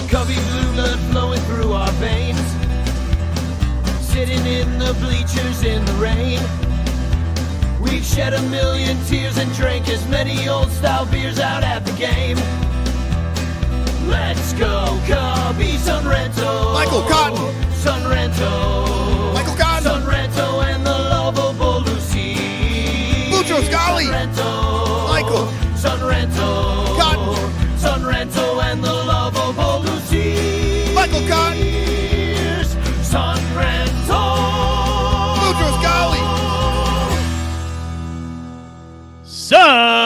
Cubby blue blood flowing through our veins. Sitting in the bleachers in the rain. We've shed a million tears and drank as many old-style beers out at the game. Let's go, Cubbies, on Ranto. Michael Cotton. Son Ranto. Michael Cotton. Son Ranto and the lovable Lucy. Mucho Scali. Son Ranto. Michael. Son Ranto. Cotton. Son Ranto and the lovable Lucy. Michael Cotton. Son Ranto. Mucho Scali. Son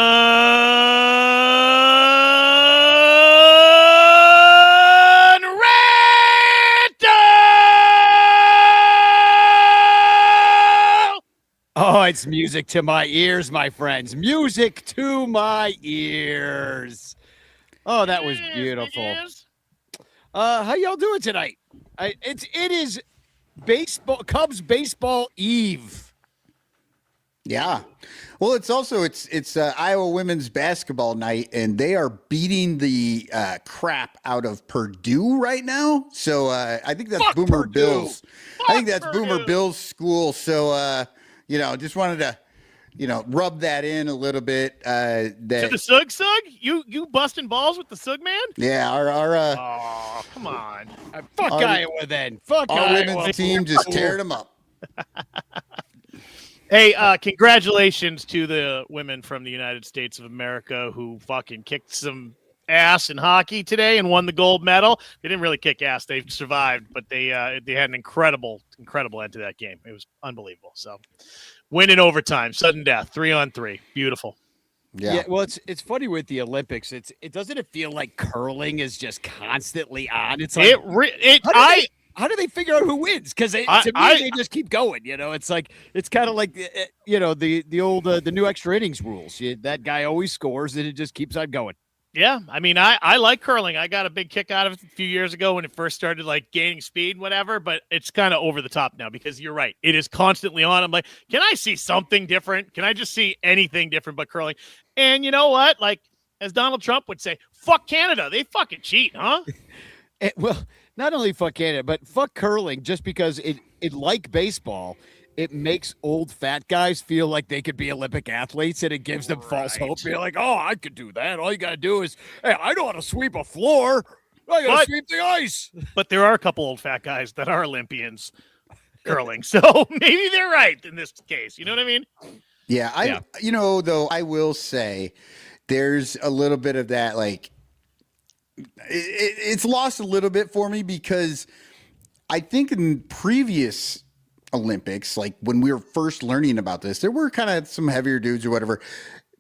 Oh, it's music to my ears, my friends. Music to my ears. Oh, that was beautiful. How y'all doing tonight? It is baseball, Cubs baseball eve. Yeah. Well, it's also it's Iowa women's basketball night, and they are beating the crap out of Purdue right now. So I think that's Fuck Boomer Purdue. Bill's. I think that's Purdue. Boomer Bill's school. So just wanted to rub that in a little bit. To That the Sug? You busting balls with the Sug man? yeah, our Oh, come on. Fuck Our- Iowa then. Fuck our Iowa. women's team just teared them up. Hey, congratulations to the women from the United States of America who fucking kicked some ass in hockey today and won the gold medal. They didn't really kick ass; they survived, but they had an incredible end to that game. It was unbelievable. So, win in overtime, sudden death, 3-on-3, beautiful. Yeah. Well, it's funny with the Olympics. It doesn't it feel like curling is just constantly on. It's like how do they figure out who wins? Because to me, they just keep going. It's like it's kind of like the old the new extra innings rules. That guy always scores, and it just keeps on going. Yeah, I mean, I like curling. I got a big kick out of it a few years ago when it first started, like, gaining speed, whatever, but it's kind of over the top now because you're right. It is constantly on. I'm like, can I see something different? Can I just see anything different but curling? And you know what? Like, as Donald Trump would say, fuck Canada. They fucking cheat, huh? Well, not only fuck Canada, but fuck curling just because it like baseball, it makes old fat guys feel like they could be Olympic athletes, and it gives them false hope. You're like, oh, I could do that. All you got to do is, hey, I know how to sweep a floor. I got to sweep the ice. But there are a couple old fat guys that are Olympians curling. So maybe they're right in this case. You know what I mean? Yeah. Though I will say there's a little bit of that, like, it's lost a little bit for me because I think in previous Olympics, like when we were first learning about this, there were kind of some heavier dudes or whatever.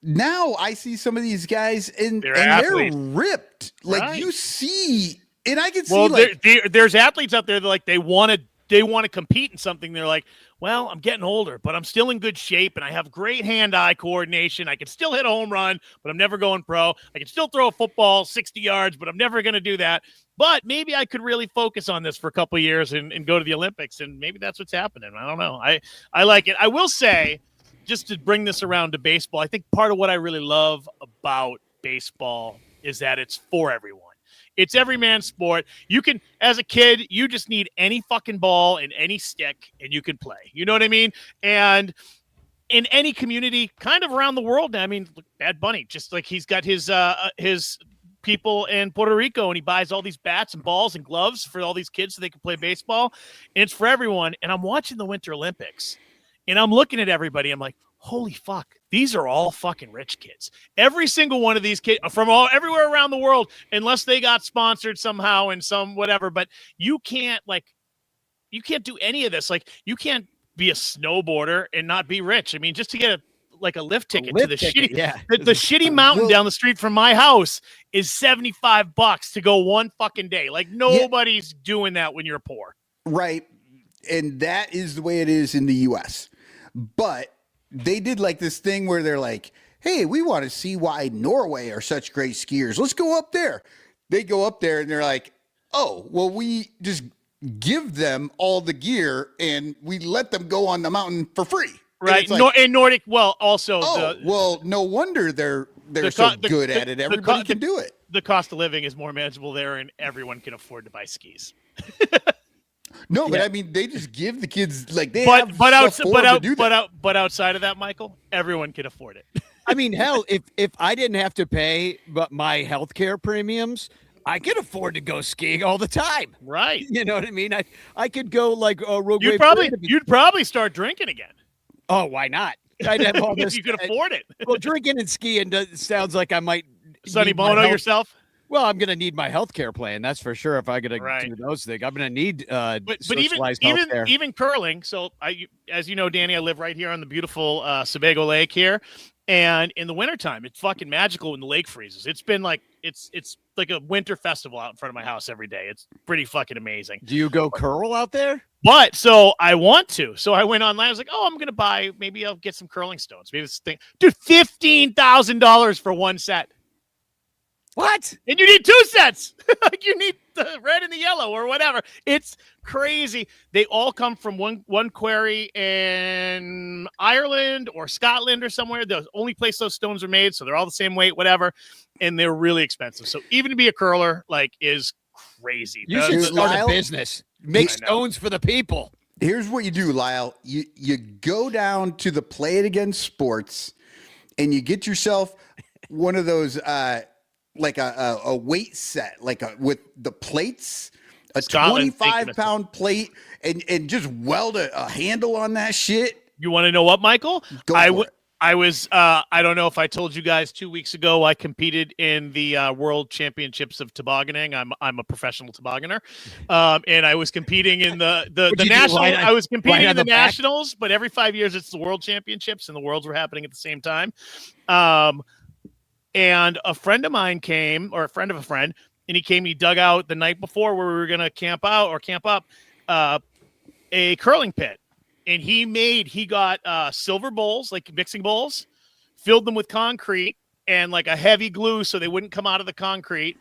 Now I see some of these guys and they're ripped. Like you see, and I can see there's athletes out there that like they want to compete in something. They're like, well, I'm getting older, but I'm still in good shape and I have great hand-eye coordination. I can still hit a home run, but I'm never going pro. I can still throw a football 60 yards, but I'm never going to do that. But maybe I could really focus on this for a couple of years and go to the Olympics, and maybe that's what's happening. I don't know. I like it. I will say, just to bring this around to baseball, I think part of what I really love about baseball is that it's for everyone. It's every man's sport. You can, as a kid, you just need any fucking ball and any stick and you can play. You know what I mean? And in any community kind of around the world now, I mean, look, Bad Bunny, just like he's got his people in Puerto Rico and he buys all these bats and balls and gloves for all these kids so they can play baseball. And it's for everyone. And I'm watching the Winter Olympics and I'm looking at everybody. I'm like, holy fuck, these are all fucking rich kids. Every single one of these kids from everywhere around the world, unless they got sponsored somehow in some whatever, but you can't do any of this. Like, you can't be a snowboarder and not be rich. I mean, just to get a lift ticket to the shitty mountain down the street from my house is $75 to go one fucking day. Like, nobody's doing that when you're poor. Right. And that is the way it is in the US. But they did like this thing where they're like, hey, we want to see why Norway are such great skiers. Let's go up there. They go up there and they're like, oh, well, we just give them all the gear and we let them go on the mountain for free. Right. Like, and Nordic, well, also. no wonder they're so good at it. Everybody can do it. the cost of living is more manageable there, and everyone can afford to buy skis. No, but I mean, they just give the kids like they but have but out, stuff for but them to out, do but that. out, but outside of that, Michael, everyone can afford it. I mean, hell, if I didn't have to pay but my healthcare premiums, I could afford to go skiing all the time. Right. You know what I mean? I could go like Rogue You'd probably start drinking again. Oh, why not? I'd have all this. If you could afford it. Well, drinking and skiing sounds like I might Sonny need my Bono health- yourself. Well, I'm going to need my healthcare plan. That's for sure. If I got to Right. do those things, I'm going to need But socialized healthcare. even curling. So as you know, Danny, I live right here on the beautiful Sebago Lake here, and in the wintertime, it's fucking magical when the lake freezes. It's been like it's like a winter festival out in front of my house every day. It's pretty fucking amazing. Do you go curl out there? But so I want to. So I went online. I was like, oh, I'm gonna buy. Maybe I'll get some curling stones. Maybe this thing, dude, $15,000 for one set. What? And you need 2 sets. Like you need the red and the yellow or whatever. It's crazy. They all come from one quarry in Ireland or Scotland or somewhere. The only place those stones are made, so they're all the same weight, whatever. And they're really expensive. So even to be a curler, like, is crazy. You should start Lyle, a business. Make I know. stones for the people. Here's what you do, Lyle. You go down to the Play It Again Sports, and you get yourself one of those like a weight set, like with the plates, a Scotland, 25-pound plate, and just weld a handle on that shit. You want to know what, Michael? Go for it. I was I don't know if I told you guys 2 weeks ago I competed in the World Championships of tobogganing. I'm a professional tobogganer, and I was competing in the national. I was competing in the nationals, but every 5 years it's the World Championships, and the Worlds were happening at the same time. And a friend of mine came, or a friend of a friend, and he came. He dug out the night before where we were gonna camp up a curling pit. And he got silver bowls, like mixing bowls, filled them with concrete and like a heavy glue so they wouldn't come out of the concrete.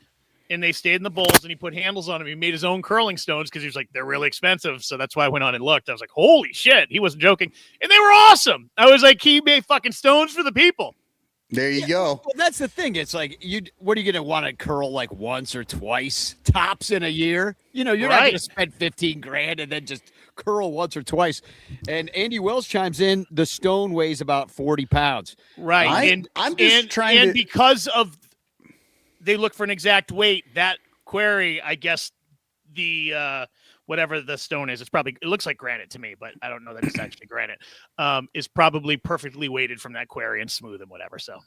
And they stayed in the bowls, and he put handles on them. He made his own curling stones because he was like, they're really expensive. So that's why I went on and looked. I was like, holy shit. He wasn't joking. And they were awesome. I was like, he made fucking stones for the people. There you go. Well, that's the thing. It's like what are you going to want to curl like once or twice tops in a year? You know, you're not going to spend $15,000 and then just curl once or twice. And Andy Wells chimes in. The stone weighs about 40 pounds. Right. And because of they look for an exact weight, that quarry, I guess the whatever the stone is, it looks like granite to me, but I don't know that it's actually granite, is probably perfectly weighted from that quarry and smooth and whatever. So,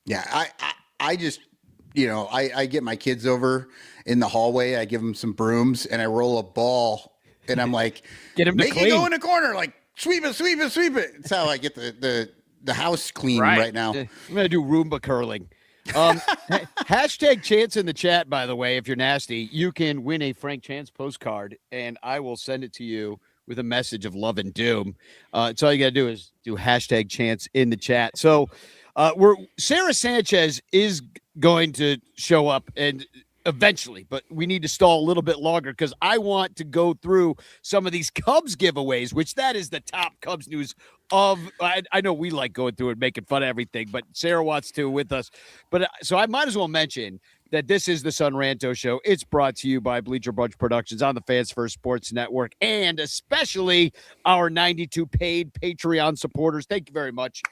yeah, I just, I get my kids over in the hallway. I give them some brooms and I roll a ball and I'm like, get him to make it go in the corner, like sweep it. It's how I get the house clean right now. I'm going to do Roomba curling. Hashtag Chance in the chat, by the way. If you're nasty, you can win a Frank Chance postcard, and I will send it to you with a message of love and doom. It's all you got to do is do hashtag Chance in the chat. So Sarah Sanchez is going to show up and eventually, but we need to stall a little bit longer because I want to go through some of these Cubs giveaways, which that is the top Cubs news of. I know we like going through and making fun of everything, but Sarah wants to with us. But so I might as well mention that this is the Son Ranto Show. It's brought to you by Bleacher Bunch Productions on the Fans First Sports Network, and especially our 92 paid Patreon supporters. Thank you very much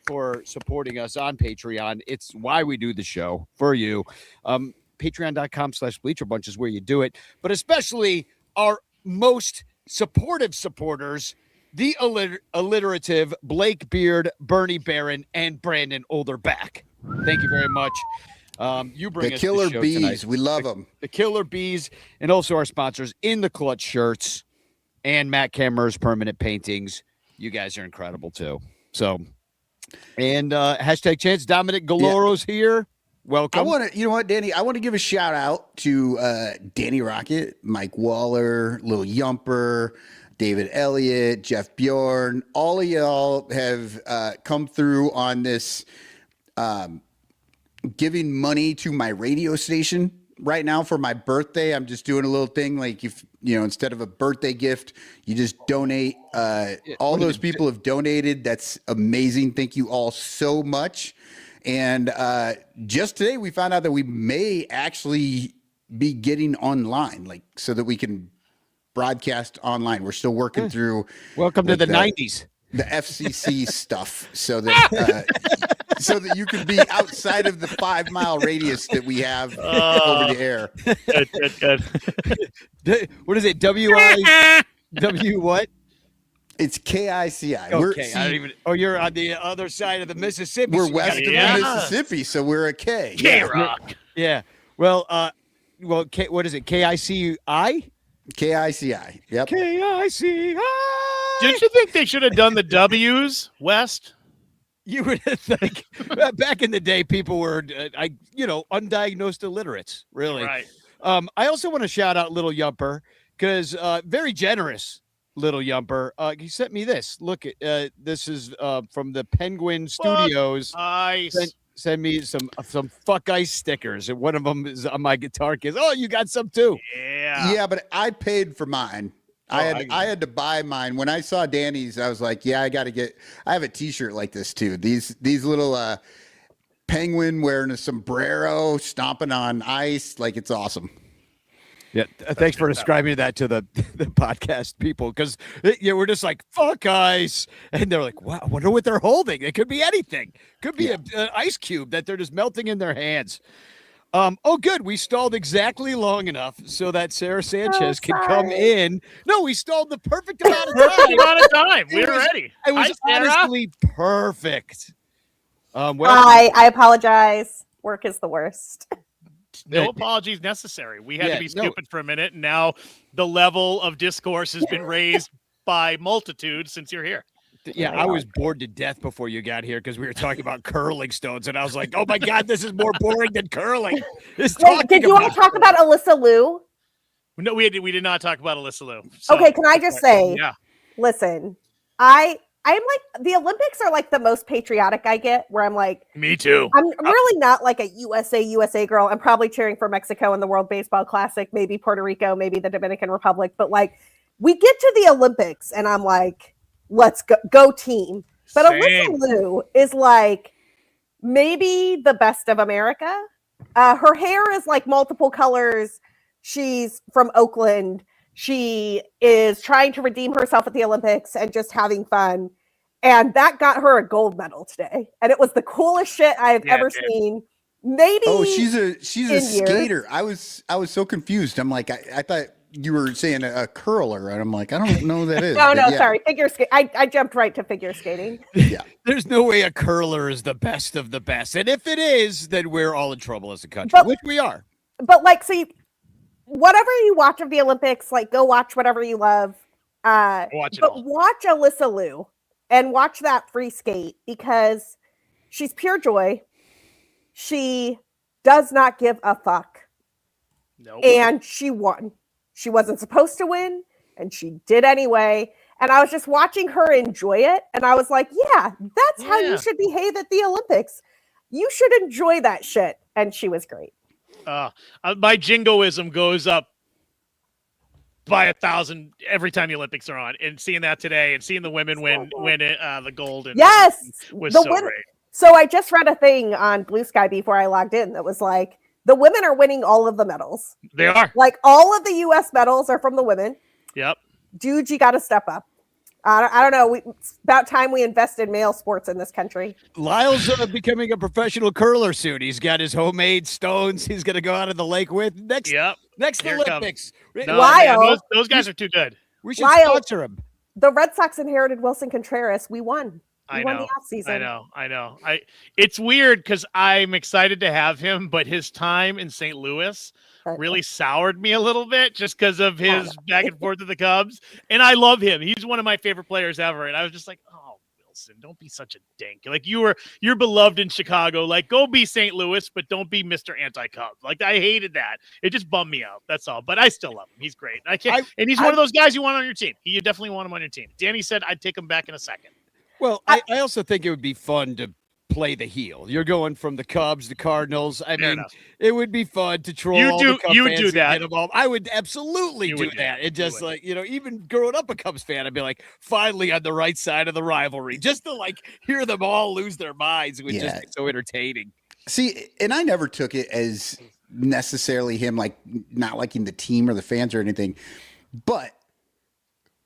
for supporting us on Patreon. It's why we do the show for you. Patreon.com/BleacherBunch is where you do it, but especially our most supportive supporters, the alliterative Blake Beard, Bernie Barron, and Brandon Olderback. Thank you very much. You bring the us Killer the show Bees. tonight. We love them. The Killer Bees, and also our sponsors in the Clutch shirts and Matt Kammer's permanent paintings. You guys are incredible too. So, and hashtag Chance, Dominic Galoro's here. Welcome. I want to, you know what, Danny? I want to give a shout out to Danny Rocket, Mike Waller, Lil Yumper, David Elliott, Jeff Bjorn. All of y'all have come through on this giving money to my radio station right now for my birthday. I'm just doing a little thing like if instead of a birthday gift, you just donate. All those people have donated. That's amazing. Thank you all so much. And just today, we found out that we may actually be getting online, like so that we can broadcast online. We're still working through. Welcome to the 90s. The FCC stuff, so that you can be outside of the 5 mile radius that we have over the air. Good. What is it? W what? It's KICI. Okay, I don't even. Oh, you're on the other side of the Mississippi. We're west of the Mississippi, so we're a K. K-Rock. Yeah. Well, what is it? KICI? KICI. Yep. KICI. Didn't you think they should have done the W's, West? You would think back in the day, people were, undiagnosed illiterates, really. Right. I also want to shout out Little Yumper because very generous Little Yumper. He sent me this. Look, this is from the Penguin Studios. Ice. Send me some fuck ice stickers, and one of them is on my guitar case. Oh, you got some too? Yeah, but I paid for mine. I had to buy mine. When I saw Danny's, I was like, yeah, I have a t-shirt like this too. These little penguin wearing a sombrero, stomping on ice, like it's awesome. Yeah, thanks for describing that to the podcast people, because we're just like, fuck ice, and they're like, wow, I wonder what they're holding. It could be anything. Could be an ice cube that they're just melting in their hands. Oh, good. We stalled exactly long enough so that Sarah Sanchez can come in. No, we stalled the perfect amount of time. We're ready. It was honestly perfect. I apologize. Work is the worst. No apologies necessary. We had to be stupid for a minute, and now the level of discourse has been raised by multitudes since you're here. Yeah, I was bored to death before you got here because we were talking about curling stones, and I was like, "Oh my god, this is more boring than curling." Wait, did you want to talk about Alyssa Liu? No, we did not talk about Alyssa Liu. So, okay, can I just say? Yeah. Listen, I'm like, the Olympics are like the most patriotic I get, where I'm like, me too. I'm really not like a USA girl. I'm probably cheering for Mexico in the World Baseball Classic, maybe Puerto Rico, maybe the Dominican Republic, but like we get to the Olympics and I'm like, let's go team. But Alyssa Liu is like maybe the best of America. Her hair is like multiple colors. She's from Oakland. She is trying to redeem herself at the Olympics and just having fun. And that got her a gold medal today. And it was the coolest shit I've ever seen. Maybe. Oh, she's a skater. I was so confused. I'm like, I thought you were saying a curler, and I'm like, I don't know who that is. No, sorry. Figure skate. I jumped right to figure skating. Yeah. There's no way a curler is the best of the best. And if it is, then we're all in trouble as a country, which we are. But like, see, whatever you watch of the Olympics, like go watch whatever you love. Watch Alyssa Liu and watch that free skate because she's pure joy. She does not give a fuck. Nope. And she won. She wasn't supposed to win, and she did anyway. And I was just watching her enjoy it, and I was like, yeah, that's how you should behave at the Olympics. You should enjoy that shit. And she was great. My jingoism goes up by 1,000 every time the Olympics are on, and seeing that today and seeing the women win the gold was so great. So I just read a thing on Blue Sky before I logged in that was like, the women are winning all of the medals. They are. Like all of the U.S. medals are from the women. Yep. Dude, you got to step up. I don't know. It's about time we invest in male sports in this country. Lyle's becoming a professional curler soon. He's got his homemade stones he's going to go out of the lake with. Next Olympics. No, Lyle, man, those guys are too good. We should sponsor him. The Red Sox inherited Wilson Contreras. We won. I won know. the offseason. I know. It's weird because I'm excited to have him, but his time in St. Louis really soured me a little bit just because of his back and forth with the Cubs. And I love him. He's one of my favorite players ever. And I was just like, oh, Wilson, don't be such a dink. Like you're beloved in Chicago. Like go be St. Louis, but don't be Mr. Anti-Cub. Like I hated that. It just bummed me out. That's all. But I still love him. He's great. And he's one of those guys you want on your team. You definitely want him on your team. Danny said I'd take him back in a second. Well, I also think it would be fun to play the heel. You're going from the Cubs, the Cardinals. I mean, enough. it would be fun to troll You all do- the Cubs you fans do and that. get involved. I would absolutely do that. It just like, even growing up a Cubs fan, I'd be like, finally on the right side of the rivalry, just to like hear them all lose their minds. It would just be so entertaining. See, and I never took it as necessarily him like not liking the team or the fans or anything, but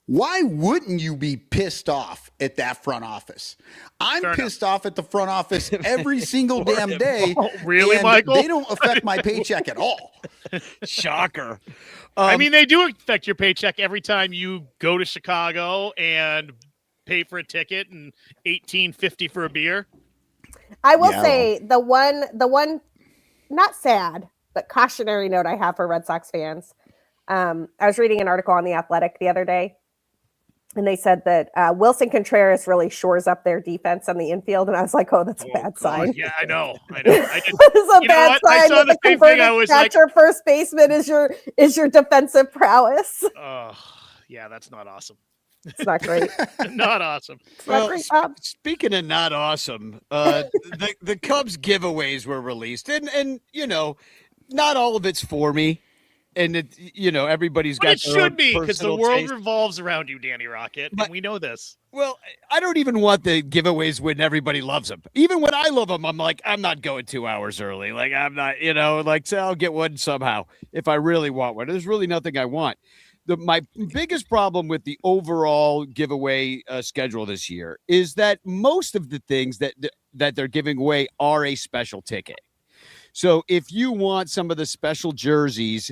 why wouldn't you be pissed off at that front office? I'm pissed off at the front office every single damn day. Oh, really, Michael? They don't affect my paycheck at all. Shocker. I mean, they do affect your paycheck every time you go to Chicago and pay for a ticket and $18.50 for a beer. I will say the one not sad, but cautionary note I have for Red Sox fans. I was reading an article on The Athletic the other day, and they said that Wilson Contreras really shores up their defense on the infield, and I was like, "Oh, that's a bad sign." Yeah, I know. It's a bad sign. I saw the same thing. I was like, catcher, first baseman is your defensive prowess. Oh, yeah, that's not awesome. It's not great. Not awesome. Well, speaking of not awesome, the Cubs giveaways were released, and not all of it's for me. And everybody's got. But it should be, because the world taste. revolves around you, Danny Rocket, and we know this. Well, I don't even want the giveaways when everybody loves them. Even when I love them, I'm like, I'm not going 2 hours early. Like, I'm not, so I'll get one somehow if I really want one. There's really nothing I want. My biggest problem with the overall giveaway schedule this year is that most of the things that they're giving away are a special ticket. So if you want some of the special jerseys,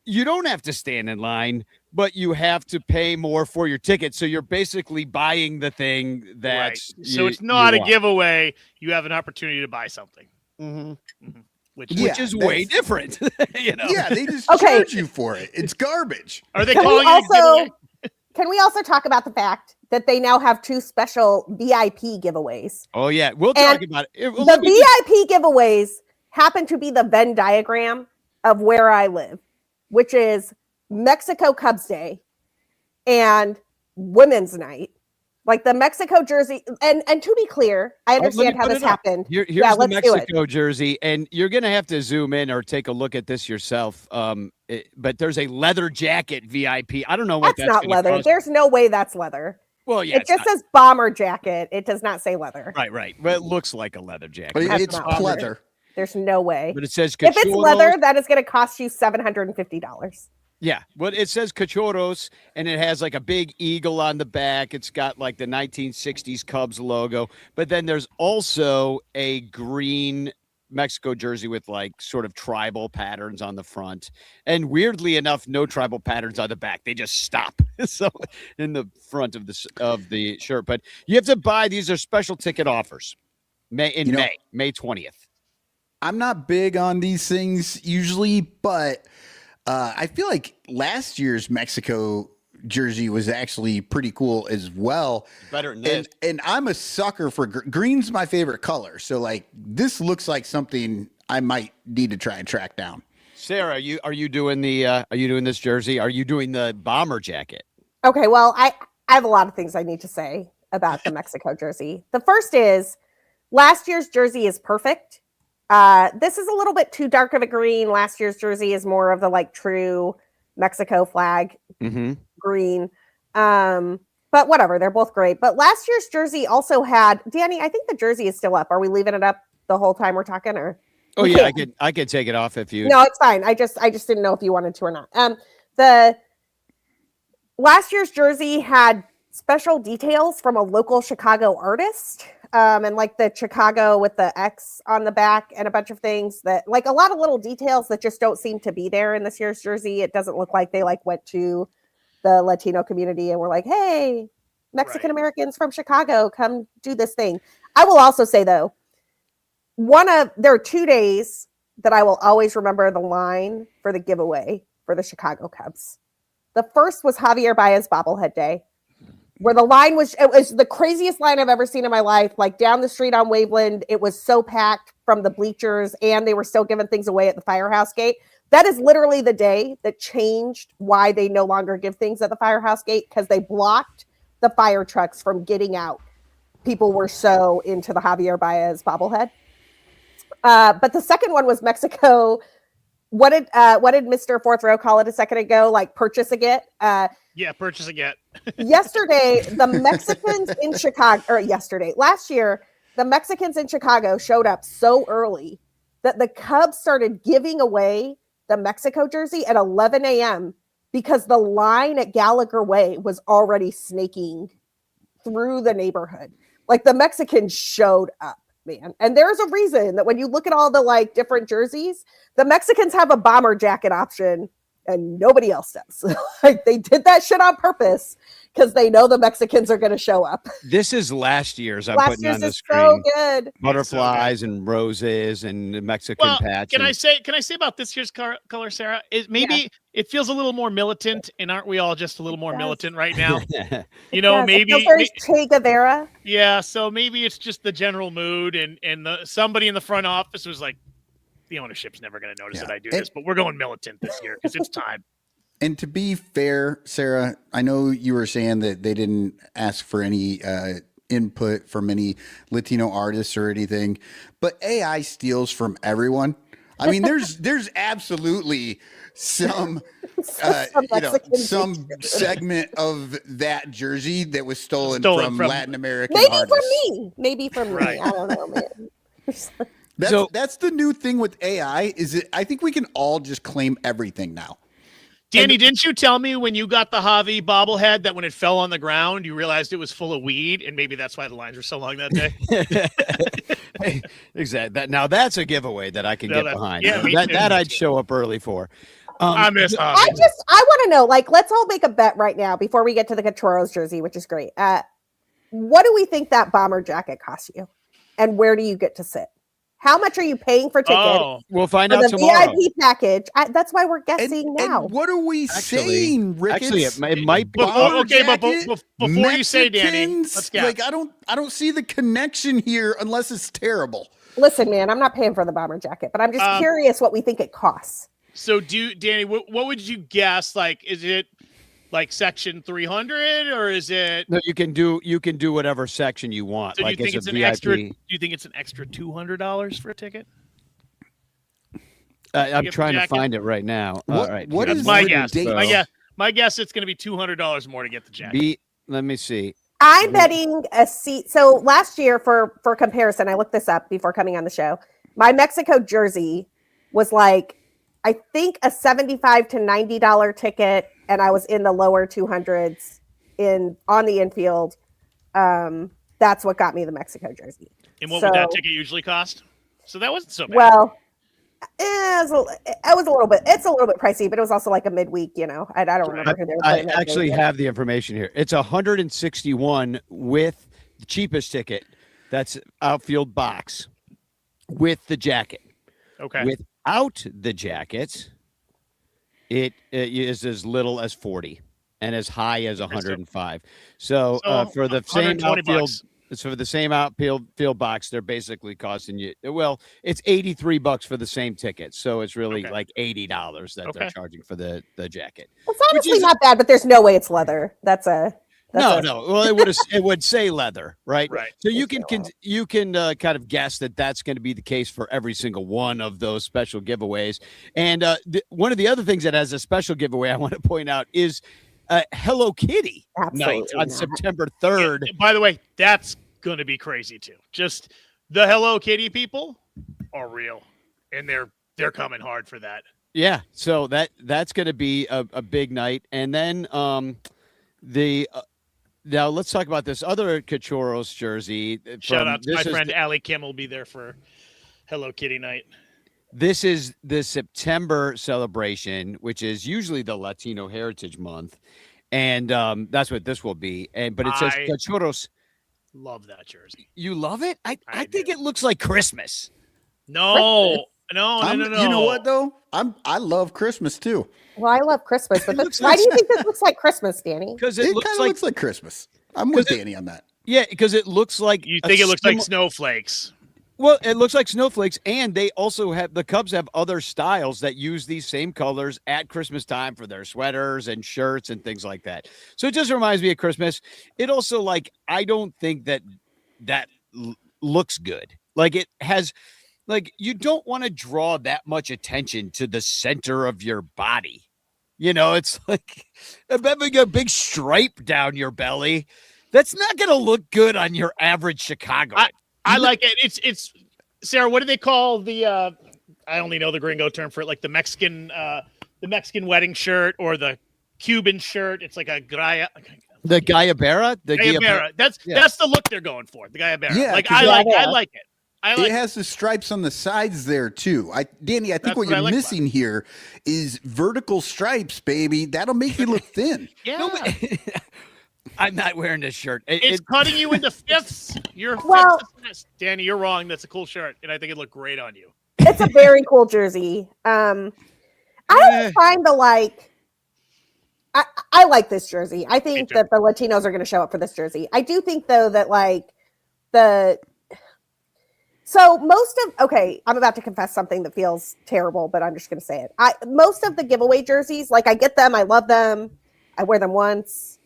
you don't have to stand in line, but you have to pay more for your ticket. So you're basically buying the thing that. So it's not a giveaway. You have an opportunity to buy something. Which is way different. Yeah, they just charge you for it. It's garbage. Are they calling it a giveaway? Can we also talk about the fact that they now have 2 special VIP giveaways? Oh, yeah. We'll talk about it. The VIP giveaways happen to be the Venn diagram of where I live, which is Mexico Cubs Day and Women's Night. Like the Mexico jersey, and to be clear, I understand how this happened. Here's the Mexico jersey, and you're going to have to zoom in or take a look at this yourself. But there's a leather jacket VIP. I don't know what that's not leather. Cost. There's no way that's leather. Well, yeah, it just says bomber jacket. It does not say leather. Right. But it looks like a leather jacket. But it's leather. There's no way. But it says if it's leather, that is going to cost you $750. Yeah, well, it says Cachorros, and it has like a big eagle on the back. It's got like the 1960s Cubs logo, but then there's also a green Mexico jersey with like sort of tribal patterns on the front, and weirdly enough, no tribal patterns on the back. They just stop so in the front of the shirt. But you have to buy. These are special ticket offers. May 20th. I'm not big on these things usually, but I feel like last year's Mexico jersey was actually pretty cool as well. Better than this. And I'm a sucker for green's my favorite color. So like this looks like something I might need to try and track down. Sarah, are you doing this jersey? Are you doing the bomber jacket? Okay, well, I have a lot of things I need to say about the Mexico jersey. The first is last year's jersey is perfect. This is a little bit too dark of a green. Last year's jersey is more of the like true Mexico flag green. But whatever, they're both great. But last year's jersey also had Danny. I think the jersey is still up. Are we leaving it up the whole time we're talking, or? Oh yeah, I could take it off if you. No, it's fine. I just didn't know if you wanted to or not. The last year's jersey had special details from a local Chicago artist. And like the Chicago with the X on the back and a bunch of things that like a lot of little details that just don't seem to be there in this year's jersey. It doesn't look like they like went to the Latino community and were like, hey, Mexican Americans from Chicago, come do this thing. I will also say though, there are 2 days that I will always remember the line for the giveaway for the Chicago Cubs. The first was Javier Baez bobblehead day, where the line was the craziest line I've ever seen in my life. Like down the street on Waveland, it was so packed from the bleachers, and they were still giving things away at the Firehouse Gate. That is literally the day that changed why they no longer give things at the Firehouse Gate, because they blocked the fire trucks from getting out people were so into the Javier Baez bobblehead. But the second one was Mexico. What did Mr. Fourth Row call it a second ago? Like purchasing it. Yeah, purchasing it. Yesterday, the Mexicans in Chicago, or last year, the Mexicans in Chicago showed up so early that the Cubs started giving away the Mexico jersey at 11 a.m. because the line at Gallagher Way was already snaking through the neighborhood. Like the Mexicans showed up, man. And there's a reason that when you look at all the like different jerseys, the Mexicans have a bomber jacket option and nobody else does. Like they did that shit on purpose because they know the Mexicans are going to show up. This is last year's. I'm Last putting year's on the is screen. so good. Butterflies and roses and the Mexican patch. Can I say about this year's color, Sarah? Maybe it feels a little more militant, and aren't we all just a little more militant right now? You know, maybe Che Guevara. Yeah, so maybe it's just the general mood, and somebody in the front office was like, the ownership's never going to notice that I do this, but we're going militant this year because it's time. And to be fair, Sarah, I know you were saying that they didn't ask for any input from any Latino artists or anything, but AI steals from everyone. I mean, there's absolutely some some segment of that jersey that was stolen from Latin American artists. Maybe from me. I don't know, man. That's the new thing with AI is that I think we can all just claim everything now. Danny, didn't you tell me when you got the Javi bobblehead that when it fell on the ground, you realized it was full of weed, and maybe that's why the lines were so long that day? Exactly. Now that's a giveaway that I can get behind. Yeah, that I'd show up early for. I miss Javi. I want to know, like, let's all make a bet right now before we get to the Cachorros jersey, which is great. What do we think that bomber jacket costs you, and where do you get to sit? How much are you paying for tickets? We'll find out tomorrow. VIP package. That's why we're guessing now. And what are we saying, Rick? Actually, it might be. But before you say, Danny, let's guess. Like, I don't see the connection here unless it's terrible. Listen, man, I'm not paying for the bomber jacket, but I'm just curious what we think it costs. So, Danny, what would you guess? Like, is it like section 300 or is it? No, you can do whatever section you want. So like, do you think it's an VIP. extra? Do you think it's an extra $200 for a ticket? I'm trying to find it right now. All right, what is my guess? My guess it's going to be $200 more to get the jacket. Let me see. I'm betting a seat. So last year, for comparison, I looked this up before coming on the show. My Mexico jersey was like, I think a $75 to $90 ticket, and I was in the lower 200s on the infield. That's what got me the Mexico jersey. And what would that ticket usually cost? So that wasn't so bad. Well, it's a little bit pricey, but it was also like a midweek, I don't remember who they were playing. I actually have the information here. It's $161 with the cheapest ticket. That's outfield box with the jacket. Okay. Without the jacket, it is as little as 40 and as high as 105. So for the same outfield, for the same outfield box, they're basically costing you. Well, it's $83 for the same ticket, so it's really like $80 that they're charging for the jacket. It's honestly not bad, but there's no way it's leather. No. Well, it would say leather, right? Right. So you can kind of guess that that's going to be the case for every single one of those special giveaways. And one of the other things that has a special giveaway I want to point out is Hello Kitty night on September 3rd. Yeah, by the way, that's going to be crazy too. Just the Hello Kitty people are real, and they're coming hard for that. Yeah. So that's going to be a big night, and then now let's talk about this other Cachorros jersey. Shout out to my friend Allie Kim will be there for Hello Kitty night. This is the September celebration, which is usually the Latino Heritage Month, and that's what this will be. But it says Cachorros. Love that jersey. You love it? I think it looks like Christmas. No. You know what though? I love Christmas too. Well, I love Christmas, but why do you think this looks like Christmas, Danny? Because it kind of looks like Christmas. I'm with Danny on that. Yeah, because it looks like you think it looks like snowflakes. Well, it looks like snowflakes, and they also the Cubs have other styles that use these same colors at Christmas time for their sweaters and shirts and things like that. So it just reminds me of Christmas. It also I don't think that that looks good. Like it has, like you don't want to draw that much attention to the center of your body. You know, it's like having a big stripe down your belly. That's not going to look good on your average Chicagoan. I like it. It's Sarah. What do they call the? I only know the gringo term for it, like the Mexican wedding shirt or the Cuban shirt. It's like a graya. The Gallabera? The Gallabera. That's the look they're going for. The Gallabera. Yeah, like I like it. It has the stripes on the sides there too. Danny, I think what you're missing here is vertical stripes, baby. That'll make you look thin. Yeah. No, I'm not wearing this shirt. It's cutting you into fifths. You're well, Danny, you're wrong. That's a cool shirt, and I think it looked great on you. It's a very cool jersey. I don't find the like. I like this jersey. I think that the Latinos are going to show up for this jersey. I do think though that like I'm about to confess something that feels terrible, but I'm just going to say it. Most of the giveaway jerseys, like I get them, I love them, I wear them once,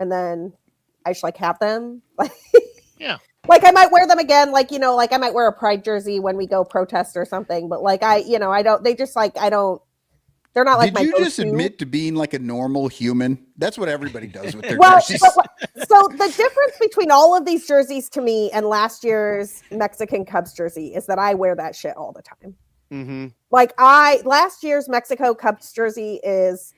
and then I just like have them. Yeah. Like I might wear them again, like like I might wear a Pride jersey when we go protest or something. But like I don't. They just like I don't. They're not like. Did you just admit to being like a normal human? That's what everybody does with their jerseys. So the difference between all of these jerseys to me and last year's Mexican Cubs jersey is that I wear that shit all the time. Mm-hmm. Like last year's Mexico Cubs jersey is,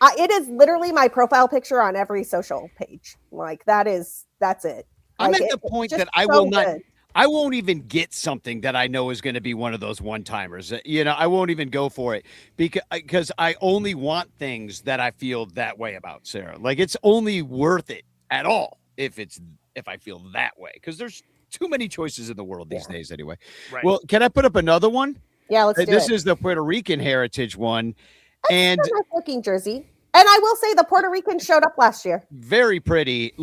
it is literally my profile picture on every social page. Like that's it. I'm like, at the point that I won't even get something that I know is going to be one of those one-timers. I won't even go for it because I only want things that I feel that way about, Sarah. Like it's only worth it at all if I feel that way, because there's too many choices in the world these days anyway. Right. Well, can I put up another one? Yeah, let's do it. This is the Puerto Rican heritage one. That's a nice looking jersey. And I will say the Puerto Rican showed up last year. Very pretty.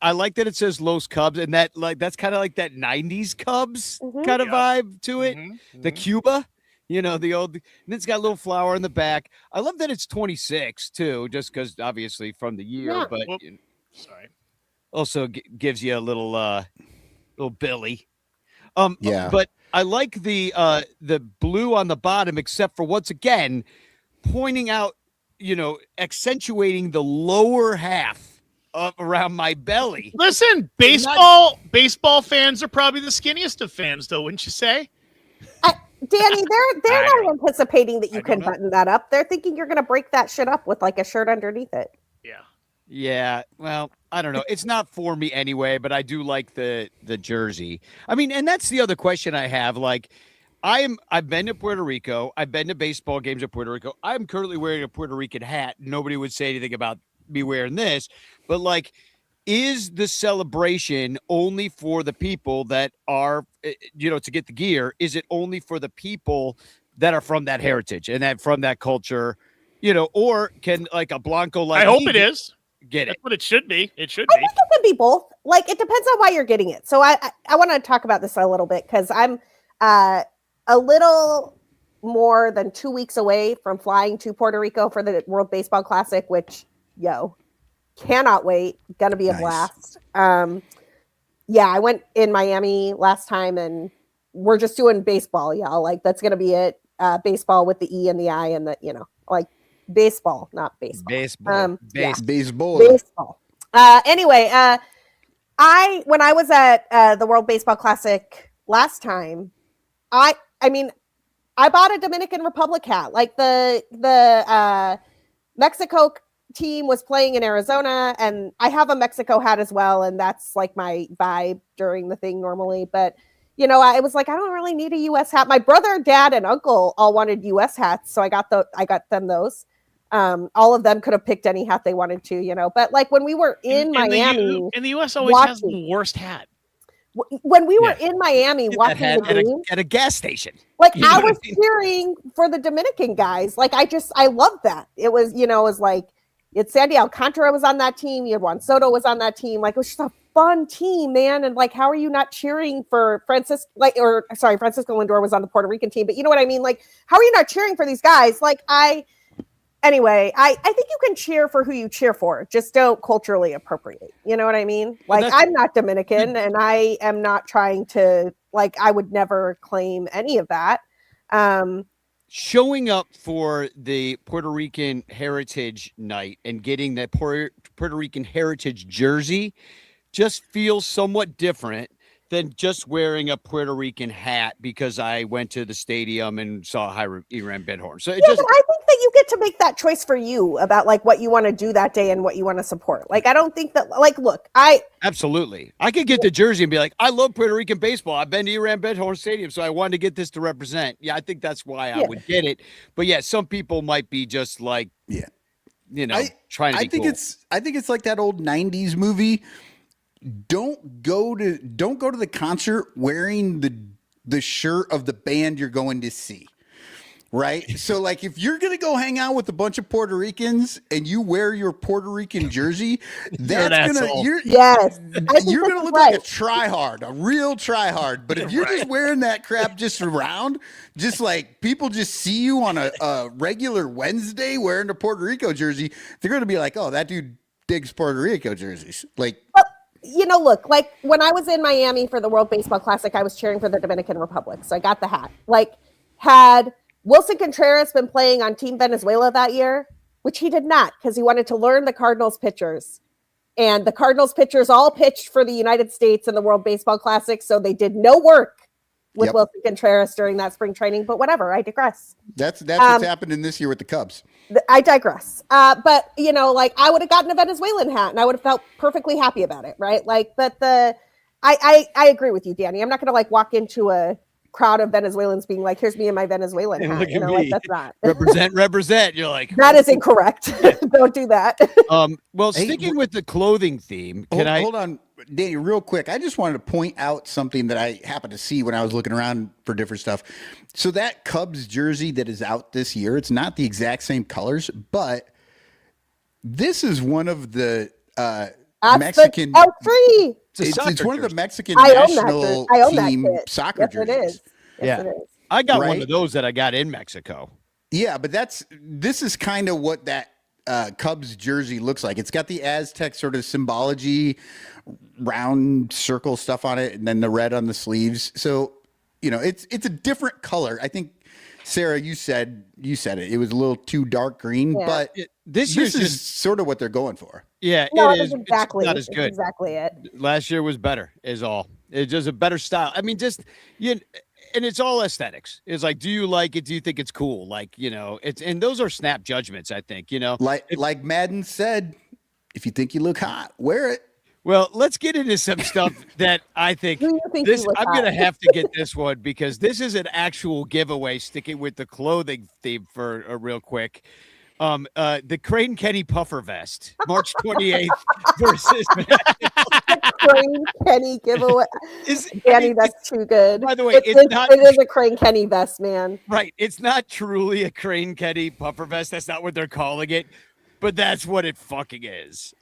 I like that it says Los Cubs, and that's kind of like that 90s Cubs kind of vibe to it. Mm-hmm. The Cuba, the old, and it's got a little flower in the back. I love that it's 26 too, just because obviously from the year, but sorry. Also gives you a little Billy. But I like the blue on the bottom, except for once again pointing out, accentuating the lower half around my belly. Listen, baseball fans are probably the skinniest of fans, though, wouldn't you say? Danny, they're not anticipating that you can button that up. They're thinking you're going to break that shit up with like a shirt underneath it. Yeah. Yeah. Well, I don't know. It's not for me anyway, but I do like the jersey. I mean, and that's the other question I have. Like, I've been to Puerto Rico. I've been to baseball games in Puerto Rico. I'm currently wearing a Puerto Rican hat. Nobody would say anything about me wearing this, but like, is the celebration only for the people that are, to get the gear? Is it only for the people that are from that heritage and that from that culture, or can like a Blanco like I hope it is. Get it. That's what it should be. It should be. I think it could be both. Like, it depends on why you're getting it. So I want to talk about this a little bit because I'm a little more than 2 weeks away from flying to Puerto Rico for the World Baseball Classic, which, cannot wait. Gonna be a blast. I went in Miami last time and we're just doing baseball, y'all. Like, that's gonna be it. Baseball with the E and the I and the, like baseball, not baseball. Baseball. Baseball. Anyway, when I was at the World Baseball Classic last time, I bought a Dominican Republic hat. Like the Mexico team was playing in Arizona, and I have a Mexico hat as well, and that's like my vibe during the thing normally. But I was like, I don't really need a U.S. hat. My brother, dad, and uncle all wanted U.S. hats, so I got them those. All of them could have picked any hat they wanted to, But like when we were in Miami, and the U.S. always has the worst hat. When we were in Miami watching the game at a gas station, like I was cheering for the Dominican guys. Like I loved that. It was, it was like it's Sandy Alcantara was on that team. You had Juan Soto was on that team. Like it was just a fun team, man. And like, how are you not cheering for Francisco Lindor was on the Puerto Rican team, but you know what I mean? Like, how are you not cheering for these guys? Like anyway, I think you can cheer for who you cheer for. Just don't culturally appropriate. You know what I mean? Like, I'm not Dominican, and I am not trying to, like, I would never claim any of that. Showing up for the Puerto Rican Heritage Night and getting that Puerto Rican Heritage jersey just feels somewhat different than just wearing a Puerto Rican hat because I went to the stadium and saw Iran Bedhorn. So but I think that you get to make that choice for you about like what you want to do that day and what you want to support. Like, I don't think that, like, look, absolutely. I could get the jersey and be like, I love Puerto Rican baseball. I've been to Iran Bedhorn Stadium, so I wanted to get this to represent. Yeah, I think that's why I would get it. But yeah, some people might be just like, trying to be cool. I think it's like that old 90s movie. Don't go to the concert wearing the shirt of the band you're going to see. Right. So like if you're going to go hang out with a bunch of Puerto Ricans and you wear your Puerto Rican jersey, you're going to look like a tryhard, a real tryhard. But if you're just wearing that crap just around, just like people just see you on a regular Wednesday wearing a Puerto Rico jersey, they're going to be like, oh, that dude digs Puerto Rico jerseys. Like, look, like when I was in Miami for the World Baseball Classic, I was cheering for the Dominican Republic. So I got the hat. Like, had Wilson Contreras been playing on Team Venezuela that year, which he did not, because he wanted to learn the Cardinals pitchers. And the Cardinals pitchers all pitched for the United States in the World Baseball Classic, so they did no work with Wilson Contreras during that spring training. But whatever, I digress. That's what's happening this year with the Cubs. I digress. But, like I would have gotten a Venezuelan hat and I would have felt perfectly happy about it, right? Like, but I agree with you, Danny. I'm not going to like walk into a crowd of Venezuelans being like, here's me and my Venezuelan hat. Look at me. Like, that's not represent. You're like, that is incorrect. Don't do that. Well, sticking with the clothing theme, hold on, Danny, real quick. I just wanted to point out something that I happened to see when I was looking around for different stuff. So that Cubs jersey that is out this year, it's not the exact same colors, but this is one of the Mexican. Free. It's one of the Mexican national team soccer jerseys. Yes, it is. I got one of those that I got in Mexico. Yeah, but this is kind of what that Cubs jersey looks like. It's got the Aztec sort of symbology, round circle stuff on it, and then the red on the sleeves. So, it's a different color. I think, Sarah, you said it. It was a little too dark green, but this is sort of what they're going for. Yeah, no, it is. Exactly. It's not as good. Exactly it. Last year was better, is all. It's just a better style. I mean, and it's all aesthetics. It's like, do you like it? Do you think it's cool? Like, and those are snap judgments, I think, Like Madden said, if you think you look hot, wear it. Well, let's get into some stuff that I think I'm going to have to get this one because this is an actual giveaway, sticking with the clothing theme for a real quick. The Crane Kenny puffer vest, March 28th versus Crane Kenny giveaway. Danny, that's too good. By the way, it is a Crane Kenny vest, man. Right. It's not truly a Crane Kenny puffer vest. That's not what they're calling it, but that's what it fucking is.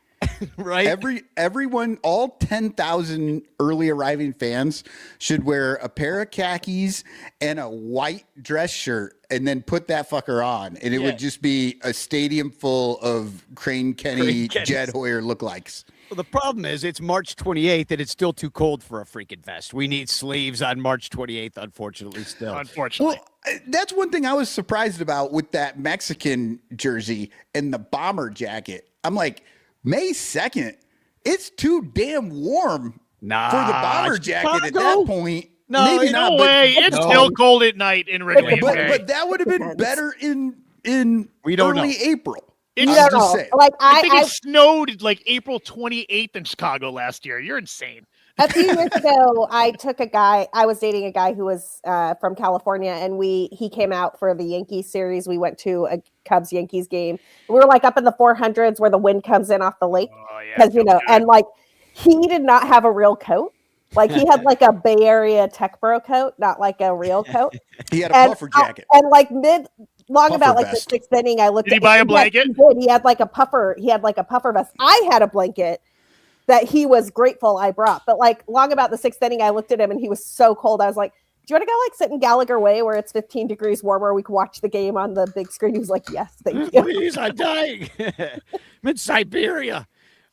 Right. Everyone, all 10,000 early arriving fans should wear a pair of khakis and a white dress shirt and then put that fucker on. And it would just be a stadium full of Crane Kenny, Jed Hoyer lookalikes. Well, the problem is it's March 28th and it's still too cold for a freaking vest. We need sleeves on March 28th, unfortunately, still. Unfortunately. Well, that's one thing I was surprised about with that Mexican jersey and the bomber jacket. I'm like, May 2nd, it's too damn warm for the bomber jacket at that point. No, maybe not. No way. It's still cold at night in Wrigley. But that would have been better in early April. I think it snowed like April 28th in Chicago last year. You're insane. A few years ago, I was dating a guy who was from California, and he came out for the Yankees series. We went to a Cubs-Yankees game. We were like up in the 400s where the wind comes in off the lake. Because, and like he did not have a real coat. Like he had like a Bay Area tech bro coat, not like a real coat. He had a puffer jacket. And like about like the sixth inning, I looked. Did he buy a blanket? He had like a puffer. He had like a puffer vest. I had a blanket that he was grateful I brought. But like long about the sixth inning, I looked at him and he was so cold. I was like, you want to go like sit in Gallagher Way where it's 15 degrees warmer? We can watch the game on the big screen. He was like, yes, thank you. Please, I'm dying. I'm in Siberia.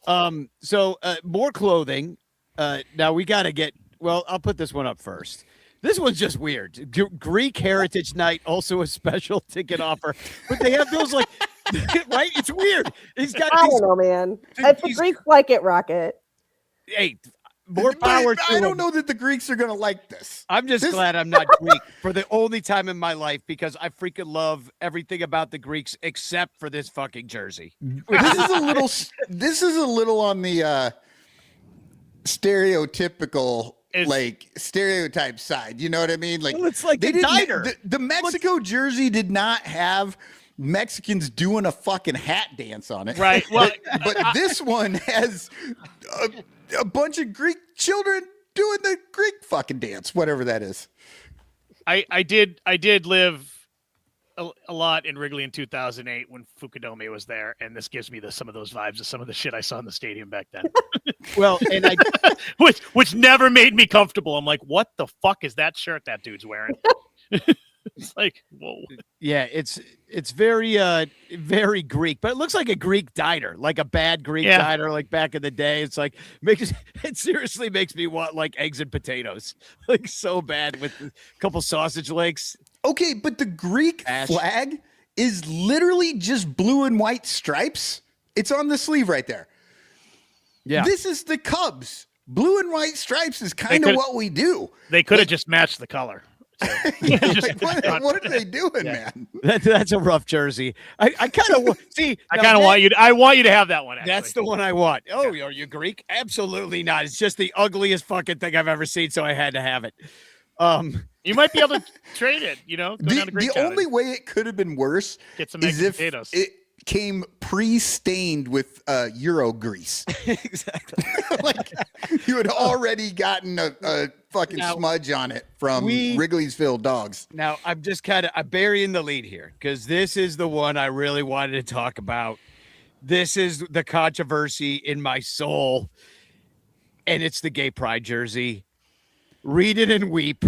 So more clothing. Now we got to get, well, I'll put this one up first. This one's just weird. Greek Heritage Night, also a special ticket offer. But they have those like, right? It's weird. He's got I don't know, man. If the Greeks like it, rocket. Hey, more power to I don't know that the Greeks are going to like this. I'm just glad I'm not Greek for the only time in my life because I freaking love everything about the Greeks except for this fucking jersey. This is a little on the stereotypical stereotype side. You know what I mean? Like, well, it's like they diner. The Mexico jersey did not have Mexicans doing a fucking hat dance on it. Right. Well, but this one has a bunch of Greek children doing the Greek fucking dance, whatever that is. I did live a lot in Wrigley in 2008 when Fukudome was there, and this gives me some of those vibes of some of the shit I saw in the stadium back then. Well, and which never made me comfortable. I'm like, what the fuck is that shirt that dude's wearing? It's like, whoa. Yeah, it's very very Greek, but it looks like a Greek diner, like a bad Greek diner, like back in the day. It's like it seriously makes me want like eggs and potatoes, like so bad with a couple sausage links. Okay, but the Greek flag is literally just blue and white stripes. It's on the sleeve right there. Yeah, this is the Cubs. Blue and white stripes is kind of what we do. They could have just matched the color. So, what are they doing, man? That's a rough jersey. I kind of see. I kind of want you. I want you to have that one. Actually. That's the one I want. Oh, are you Greek? Absolutely not. It's just the ugliest fucking thing I've ever seen, so I had to have it. You might be able to trade it. You know, the only way it could have been worse is if potatoes. It came pre-stained with Euro grease. Exactly. Like you had already gotten a fucking smudge on it from Wrigley'sville dogs. Now I'm just I'm burying the lead here because this is the one I really wanted to talk about. This is the controversy in my soul, and it's the gay pride jersey. Read it and weep.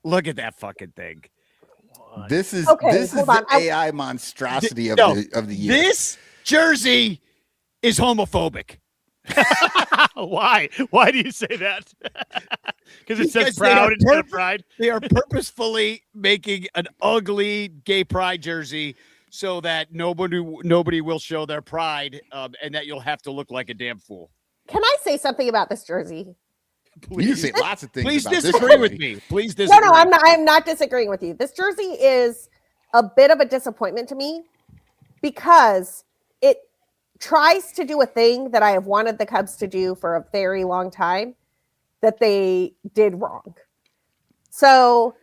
Look at that fucking thing. This is the AI monstrosity of the year. This jersey is homophobic. Why? Why do you say that? Because it says proud instead of pride. They are purposefully making an ugly gay pride jersey so that nobody will show their pride, and that you'll have to look like a damn fool. Can I say something about this jersey? Please. You say lots of things. Please about disagree with me. Please disagree. No, I'm not disagreeing with you. This jersey is a bit of a disappointment to me because it tries to do a thing that I have wanted the Cubs to do for a very long time that they did wrong. So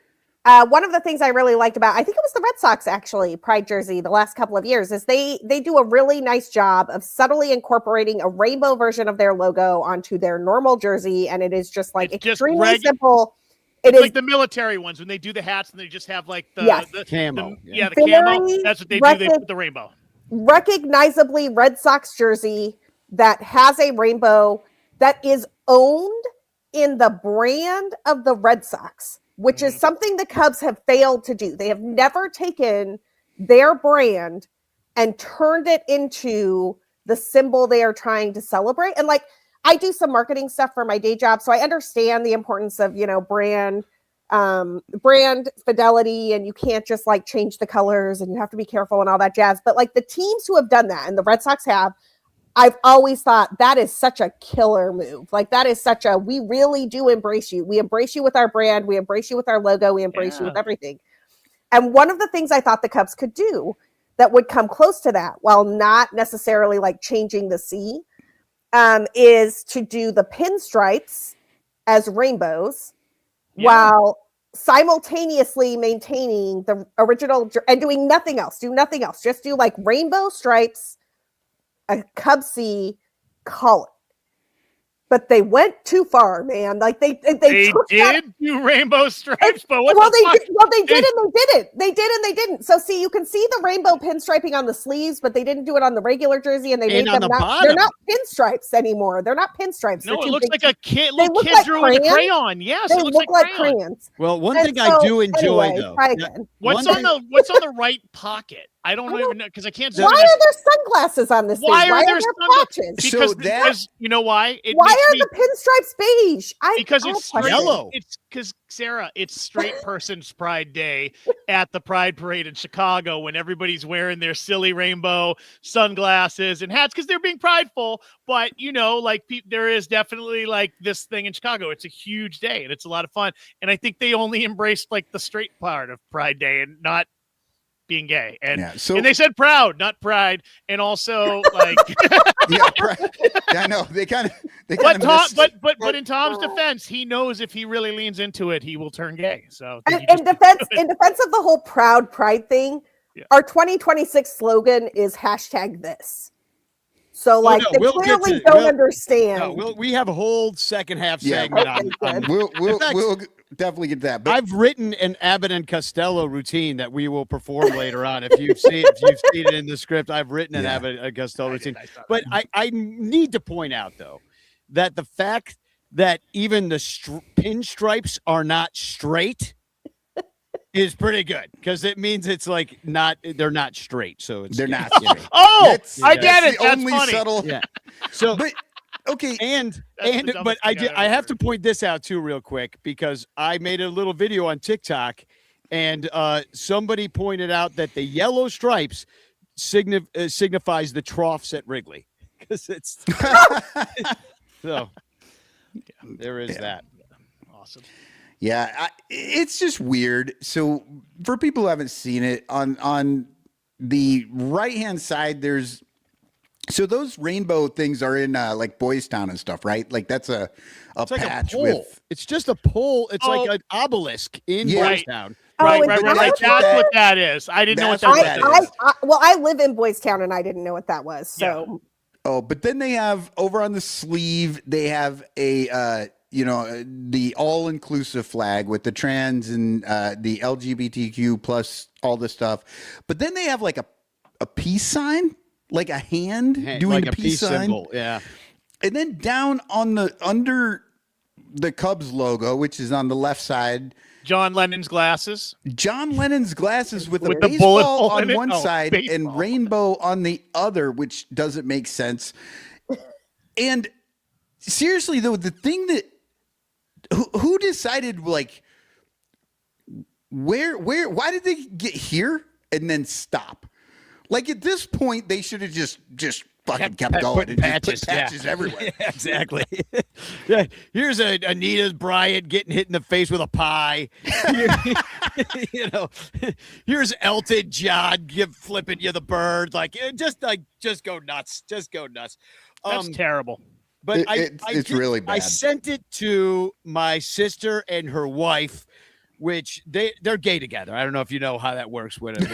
one of the things I really liked about, I think it was the Red Sox actually, pride jersey the last couple of years, is they do a really nice job of subtly incorporating a rainbow version of their logo onto their normal jersey. And it is just like extremely simple. It's like the military ones when they do the hats and they just have like the camo. The camo. That's what they do. They put the rainbow. Recognizably Red Sox jersey that has a rainbow that is owned in the brand of the Red Sox, which is something the Cubs have failed to do. They have never taken their brand and turned it into the symbol they are trying to celebrate. And like, I do some marketing stuff for my day job, so I understand the importance of, brand fidelity, and you can't just like change the colors and you have to be careful and all that jazz. But like the teams who have done that, and the Red Sox have, I've always thought that is such a killer move. Like that is we really do embrace you. We embrace you with our brand. We embrace you with our logo. We embrace you with everything. And one of the things I thought the Cubs could do that would come close to that while not necessarily like changing the C is to do the pinstripes as rainbows while simultaneously maintaining the original and doing nothing else. Do nothing else. Just do like rainbow stripes, a Cub C, call it. but they went too far, man. Like they did do rainbow stripes, but what well, the fuck? they did and they didn't. They did and they didn't. So see, you can see the rainbow pinstriping on the sleeves, but they didn't do it on the regular jersey, and they made them not. They're not pinstripes anymore. They're not pinstripes. No, it looks like a kid. Little kid drew with a crayon. Yes, they it looks look like crayons. crayons. Well, one thing I do enjoy though. What's on the right pocket? I don't even know because I can't. Why are there sunglasses on this? Why are there patches? Because you know why? Why are the pinstripes beige? Because it's yellow. It's because Sarah, it's Straight Person's Pride Day at the Pride Parade in Chicago when everybody's wearing their silly rainbow sunglasses and hats because they're being prideful. But there is definitely like this thing in Chicago. It's a huge day and it's a lot of fun. And I think they only embraced like the straight part of Pride Day and not being gay, and they said proud, not pride, and also like I know they kind of but in Tom's defense, he knows if he really leans into it, he will turn gay. So in defense of the whole proud pride thing, our 2026 slogan is #this. So they clearly don't understand. We have a whole second half segment on we'll definitely get that. But I've written an Abbott and Costello routine that we will perform later on. If you've seen it in the script, I've written an Abbott and Costello routine. But I need to point out though that the fact that even the pinstripes are not straight is pretty good because it means it's like they're not straight. So they're not straight. I get it. That's only funny. Subtle. Yeah. So but okay, but I have to point this out too real quick because I made a little video on TikTok and somebody pointed out that the yellow stripes signifies the troughs at Wrigley because it's so there is that. Awesome. Yeah, it's just weird. So for people who haven't seen it, on the right-hand side, there's those rainbow things are in like Boys Town and stuff, right? Like that's a patch with. It's just a pole. It's like an obelisk in Boys Town. Right. That's what that is. I didn't know what that was. I live in Boys Town and I didn't know what that was. So. Yeah. Oh, but then they have over on the sleeve, they have a the all-inclusive flag with the trans and the LGBTQ plus all this stuff. But then they have like a peace sign, like a hand doing like a peace sign. Symbol. Yeah. And then down on under the Cubs logo, which is on the left side, John Lennon's glasses. John Lennon's glasses with a the baseball on one Oh, side baseball. and rainbow on the other, which doesn't make sense. And seriously, though, the thing that who decided like why did they get here and then stop? Like at this point, they should have just fucking kept going and patches, just put patches everywhere. Yeah, exactly. Yeah, here's Anita Bryant getting hit in the face with a pie. Here's Elton John flipping you the bird. Just go nuts. Just go nuts. That's terrible. But it's really bad. I sent it to my sister and her wife, which they're gay together. I don't know if you know how that works when they're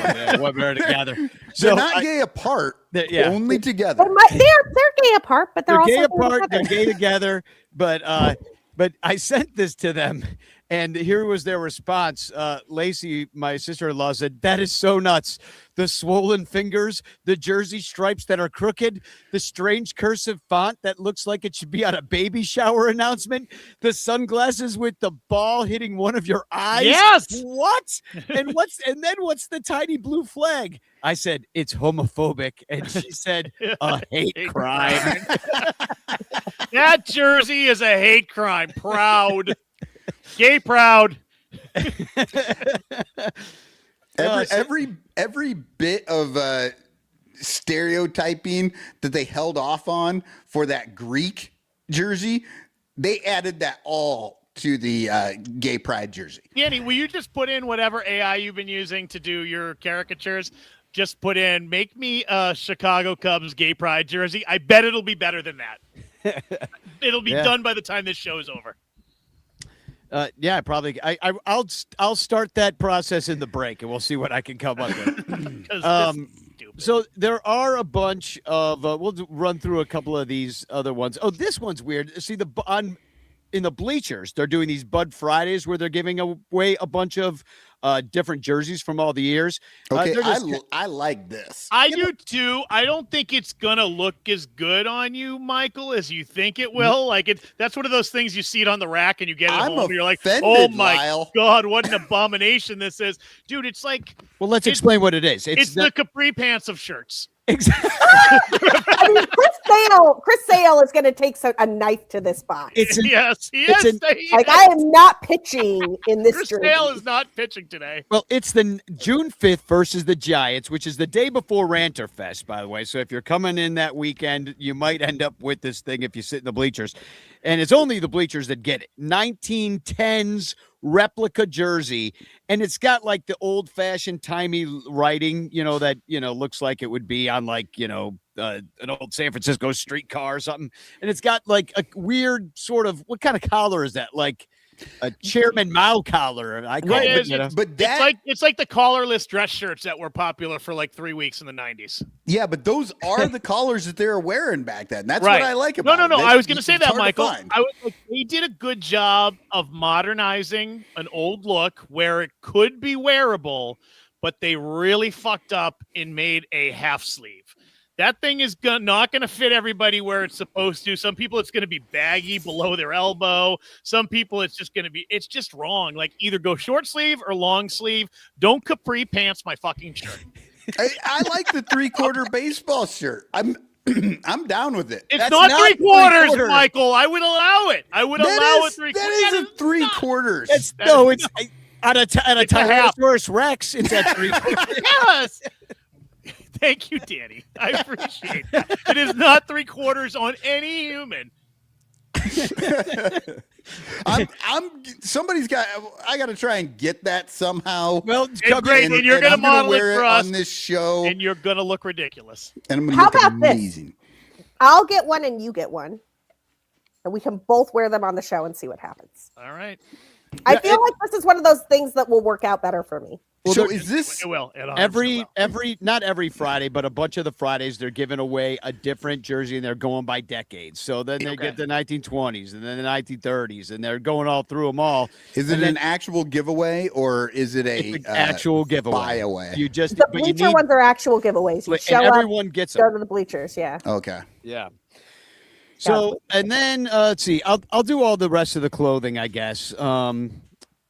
together. So they're not gay apart. Only together. Well, they're gay apart, but they're also gay apart. They're gay together. But I sent this to them, and here was their response. Lacey, my sister-in-law, said, "That is so nuts. The swollen fingers, the jersey stripes that are crooked, the strange cursive font that looks like it should be on a baby shower announcement, the sunglasses with the ball hitting one of your eyes." Yes. What? And then what's the tiny blue flag? I said, "It's homophobic." And she said, "A hate crime." That jersey is a hate crime. Proud. Gay proud. Every bit of stereotyping that they held off on for that Greek jersey, they added that all to the gay pride jersey. Yanni, will you just put in whatever AI you've been using to do your caricatures? Just put in, make me a Chicago Cubs gay pride jersey. I bet it'll be better than that. It'll be done by the time this show's over. Yeah, probably. I'll start that process in the break, and we'll see what I can come up with. Stupid. So there are a bunch of we'll run through a couple of these other ones. Oh, this one's weird. See in the bleachers, they're doing these Bud Fridays where they're giving away a bunch of different jerseys from all the years. Okay, I like this. I do too. I don't think it's gonna look as good on you, Michael, as you think it will. Like that's one of those things you see it on the rack and you get it home and you're like, oh my Lyle. God, what an abomination this is. Dude, it's like, well, let's explain what it is. It's the capri pants of shirts. Exactly. I mean, Chris Sale is going to take a knife to this box. Yes, he is. He like, I am not pitching in this Chris jersey. Sale is not pitching today. Well, it's the June 5th versus the Giants, which is the day before Ranter Fest, by the way. So if you're coming in that weekend, you might end up with this thing if you sit in the bleachers. And it's only the bleachers that get it. 1910s replica jersey, and it's got like the old-fashioned timey writing, that looks like it would be on like an old San Francisco streetcar or something. And it's got like a weird sort of, what kind of collar is that? Like a Chairman Mao collar. I call it, but it's like the collarless dress shirts that were popular for like 3 weeks in the 90s. Yeah, but those are the collars that they were wearing back then. That's what I like about it. No. I was going to say that, Michael. I was like, they did a good job of modernizing an old look where it could be wearable, but they really fucked up and made a half sleeve. That thing is not going to fit everybody where it's supposed to. Some people, it's going to be baggy below their elbow. Some people, it's just wrong. Like, either go short sleeve or long sleeve. Don't capri pants my fucking shirt. I like the 3/4 baseball shirt. I'm down with it. It's not 3/4, Michael. I would allow it. I would allow it 3/4. That isn't 3/4. It's at a Tyrannosaurus Rex. It's at 3/4. Yes. Thank you, Danny. I appreciate that. It is not 3/4 on any human. I got to try and get that somehow. Well, great, and you're going to model it for us on this show, and you're going to look ridiculous. And I'm going to look amazing. This? I'll get one and you get one, and we can both wear them on the show and see what happens. All right. I feel like this is one of those things that will work out better for me. Well, so is this it will not every Friday, but a bunch of the Fridays they're giving away a different jersey and they're going by decades. So then they get the 1920s and then the 1930s and they're going all through them all. Is it an actual giveaway or is it an actual giveaway? Buy away. You just the bleacher ones are actual giveaways. You show everyone up, gets go to the bleachers. Yeah. Okay. Yeah. So and then let's see. I'll do all the rest of the clothing, I guess.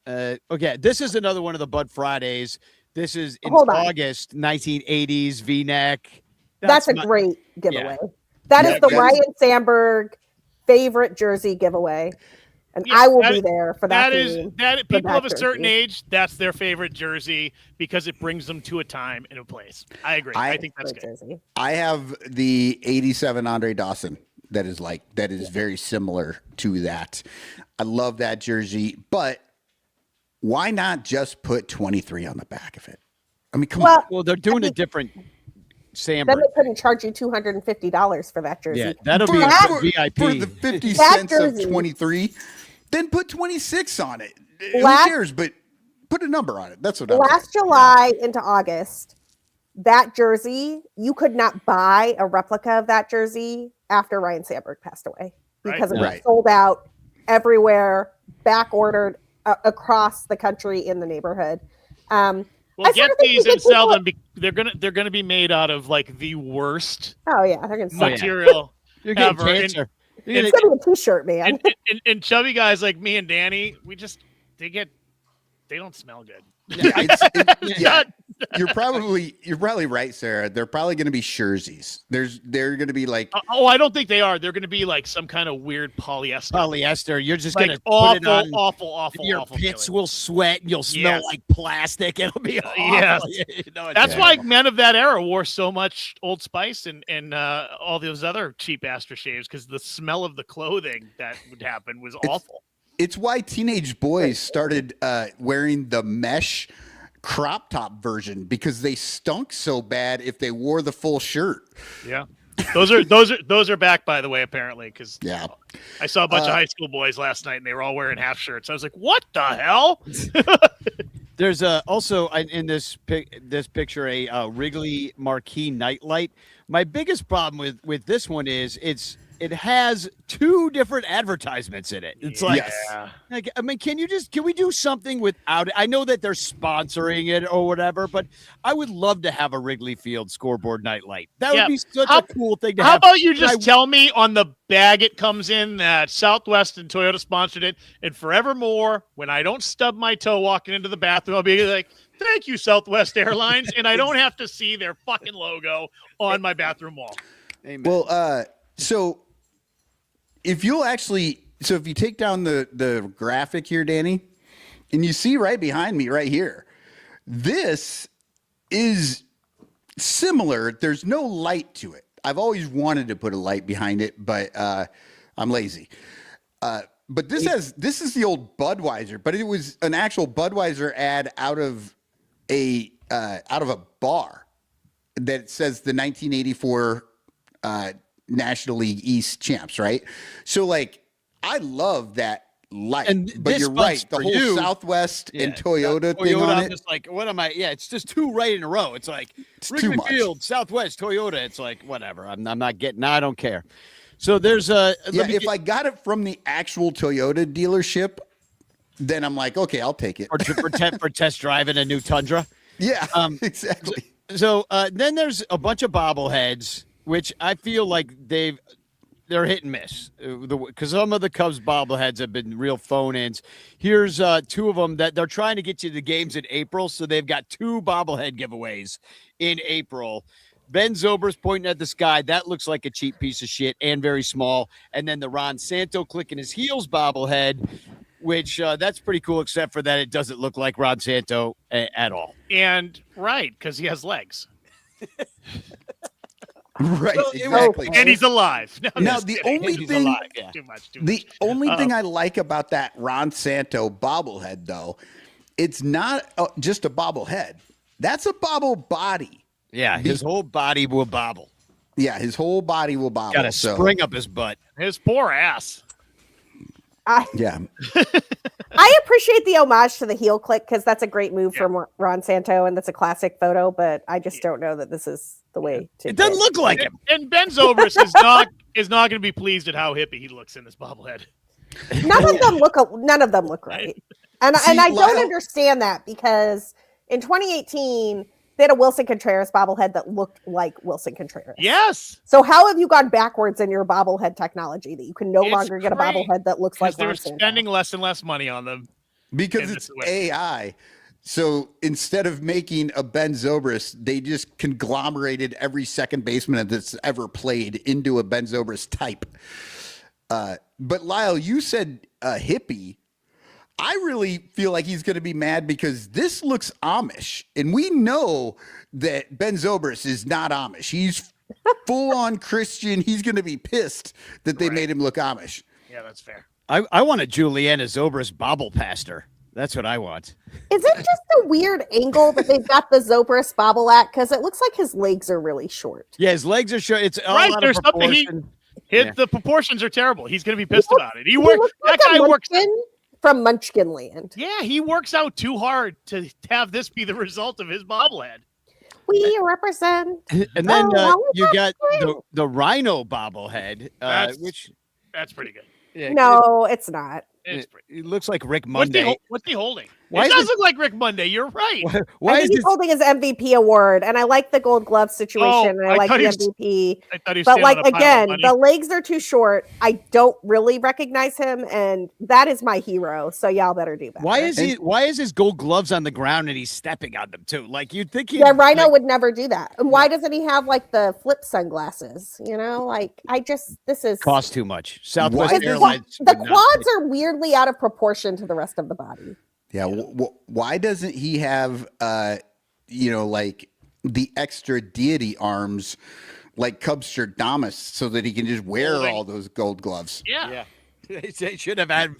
Okay, this is another one of the Bud Fridays. This is in August, 1980s V-neck. That's a great giveaway. Yeah. That is the Ryan Sandberg favorite jersey giveaway. And I will be there for that. People of a certain age, that's their favorite jersey because it brings them to a time and a place. I agree. I think that's good. Jersey. I have the 87 Andre Dawson that is very similar to that. I love that jersey, but why not just put 23 on the back of it? I mean, come on. Well, they're doing a different Sandberg. Then they couldn't charge you $250 for that jersey. Yeah, that'll be a VIP. For the 50 cents of 23, then put 26 on it. Who cares? But put a number on it. That's what I'm saying. Last July into August, that jersey, you could not buy a replica of that jersey after Ryan Sandberg passed away because it was sold out everywhere, back ordered across the country in the neighborhood. Well, get these and sell them. They're gonna be made out of like the worst. Oh yeah, they're gonna material You're ever. Cancer. It's gonna be a t-shirt, man. And chubby guys like me and Danny, they don't smell good. You're probably right, Sarah. They're probably going to be jerseys. They're going to be like. I don't think they are. They're going to be like some kind of weird polyester. You're just like going to awful, put it on. awful. Your pits will sweat. And you'll smell like plastic. It'll be awful. Yes. That's why men of that era wore so much Old Spice and all those other cheap aftershaves because the smell of the clothing that would happen was awful. It's why teenage boys started wearing the mesh crop top version because they stunk so bad if they wore the full shirt. Yeah. Those are back, by the way, apparently, because I saw a bunch of high school boys last night and they were all wearing half shirts. I was like, what the hell? There's also in this picture a Wrigley marquee nightlight. My biggest problem with this one is it has two different advertisements in it. It's like, I mean, can we do something without it? I know that they're sponsoring it or whatever, but I would love to have a Wrigley Field scoreboard nightlight. That would be such a cool thing to have. How about you just tell me on the bag it comes in that Southwest and Toyota sponsored it, and forevermore, when I don't stub my toe walking into the bathroom, I'll be like, thank you, Southwest Airlines, and I don't have to see their fucking logo on my bathroom wall. Amen. Well, so if you take down the graphic here, Danny, and you see right behind me right here, this is similar. There's no light to it. I've always wanted to put a light behind it, but I'm lazy. But this is the old Budweiser, but it was an actual Budweiser ad out of a bar that says the 1984 National League East champs, right? So like, I love that light, but you're right. The whole Southwest and Toyota thing on I'm it. just like, what am I? Yeah, it's just two right in a row. It's like Wrigley Field, Southwest, Toyota. It's like, whatever. I'm not getting. I don't care. So there's if I got it from the actual Toyota dealership, then I'm like, okay, I'll take it. or for test driving a new Tundra. Yeah, exactly. So then there's a bunch of bobbleheads, which I feel like they're hit and miss because some of the Cubs bobbleheads have been real phone-ins. Here's two of them that they're trying to get you to the games in April, so they've got two bobblehead giveaways in April. Ben Zobrist pointing at the sky. That looks like a cheap piece of shit and very small. And then the Ron Santo clicking his heels bobblehead, which that's pretty cool, except for that it doesn't look like Ron Santo at all. And because he has legs. Right, exactly. And he's alive. Now, the only thing, Too much. Only thing I like about that Ron Santo bobblehead, though, it's not just a bobblehead. That's a bobble body. Yeah, his whole body will bobble. Yeah, his whole body will bobble. Got a spring up his butt. His poor ass. Yeah. I appreciate the homage to the heel click because that's a great move from Ron Santo and that's a classic photo, but I just don't know that this is the way to It doesn't look like him. And Ben Zobrist is not going to be pleased at how hippie he looks in this bobblehead. None of them look right. And I don't understand that because in 2018 they had a Wilson Contreras bobblehead that looked like Wilson Contreras. Yes. So how have you gone backwards in your bobblehead technology that you can no longer get a bobblehead that looks like they're spending less and less money on them because it's AI. So instead of making a Ben Zobrist, they just conglomerated every second baseman that's ever played into a Ben Zobrist type. But Lyle, you said hippie. I really feel like he's going to be mad because this looks Amish, and we know that Ben Zobrist is not Amish. He's full on Christian. He's going to be pissed that they made him look Amish. Yeah, that's fair. I want a Juliana Zobrist bobble pastor. That's what I want. Is it just a weird angle that they've got the Zobrist bobble at? Because it looks like his legs are really short. Yeah, his legs are short. It's all out of proportion. The proportions are terrible. He's going to be pissed about it. That guy works from Munchkin Land. Yeah, he works out too hard to have this be the result of his bobblehead. We represent. And then you got the Rhino bobblehead, that's pretty good. Yeah, no, it's not. It looks like Rick Monday. What's he holding? It does look like Rick Monday. You're right. I think he's holding his MVP award, and I like the Gold Glove situation, and I like the MVP. I thought he was but like again, the legs are too short. I don't really recognize him, and that is my hero. So y'all better do better. Why is his Gold Gloves on the ground and he's stepping on them too? Like you'd think Rhino would never do that. And why doesn't he have like the flip sunglasses? You know, like this is cost too much. Southwest Airlines. The quads are weirdly out of proportion to the rest of the body. Yeah, why doesn't he have, like the extra deity arms like Cubstradamus so that he can just wear all those gold gloves? Yeah. They should have had,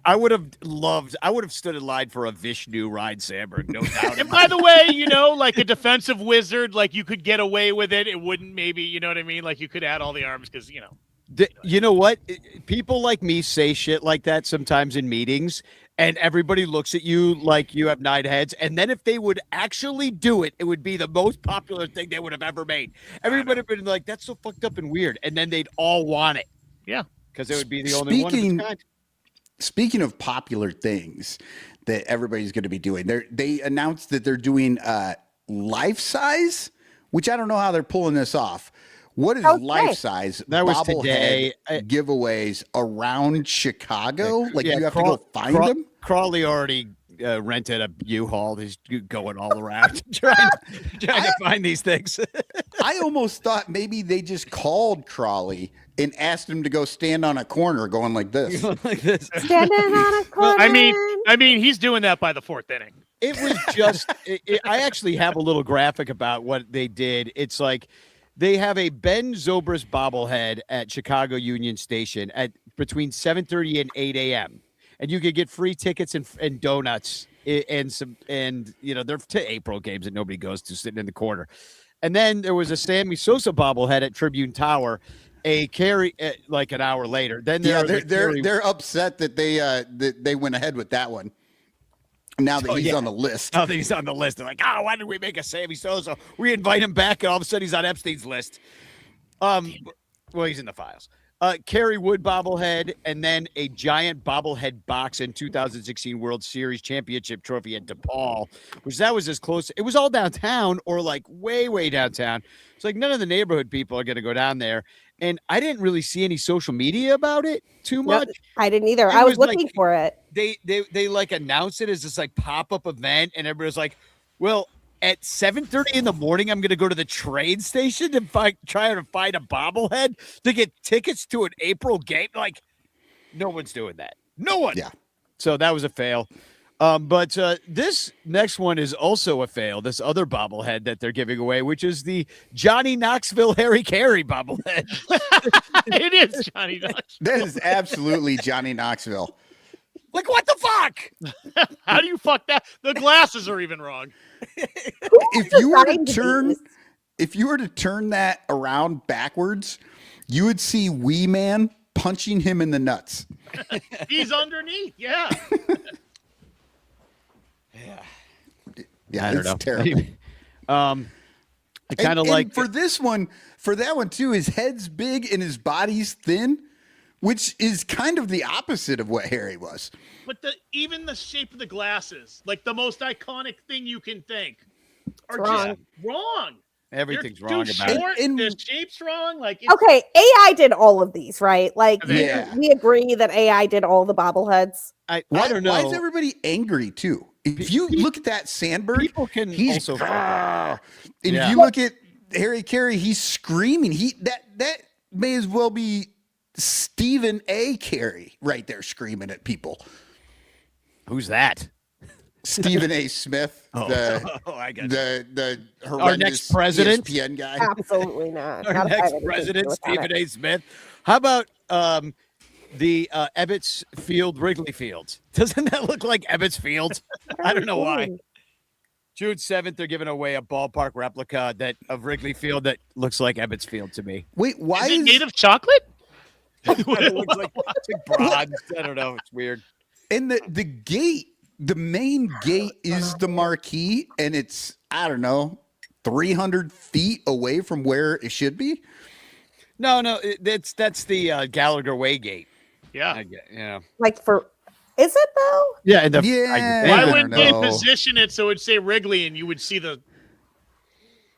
I would have stood in line for a Vishnu Ryan Sandberg, no doubt. And by the way, like a defensive wizard, like you could get away with it. It wouldn't maybe, you know what I mean? Like you could add all the arms because, You know what? People like me say shit like that sometimes in meetings. and everybody looks at you like you have 9 heads. And then if they would actually do it, it would be the most popular thing they would have ever made. Everybody would have been like, that's so fucked up and weird. And then they'd all want it. Yeah. Because it would be the only one of its kind. Speaking of popular things that everybody's going to be doing, they announced that they're doing life size, which I don't know how they're pulling this off. What is life size bobblehead giveaways around Chicago? Like you have to go find them? Crawley already rented a U-Haul. He's going all around trying to find these things. I almost thought maybe they just called Crawley and asked him to go stand on a corner going like this. Standing on a corner. I mean, he's doing that by the 4th inning. It was just, I actually have a little graphic about what they did. It's like they have a Ben Zobrist bobblehead at Chicago Union Station at between 7:30 and 8 a.m. And you could get free tickets and donuts and they're to April games that nobody goes to, sitting in the corner. And then there was a Sammy Sosa bobblehead at Tribune Tower, a carry like an hour later. Then they're upset that they went ahead with that one. Now that he's on the list. Now that he's on the list. They're like, why did we make a Sammy Sosa? We invite him back, and all of a sudden he's on Epstein's list. Well, he's in the files. Kerry Wood bobblehead, and then a giant bobblehead box in 2016 World Series Championship trophy at DePaul, which that was as close. It was all downtown or like way, way downtown. It's like none of the neighborhood people are going to go down there. And I didn't really see any social media about it too much. No, I didn't either. I was looking for it. They like announced it as this like pop-up event, and everybody was like, well, at 7:30 in the morning, I'm going to go to the train station to try to find a bobblehead to get tickets to an April game. Like, no one's doing that. No one. Yeah. So that was a fail. But this next one is also a fail. This other bobblehead that they're giving away, which is the Johnny Knoxville Harry Carey bobblehead. It is Johnny Knoxville. That is absolutely Johnny Knoxville. Like, what the fuck? How do you fuck that? The glasses are even wrong. If you were to turn that around backwards, you would see Wee Man punching him in the nuts. He's underneath. Yeah. Yeah, I don't it's know. terrible. I kind of like for that one too. His head's big and his body's thin, which is kind of the opposite of what Harry was. But even the shape of the glasses, like the most iconic thing you can think, are just wrong. Everything's They're wrong too about short, it. the shape's wrong. Like okay, AI did all of these, right? Like Yeah. we agree that AI did all the bobbleheads. I don't know. Why is everybody angry too? If you look at that Sandberg, People can he's also. and Yeah. if you look at Harry Carey, he's screaming. That may as well be Stephen A. Carey right there screaming at people. Who's that? Stephen A. Smith, I got the horrendous Our next president? ESPN guy. Absolutely not. Our Not if I next had anything to do president, with Stephen it. A. Smith. How about the Ebbets Field, Wrigley Fields? Doesn't that look like Ebbets Field? I don't know why. June 7th, they're giving away a ballpark replica of Wrigley Field that looks like Ebbets Field to me. Wait, why is it made of chocolate? It looks like it's like bronze. I don't know. It's weird. and the gate, the main gate is the marquee, and it's, I don't know, 300 feet away from where it should be? No, that's the Gallagher Way gate. Yeah. Yeah. Like is it though? Yeah. Why I wouldn't don't they know. position it so it'd say Wrigley and you would see the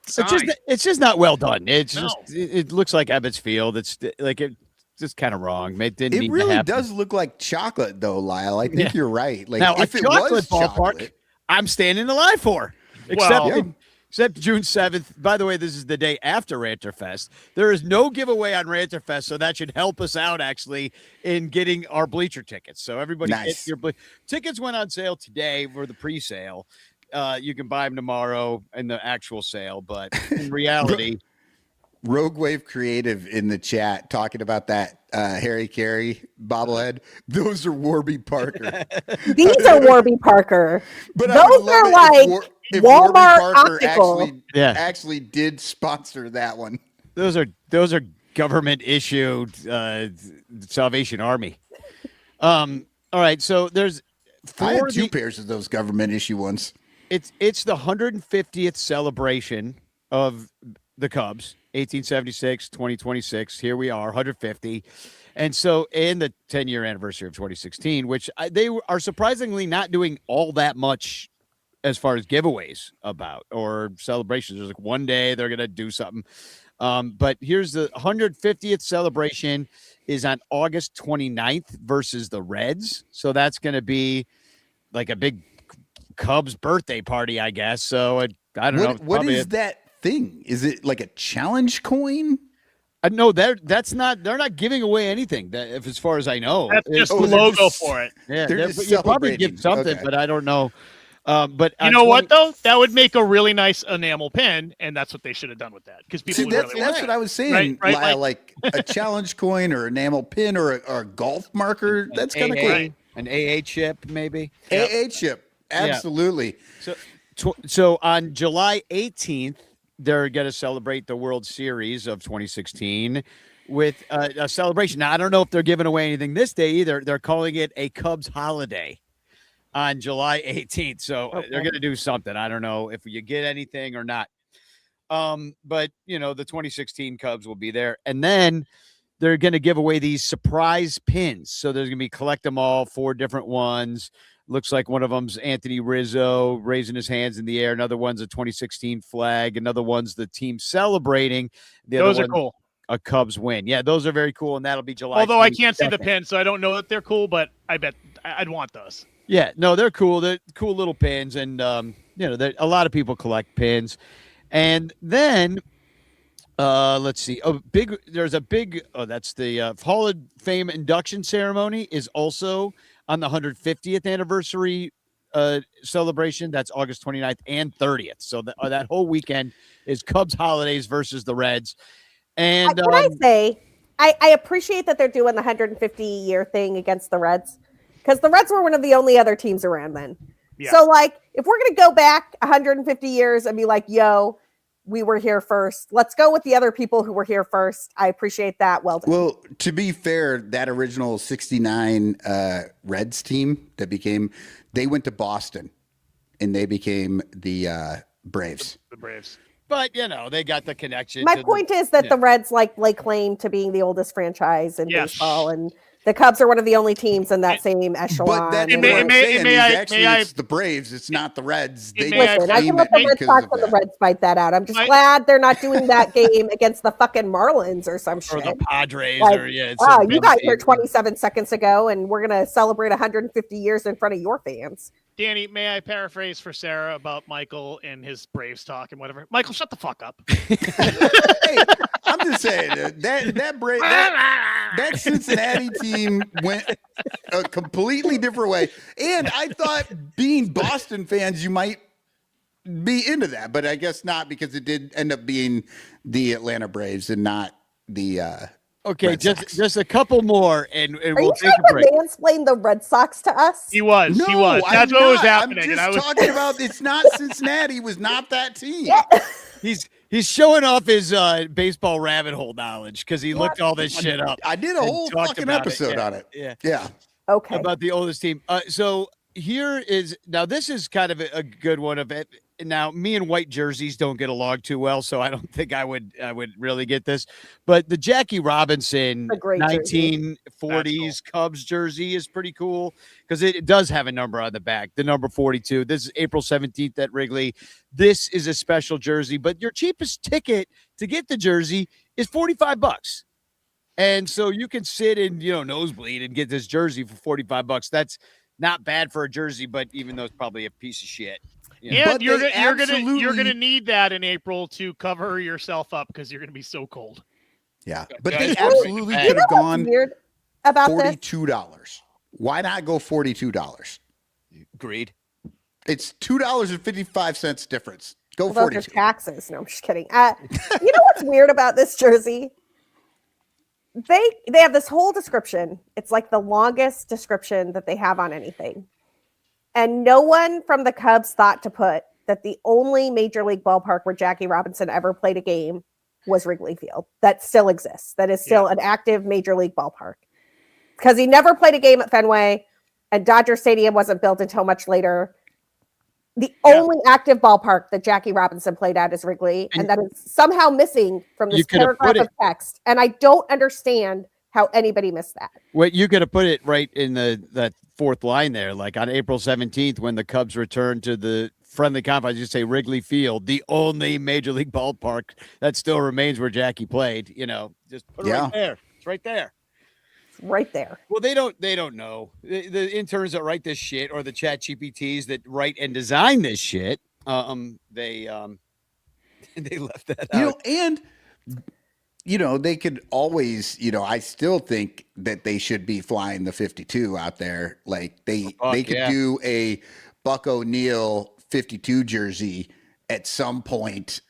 sign? It's just not well done. It's No. just it looks like Ebbets Field. It's like it's just kind of wrong. It didn't It need to really happen. does look like chocolate, though, Lyle. I think you're right. Like, Now, if a it chocolate was ballpark, chocolate, I'm standing alive for. Well, Except June 7th. By the way, this is the day after Ranterfest. There is no giveaway on Ranterfest, so that should help us out, actually, in getting our bleacher tickets. So everybody Nice. get your tickets went on sale today for the pre-sale. You can buy them tomorrow in the actual sale, but in reality... Rogue Wave Creative in the chat talking about that Harry Carey bobblehead. Those are Warby Parker. These are Warby Parker. But I Those would love are it like if Walmart Warby Parker optical. actually did sponsor that one. Those are government issued Salvation Army. All right, so there's I had two pairs of those government issue ones. It's the 150th celebration of the Cubs, 1876, 2026. Here we are, 150. And so, and the 10-year anniversary of 2016, which they are surprisingly not doing all that much as far as giveaways about or celebrations. There's like one day they're going to do something. But here's the 150th celebration is on August 29th versus the Reds. So that's going to be like a big Cubs birthday party, I guess. So I don't know. What is that thing? Is it like a challenge coin? No, that's not. They're not giving away anything. As far as I know, that's just the logo for it. Yeah, you probably give something, but I don't know. But you know what though? That would make a really nice enamel pin, and that's what they should have done with that. Because people that's what I was saying. Right? Like a challenge coin or enamel pin or a golf marker. That's kind of cool. Right. An AA chip, maybe. AA chip, absolutely. Yeah. So on July 18th, they're going to celebrate the World Series of 2016 with a celebration. Now I don't know if they're giving away anything this day either. They're calling it a Cubs holiday on July 18th. So they're going to do something. I don't know if you get anything or not. But the 2016 Cubs will be there. And then they're going to give away these surprise pins. So there's going to be collect them all, 4 different ones. Looks like one of them's Anthony Rizzo raising his hands in the air. Another one's a 2016 flag. Another one's the team celebrating. Those are cool. A Cubs win. Yeah, those are very cool. And that'll be July. Although 22nd. I can't see the pin, so I don't know that they're cool, but I bet I'd want those. Yeah, no, they're cool. They're cool little pins, and a lot of people collect pins. And then, let's see. There's a big. That's the Hall of Fame induction ceremony is also on the 150th anniversary celebration. That's August 29th and 30th. So that whole weekend is Cubs holidays versus the Reds. And can I say, I appreciate that they're doing the 150-year thing against the Reds. Because the Reds were one of the only other teams around then. Yeah. So, if we're going to go back 150 years and be like, yo, we were here first, let's go with the other people who were here first. I appreciate that. Well done. Well, to be fair, that original 69 Reds team they went to Boston and they became the Braves. The Braves. But, they got the connection. My point is that the Reds lay claim to being the oldest franchise in baseball, and the Cubs are one of the only teams in that same echelon. But that it's the Braves. It's not the Reds. Listen, I can let the Red Sox and the Reds fight that out. I'm just glad they're not doing that game against the fucking Marlins or some shit. Or the Padres. You got here 27 seconds ago, and we're going to celebrate 150 years in front of your fans. Danny, may I paraphrase for Sarah about Michael and his Braves talk and whatever? Michael, shut the fuck up. Hey, I'm just saying that Cincinnati team went a completely different way. And I thought being Boston fans, you might be into that, but I guess not, because it did end up being the Atlanta Braves and not the okay, just a couple more, and we'll take a break. Mansplain the Red Sox to us? He was. That's what was happening. I'm just talking about. It's not Cincinnati. Was not that team. Yeah. He's showing off his baseball rabbit hole knowledge because he looked all this shit up. I did a whole fucking episode on it. Yeah. Okay. About the oldest team. So here is now. This is kind of a good one of it. Now, me and white jerseys don't get along too well, so I don't think I would really get this. But the Jackie Robinson 1940s Cubs jersey is pretty cool because it does have a number on the back, the number 42. This is April 17th at Wrigley. This is a special jersey, but your cheapest ticket to get the jersey is $45. And so you can sit in, nosebleed and get this jersey for $45. That's not bad for a jersey, but even though it's probably a piece of shit. And you're gonna need that in April to cover yourself up because you're gonna be so cold. Yeah, but they absolutely could have gone weird about $42. Why not go $42? Agreed. It's $2.55 difference. Go $42. There's taxes. No, I'm just kidding. You know what's weird about this jersey? They have this whole description. It's like the longest description that they have on anything. And no one from the Cubs thought to put that the only major league ballpark where Jackie Robinson ever played a game was Wrigley Field. That still exists. That is still an active major league ballpark. Because he never played a game at Fenway. and Dodger Stadium wasn't built until much later. The only active ballpark that Jackie Robinson played at is Wrigley, and that is somehow missing from this paragraph of text. And I don't understand how anybody missed that. Well, you could have put it right in that fourth line there, like on April 17th when the Cubs returned to the friendly confines. You say Wrigley Field, the only major league ballpark that still remains where Jackie played. Just put it right there. It's right there. Right there. Well, they don't know. The interns that write this shit, or the chat GPTs that write and design this shit, they left that out. They could always, I still think that they should be flying the 52 out there. Like they could do a Buck O'Neil 52 jersey at some point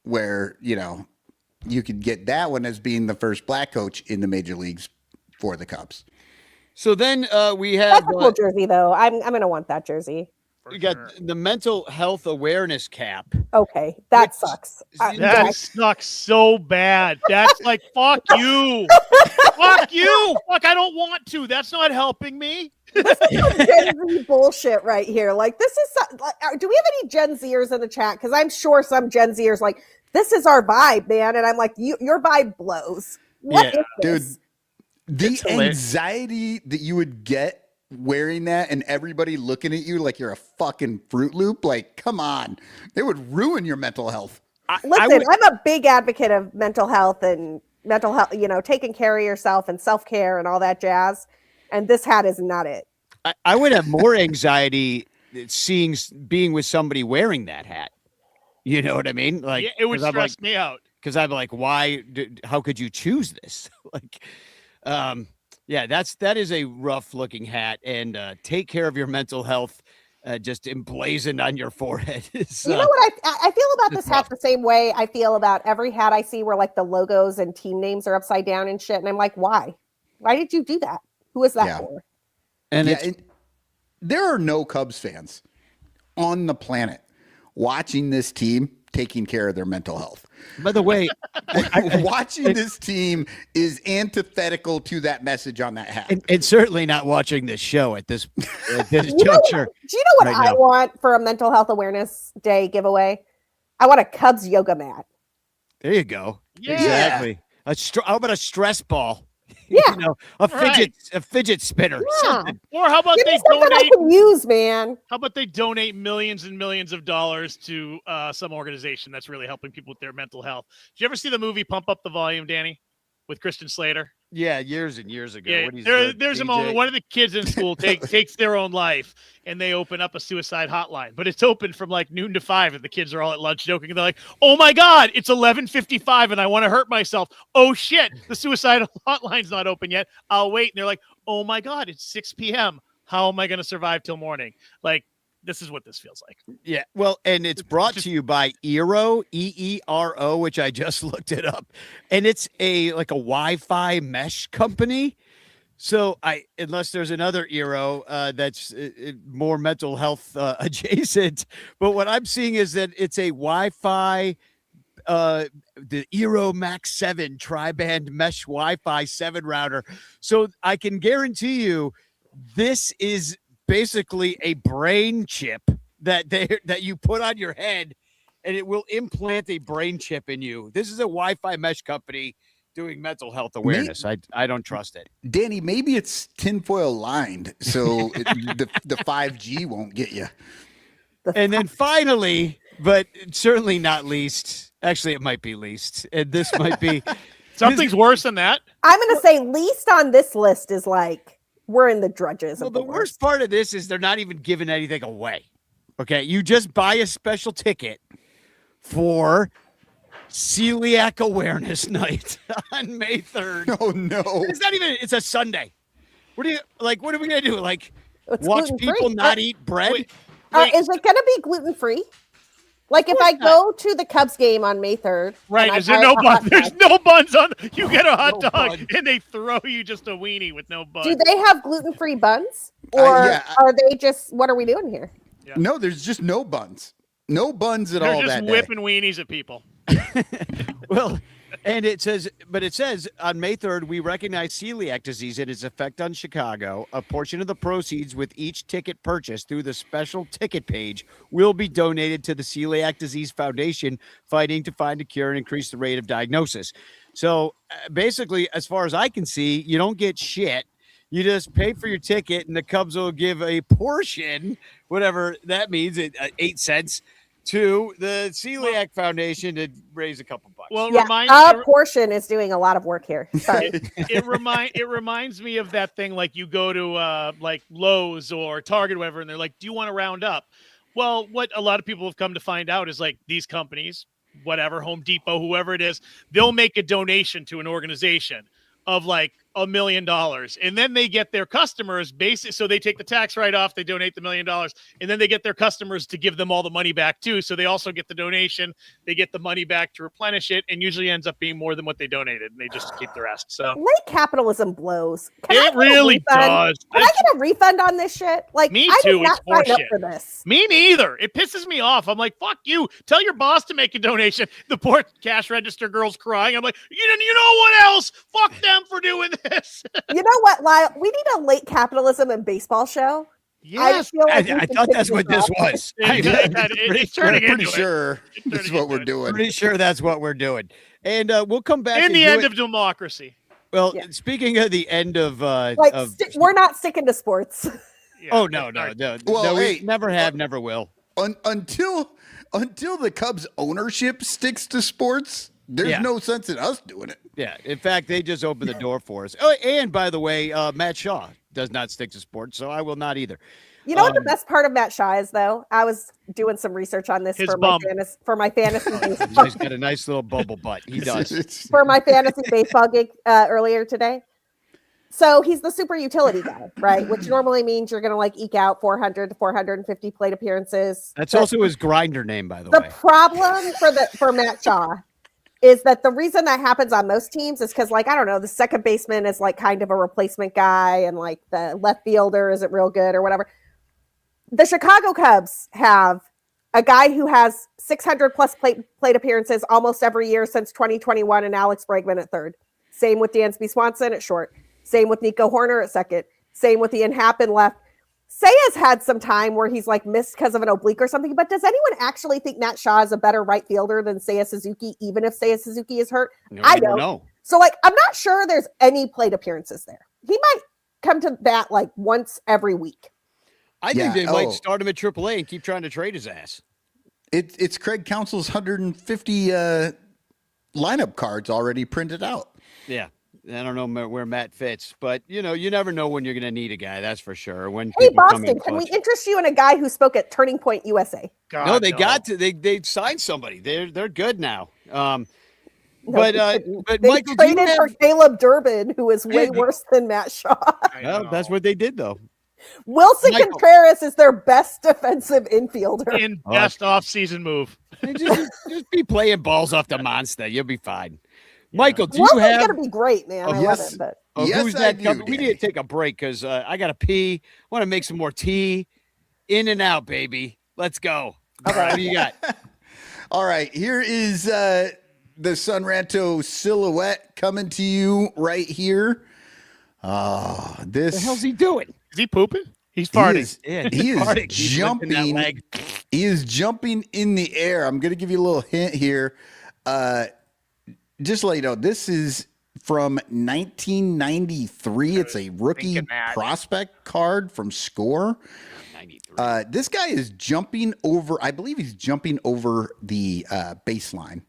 where, you could get that one as being the first black coach in the major leagues for the Cubs. So then we have that's a cool jersey, though. I'm going to want that jersey. We got the mental health awareness cap. Okay, that sucks. That sucks so bad. That's like, fuck you. Fuck you. Fuck, I don't want to. That's not helping me. This is some Gen Z bullshit right here. Like, this is do we have any Gen Zers in the chat? Because I'm sure some Gen Zers like, this is our vibe, man. And I'm like, your vibe blows. What is this? Dude. The anxiety that you would get wearing that and everybody looking at you like you're a fucking Fruit Loop, like, come on. They would ruin your mental health. Listen, I'm a big advocate of mental health, taking care of yourself and self-care and all that jazz. And this hat is not it. I would have more anxiety being with somebody wearing that hat. You know what I mean? Like, it would stress me out. Because I'm like, how could you choose this? Like, that is a rough looking hat, and take care of your mental health. Just emblazoned on your forehead. You know what I feel about this hat the same way I feel about every hat I see where like the logos and team names are upside down and shit. And I'm like, why? Why did you do that? Who is that for? And there are no Cubs fans on the planet watching this team taking care of their mental health. By the way, watching this team is antithetical to that message on that hat. And certainly not watching this show at this juncture. Do you know what I want for a mental health awareness day giveaway? I want a Cubs yoga mat. There you go. Yeah. Exactly. How about a stress ball? Yeah. A fidget spinner. Yeah. Or how about they donate? I can use, man. How about they donate millions and millions of dollars to some organization that's really helping people with their mental health? Did you ever see the movie Pump Up the Volume, Danny, with Kristen Slater? Yeah, years and years ago. Yeah, there's a moment one of the kids in school takes their own life, and they open up a suicide hotline. But it's open from like noon to 5, and the kids are all at lunch joking. And they're like, "Oh my God, it's 11:55, and I want to hurt myself. Oh shit, the suicide hotline's not open yet. I'll wait." And they're like, "Oh my God, it's 6 p.m. How am I going to survive till morning?" Like, this is what this feels like. Yeah, well, and it's brought to you by Eero, EERO, which I just looked it up, and it's a Wi-Fi mesh company. So unless there's another Eero that's more mental health adjacent, but what I'm seeing is that it's a Wi-Fi, the Eero Max 7 tri-band mesh Wi-Fi 7 router. So I can guarantee you, this is basically a brain chip that you put on your head, and it will implant a brain chip in you. This is a Wi-Fi mesh company doing mental health awareness. I don't trust it. Danny, maybe it's tinfoil lined, so the 5G won't get you. And then finally, but certainly not least, actually it might be least, and this might be something's worse than that. I'm going to say least on this list is like, we're in the drudges. Well, the worst part of this is they're not even giving anything away. Okay, you just buy a special ticket for Celiac Awareness Night on May 3rd. Oh no! It's a Sunday. What are we gonna do? Like, it's watch people not eat bread? Is it gonna be gluten free? Like if I go to the Cubs game on May 3rd. Right. Is there no buns? There's no buns on. You get a hot dog and they throw you just a weenie with no buns. Do they have gluten-free buns? Or are they just, what are we doing here? Yeah. No, there's just no buns. No buns at all. They're just whipping weenies at people. Well, And it says on May 3rd, we recognize celiac disease and its effect on Chicago. A portion of the proceeds with each ticket purchased through the special ticket page will be donated to the Celiac Disease Foundation, fighting to find a cure and increase the rate of diagnosis. So basically, as far as I can see, you don't get shit. You just pay for your ticket, and the Cubs will give a portion, whatever that means, 8 cents, to the Celiac Foundation to raise a couple bucks. Well, a portion is doing a lot of work here. Sorry. It reminds me of that thing, like you go to like Lowe's or Target or whatever, and they're like, do you want to round up? Well, what a lot of people have come to find out is like these companies, whatever, Home Depot, whoever it is, they'll make a donation to an organization of like $1 million, and then they get their customers so they take the tax write-off, they donate the $1 million, and then they get their customers to give them all the money back too. So they also get the donation, they get the money back to replenish it, and usually ends up being more than what they donated, and they just keep the rest. So late capitalism blows. It really does. Can I get a refund on this shit? Like, me I too. did not sign up for this. Me neither. It pisses me off. I'm like, fuck you. Tell your boss to make a donation. The poor cash register girl's crying. I'm like, you know what else? Fuck them for doing this. You know what, Lyle? We need a late capitalism and baseball show. Yes. I thought that's what this was. It's turning into it. Sure this is what we're doing. Pretty sure that's what we're doing. And we'll come back. In the end of democracy. Well, speaking of the end of we're not sticking to sports. Yeah, oh no. Well, no, hey, we never have, never will. Until the Cubs ownership sticks to sports, there's no sense in us doing it. Yeah. In fact, they just opened the door for us. Oh, and by the way, Matt Shaw does not stick to sports, so I will not either. You know what the best part of Matt Shaw is, though? I was doing some research on this for my fantasy baseball. He's got a nice little bubble butt. He does. For my fantasy baseball gig earlier today. So he's the super utility guy, right? Which normally means you're going to like eke out 400 to 450 plate appearances. That's also his grinder name, by the way. The problem for Matt Shaw is that the reason that happens on most teams is because, like, I don't know, the second baseman is like kind of a replacement guy, and like the left fielder isn't real good or whatever. The Chicago Cubs have a guy who has 600 plus plate appearances almost every year since 2021, and Alex Bregman at third. Same with Dansby Swanson at short. Same with Nico Horner at second. Same with Ian Happ in left. Seiya's had some time where he's like missed because of an oblique or something, but does anyone actually think Matt Shaw is a better right fielder than Seiya Suzuki, even if Seiya Suzuki is hurt? No, I don't know. So, like, I'm not sure there's any plate appearances there. He might come to bat like once every week. I think they might start him at AAA and keep trying to trade his ass. It's Craig Counsell's 150 lineup cards already printed out. Yeah. I don't know where Matt fits, but you never know when you're going to need a guy. That's for sure. When hey, Boston, can we interest you in a guy who spoke at Turning Point USA? God, no, they got to. They signed somebody. They're good now. But they Michael, traded for Caleb Durbin, who is way worse than Matt Shaw. Well, that's what they did, though. Wilson Contreras is their best defensive infielder. In best offseason move. just be playing balls off the monster. You'll be fine. Michael, do Wilson's you have? Gonna be great, man. I love it. But Who's that? We need to take a break because I got to pee. I want to make some more tea. In and out, baby. Let's go. Okay. What do you got? All right. Here is the Sun Ranto silhouette coming to you right here. What the hell's he doing? Is he pooping? He's farting. He is jumping. He is jumping in the air. I'm going to give you a little hint here. Just to let you know, this is from 1993. It's a rookie prospect card from Score. 93. This guy is jumping over, I believe he's jumping over the baseline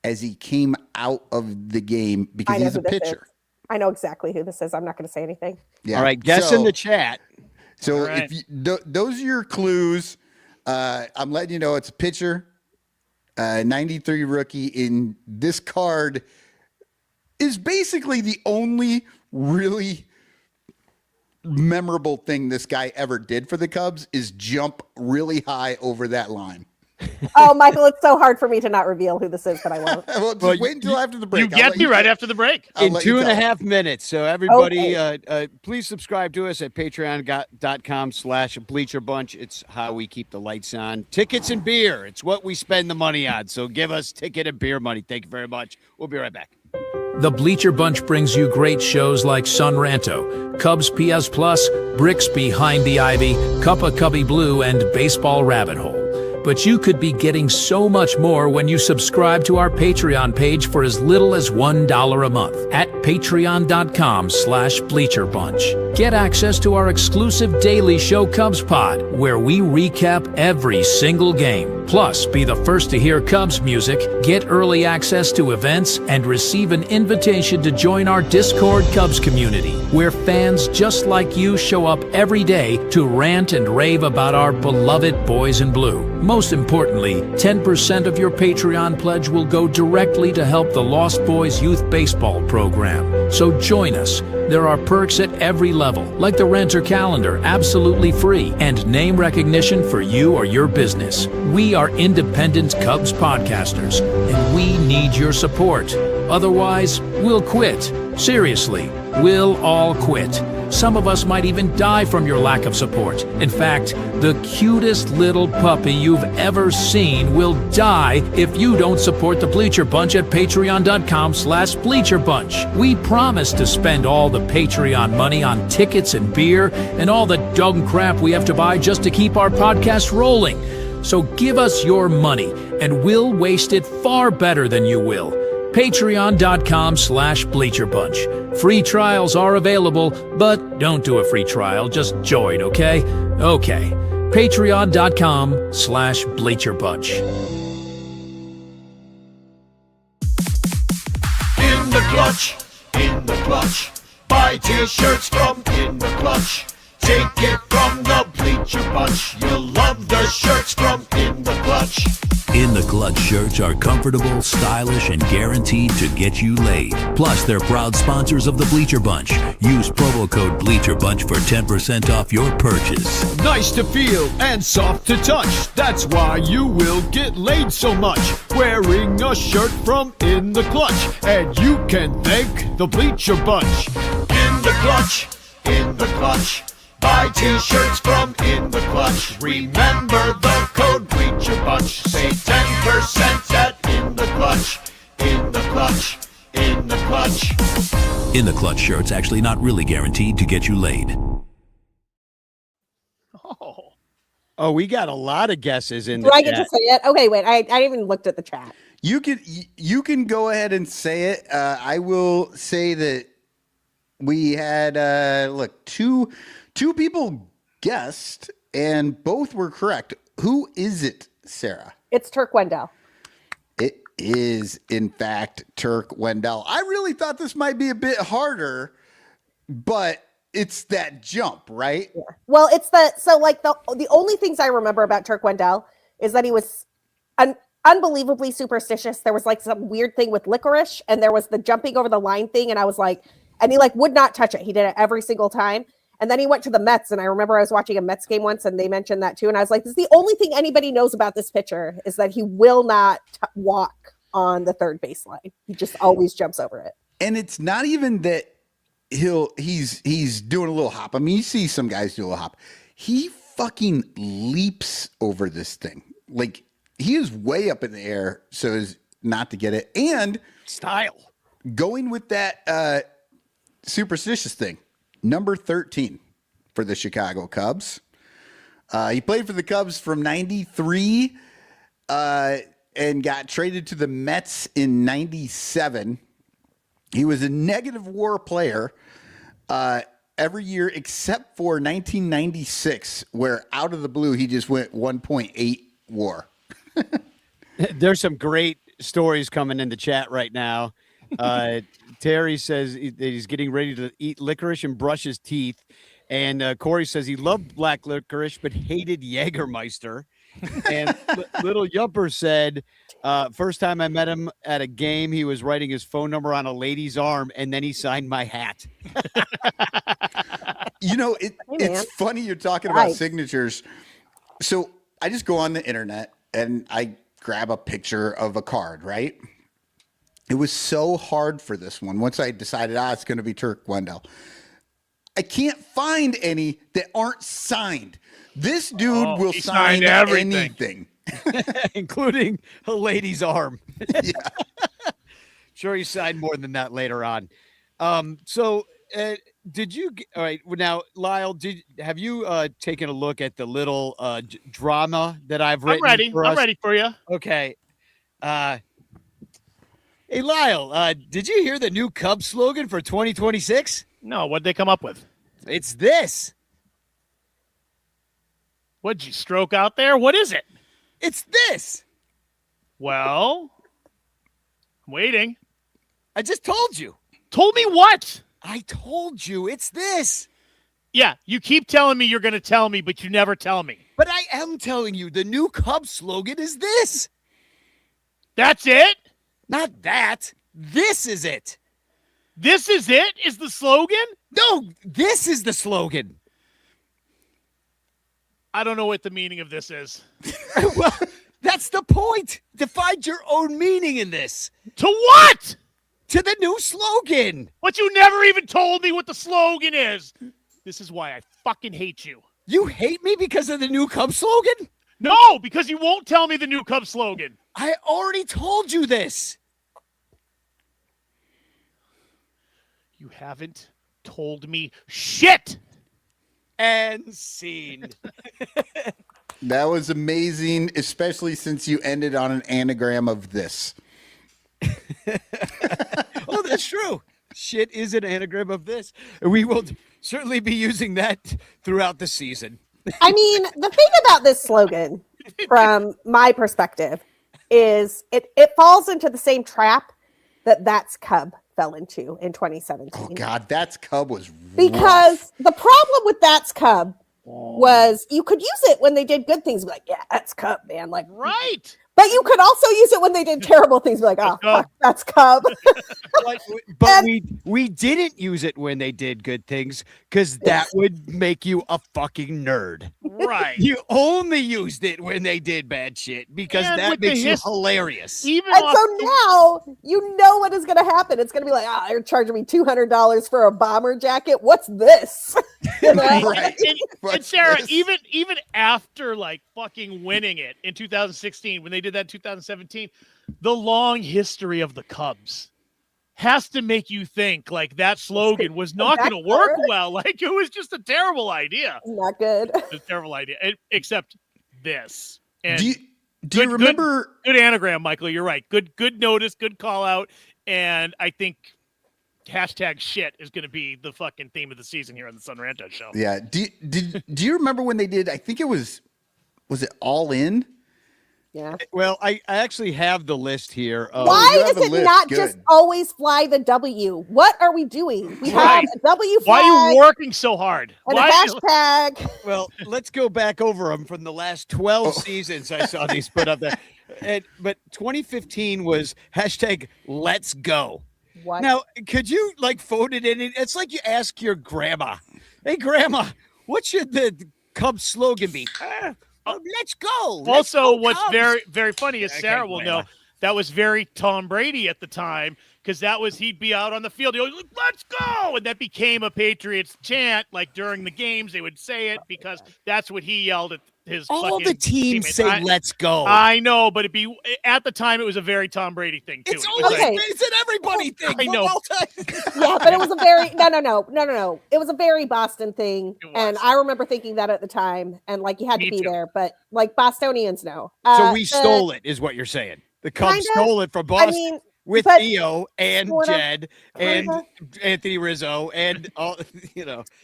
as he came out of the game because he's a pitcher. I know exactly who this is. I'm not going to say anything. Yeah. All right, guess in the chat. So if those are your clues, I'm letting you know it's a pitcher. 93 rookie in this card is basically the only really memorable thing this guy ever did for the Cubs is jump really high over that line. Oh, Michael, it's so hard for me to not reveal who this is, but I won't. Well, just wait until after the break. You get me right after the break. In 2.5 minutes. So everybody, please subscribe to us at patreon.com/Bleacher Bunch. It's how we keep the lights on. Tickets and beer. It's what we spend the money on. So give us ticket and beer money. Thank you very much. We'll be right back. The Bleacher Bunch brings you great shows like Sun Ranto, Cubs PS Plus, Bricks Behind the Ivy, Cuppa Cubby Blue, and Baseball Rabbit Hole. But you could be getting so much more when you subscribe to our Patreon page for as little as $1 a month at patreon.com/Bleacher Bunch. Get access to our exclusive daily show Cubs Pod, where we recap every single game. Plus, be the first to hear Cubs music, get early access to events, and receive an invitation to join our Discord Cubs community, where fans just like you show up every day to rant and rave about our beloved boys in blue. Most importantly, 10% of your Patreon pledge will go directly to help the Lost Boys Youth Baseball program. So join us. There are perks at every level, like the Renter Calendar, absolutely free, and name recognition for you or your business. We are independent Cubs podcasters, and we need your support. Otherwise, we'll quit. Seriously, we'll all quit. Some of us might even die from your lack of support. In fact, the cutest little puppy you've ever seen will die if you don't support the Bleacher Bunch at patreon.com/Bleacher Bunch. We promise to spend all the Patreon money on tickets and beer and all the dung crap we have to buy just to keep our podcast rolling. So give us your money, and we'll waste it far better than you will. Patreon.com/Bleacher Bunch. Free trials are available, but don't do a free trial. Just join, okay? Okay. Patreon.com/Bleacher Bunch. In the clutch, in the clutch. Buy t-shirts from In the Clutch. Take it from the Bleacher Bunch. You'll love the shirts from In the Clutch. In the Clutch shirts are comfortable, stylish, and guaranteed to get you laid. Plus, they're proud sponsors of the Bleacher Bunch. Use promo code Bleacher Bunch for 10% off your purchase. Nice to feel and soft to touch. That's why you will get laid so much. Wearing a shirt from In the Clutch. And you can thank the Bleacher Bunch. In the Clutch, in the Clutch. Buy t-shirts from In the Clutch. Remember the code Bleacher Bunch. Save 10% at In the Clutch. In the Clutch. In the Clutch. In the Clutch shirts actually not really guaranteed to get you laid. Oh, we got a lot of guesses in Do the I chat. get to say it? Okay, wait. I even looked at the chat. You can go ahead and say it. I will say that we had two people guessed and both were correct. Who is it, Sarah? It's Turk Wendell. It is, in fact, Turk Wendell. I really thought this might be a bit harder, but it's that jump, right? Yeah. Well, it's the only things I remember about Turk Wendell is that he was unbelievably superstitious. There was like some weird thing with licorice, and there was the jumping over the line thing, and I was like, and he like would not touch it. He did it every single time. And then he went to the Mets, and I remember I was watching a Mets game once, and they mentioned that too. And I was like, this is the only thing anybody knows about this pitcher is that he will not walk on the third baseline. He just always jumps over it. And it's not even that he's doing a little hop. I mean, you see some guys do a hop. He fucking leaps over this thing. Like, he is way up in the air so as not to get it. And Style. Going with that superstitious thing. Number 13 for the Chicago Cubs. He played for the Cubs from 93 and got traded to the Mets in 97. He was a negative WAR player every year except for 1996, where out of the blue he just went 1.8 WAR. There's some great stories coming in the chat right now. Terry says that he's getting ready to eat licorice and brush his teeth. And Corey says he loved black licorice but hated Jägermeister. And Little Yupper said, first time I met him at a game, he was writing his phone number on a lady's arm, and then he signed my hat. You know, it's funny you're talking about signatures. So I just go on the internet and I grab a picture of a card, right? It was so hard for this one. Once I decided, it's going to be Turk Wendell. I can't find any that aren't signed. This dude will sign anything. Including a lady's arm. Yeah. Sure, he signed more than that later on. Did you? All right. Now, Lyle, have you taken a look at the little drama that I've written? I'm ready for you. Okay. Hey, Lyle, did you hear the new Cubs slogan for 2026? No, what'd they come up with? It's this. What'd you stroke out there? What is it? It's this. Well, I'm waiting. I just told you. Told me what? I told you. It's this. Yeah, you keep telling me you're going to tell me, but you never tell me. But I am telling you, the new Cubs slogan is this. That's it? Not that. This is it. This is it? Is the slogan? No, this is the slogan. I don't know what the meaning of this is. Well, that's the point. To find your own meaning in this. To what? To the new slogan. But you never even told me what the slogan is. This is why I fucking hate you. You hate me because of the new Cubs slogan? No, because you won't tell me the new Cubs slogan. I already told you this. You haven't told me shit. And scene. That was amazing, especially since you ended on an anagram of this. Oh, that's true. Shit is an anagram of this. We will certainly be using that throughout the season. I mean, the thing about this slogan, from my perspective, is it falls into the same trap that's Cub fell into in 2017. Oh God, That's Cub was because the problem with That's Cub was you could use it when they did good things, be like, yeah, that's Cub, man. Like, right. But you could also use it when they did terrible things, be like, oh, fuck, that's Cub. But we didn't use it when they did good things because that would make you a fucking nerd. Right. You only used it when they did bad shit because that makes you hilarious. And so now you know what is going to happen. It's going to be like, you're charging me $200 for a bomber jacket. What's this? You know? Right. And Sarah, even after like fucking winning it in 2016, when they did that in 2017, the long history of the Cubs has to make you think like that slogan was not going to work well. Like it was just a terrible idea. Not good. A terrible idea. Except this. And do you remember good anagram, Michael? You're right. Good notice, good call out. And I think hashtag shit is going to be the fucking theme of the season here on the Sun Ranto show. Yeah. Do you remember when they did, I think it was it All In? Yeah. Well, I actually have the list here. Why does it not just always fly the W? What are we doing? We have a W flag. Why are you working so hard? And a hashtag. Well, let's go back over them from the last 12 seasons. I saw these put up there. But 2015 was hashtag Let's Go. What? Now, could you like phone it in? It's like you ask your grandma, "Hey, grandma, what should the Cubs slogan be?" Let's go. Also, what's very, very funny is Sarah will know that was very Tom Brady at the time because he'd be out on the field. He was like, "Let's go!" And that became a Patriots chant. Like during the games, they would say it because that's what he yelled at his. All the teams say "Let's go." I know, but at the time it was a very Tom Brady thing too. It's an everybody thing. I know. Yeah, but it was a very no. It was a very Boston thing, and I remember thinking that at the time, and like you had to be there, but like Bostonians know. So we stole it, is what you're saying. The Cubs stole it from Boston with Theo and Jed and Anthony Rizzo and all,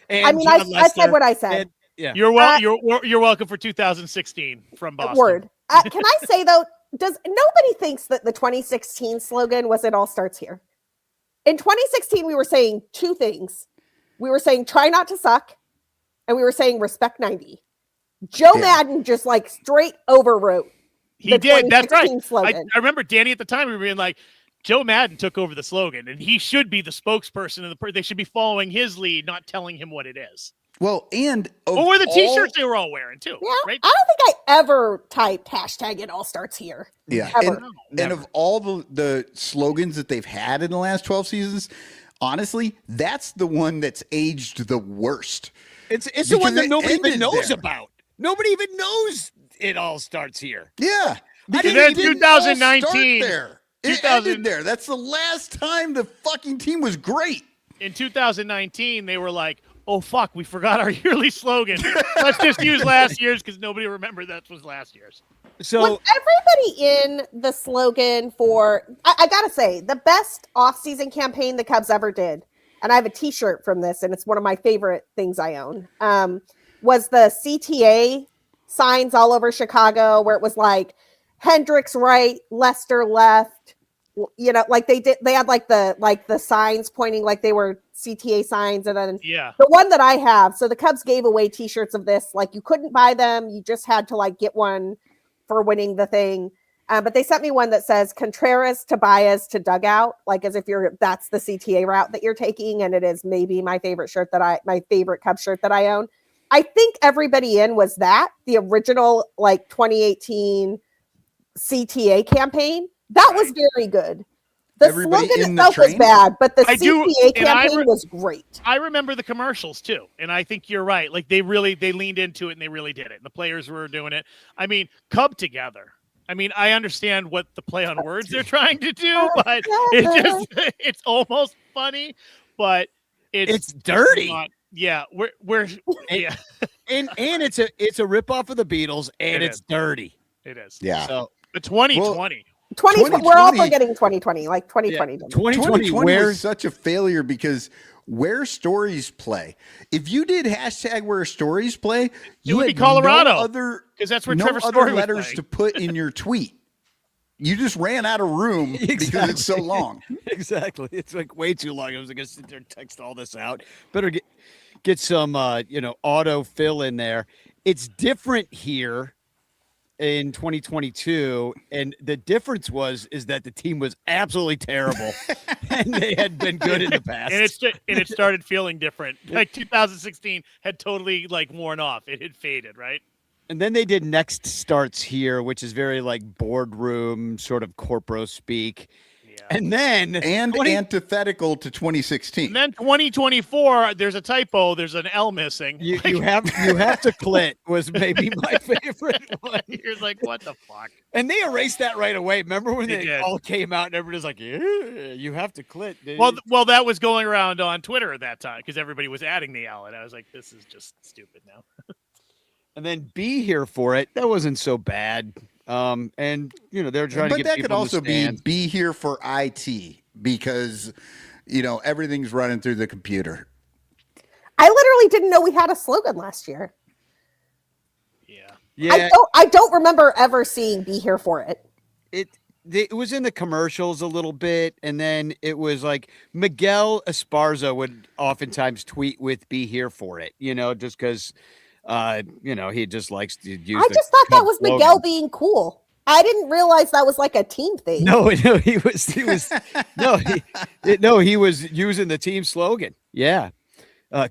And I said what I said. You're welcome for 2016 from Boston. Word. Can I say though? Nobody thinks that the 2016 slogan was "It all starts here"? In 2016, we were saying two things. We were saying "Try not to suck," and we were saying "Respect 90." Joe Madden just like straight overwrote. He did. That's right. I remember Danny at the time. We were being like, Joe Madden took over the slogan, and he should be the spokesperson, and they should be following his lead, not telling him what it is. Well, and what were the T-shirts they were all wearing too? Yeah, Right? I don't think I ever typed hashtag it all starts here. Yeah, Ever. and of all the slogans that they've had in the last 12 seasons, honestly, that's the one that's aged the worst. It's the one that Because it nobody even ended knows there. about. Nobody even knows it all starts here. Yeah, because then it didn't all start 2019 there. It ended there. That's the last time the fucking team was great. In 2019, they were like, "Oh fuck, we forgot our yearly slogan. Let's just use last year's because nobody remembered that was last year's." So Was everybody in the slogan for? I gotta say, the best off-season campaign the Cubs ever did, and I have a T-shirt from this, and it's one of my favorite things I own. Was the CTA signs all over Chicago, where it was like Hendricks right, Lester left. You know, like they had like the signs pointing like they were CTA signs, and then the one that I have. So the Cubs gave away T-shirts of this. Like you couldn't buy them; you just had to like get one for winning the thing. But they sent me one that says Contreras to Baez to dugout, like as if that's the CTA route that you're taking, and it is maybe my favorite Cubs shirt that I own. I think everybody in was the original like 2018 CTA campaign. That was very good. The Everybody slogan in the itself was train? bad, but the CTA campaign was great. I remember the commercials too, and I think you're right. Like they leaned into it and they really did it. And the players were doing it. I mean, Cub together. I mean, I understand what the play on words they're trying to do, but it's almost funny, but it's dirty. We're and it's a ripoff of the Beatles, and it's dirty. It is. Yeah. So the 2020. 2020, we're all forgetting 2020, like 2020. Yeah. 2020 was such a failure because where stories play. If you did hashtag where stories play, you would had be Colorado, no other because that's where no Trevor other Story was letters playing. to put in your tweet. You just ran out of room because it's so long. Exactly. It's like way too long. I was going to sit there and text all this out. Better get some auto fill in there. It's different here in 2022, and the difference is that the team was absolutely terrible and they had been good in the past, and it started feeling different. Like 2016 had totally like worn off. It had faded, right? And then they did next starts here, which is very like boardroom sort of corporo speak. And then antithetical to 2016. And then 2024, there's a typo. There's an L missing. You have to clit was maybe my favorite one. You're like, what the fuck? And they erased that right away. Remember when they all came out and everybody was like, yeah, you have to clit. Well, that was going around on Twitter at that time because everybody was adding the L, and I was like, this is just stupid now. And then be here for it. That wasn't so bad. And they're trying to get people in the stands. But that could also be here for IT because everything's running through the computer. I literally didn't know we had a slogan last year. Yeah. I don't remember ever seeing "Be Here for It." It was in the commercials a little bit, and then it was like Miguel Esparza would oftentimes tweet with "Be Here for It," just because. He just likes to use. I just thought that was Miguel being cool. I didn't realize that was like a team thing. No, he was using the team slogan. Yeah,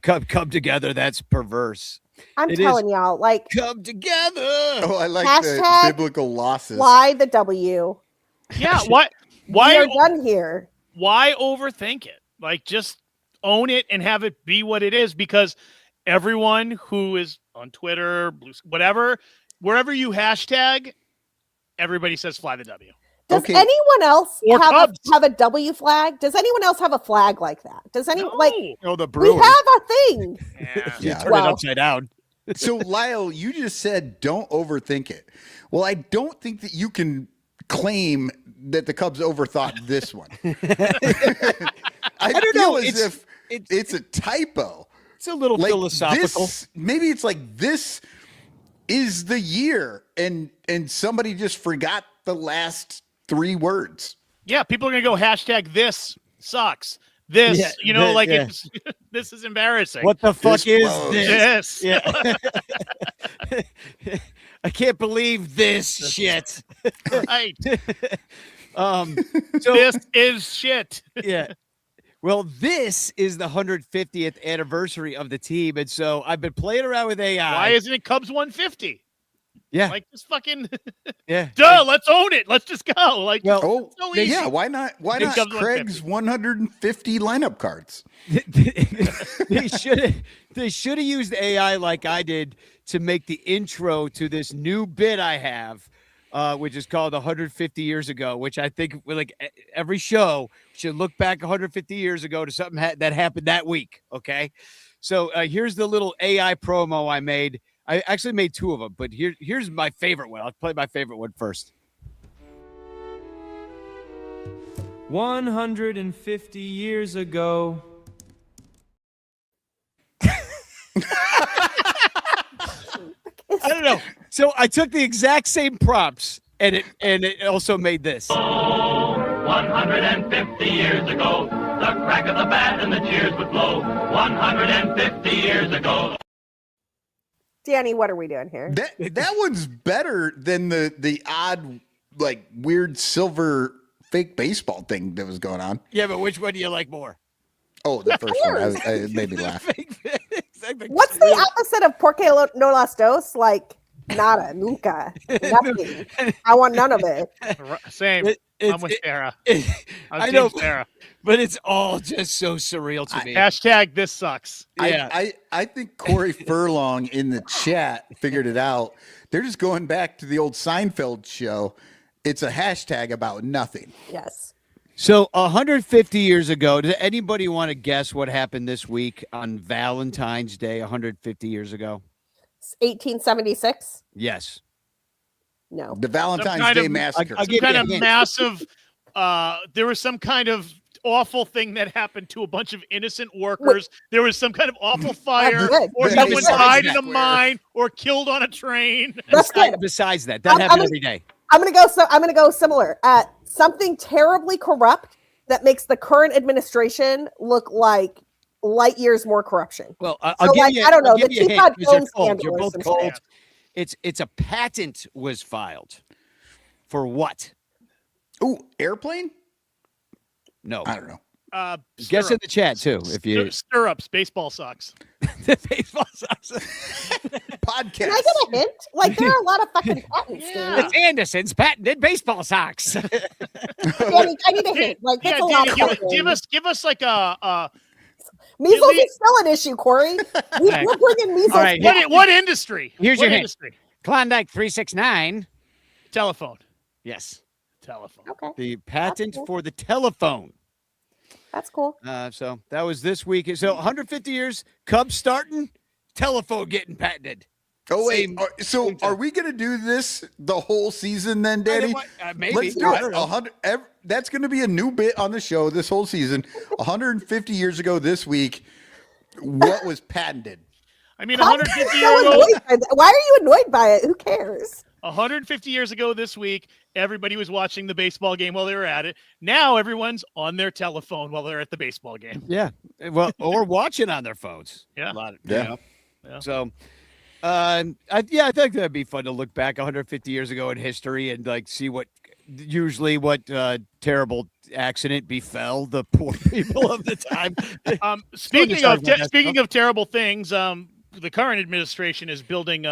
come together. That's perverse. I'm telling y'all, like come together. Oh, I like the biblical losses. Fly the W. Yeah, why are done here? Why overthink it? Like, just own it and have it be what it is, because everyone who is on Twitter, whatever, wherever you hashtag, everybody says fly the W. Does anyone else have a W flag? Does anyone else have a flag like that? Does anyone the Brewers. We have a thing. Yeah. Turn it upside down. So Lyle, you just said don't overthink it. Well, I don't think that you can claim that the Cubs overthought this one. I don't know as if it's a typo. It's a little philosophical. Maybe it's like this is the year, and somebody just forgot the last 3 words. Yeah, people are gonna go hashtag this sucks. This, it's this is embarrassing. What the fuck is this? Yeah. I can't believe this shit. Right. So this is shit. Yeah. Well, this is the 150th anniversary of the team, and so I've been playing around with AI. Why isn't it Cubs 150? Yeah, Like just fucking yeah. duh. Let's own it. Let's just go. Like, Oh, so easy. yeah. Why not? Why It not comes Craig's 150 lineup cards? they should have used AI like I did to make the intro to this new bit I have, which is called 150 Years Ago, which I think like every show should look back 150 years ago to something that happened that week. Okay, so here's the little AI promo I made. I actually made 2 of them, but here's my favorite one. I'll play my favorite one first. 150 years ago. I don't know. So I took the exact same prompts, and it also made this. 150 years ago, the crack of the bat and the cheers would blow. 150 years ago. Danny, what are we doing here? That one's better than the odd, like, weird silver fake baseball thing that was going on. Yeah, but which one do you like more? Oh, the first one. It made me laugh. Exactly. What's the opposite of porque no las dos? Like, nada, nunca, nothing. I want none of it. Same. I'm with Sarah. I know, Sarah. but it's all just so surreal to me. Hashtag this sucks. Yeah. I think Corey Furlong in the chat figured it out. They're just going back to the old Seinfeld show. It's a hashtag about nothing. Yes. So 150 years ago, did anybody want to guess what happened this week on Valentine's Day 150 years ago? 1876? Yes. No. The Valentine's kind Day of- massacre. I'll give Some you kind a of hint. massive there was some kind of awful thing that happened to a bunch of innocent workers. There was some kind of awful fire, good. or That's someone good. died in a Besides that, mine, or killed on a train. That's good. Besides that I'm happens gonna- every day. I'm gonna go similar. Something terribly corrupt that makes the current administration look like light years more corruption. Well, So, I'll give like, you. I don't know, I'll give the you a hint, Teapot 'cause you're Dome cold. scandal You're or both some cold. shit. It's a patent was filed for what? Ooh, airplane? No. I don't know. Guess in the chat too. If you Stirrups, baseball socks. baseball socks. Podcast. Can I get a hint? Like, there are a lot of fucking patents. Yeah. Dude. It's Anderson's patented baseball socks. Danny, I need a hint. Like, that's Yeah, a lot Danny, of fucking. give us like a Measles is still an issue, Corey. We're bringing measles. All right, back. what industry? Here's what your hint. industry? Klondike 369. Telephone. Yes. Telephone. Okay, The patent cool. for the telephone. that's cool. So that was this week. So 150 years, Cubs starting, telephone getting patented. Oh, wait. Same- So same time. are we going to do this the whole season then, Danny? Maybe. Let's do I it. don't know. 100, that's going to be a new bit on the show this whole season. 150 years ago this week, what was patented? I mean, How 150 are you years so ago. annoyed by that? Why are you annoyed by it? Who cares? 150 years ago this week, everybody was watching the baseball game while they were at it. Now everyone's on their telephone while they're at the baseball game. Yeah. Well, or watching on their phones. Yeah. A lot of, Yeah. Yeah. So, I think that'd be fun to look back 150 years ago in history and like see what terrible accident befell the poor people of the time. Speaking of terrible things, the current administration is building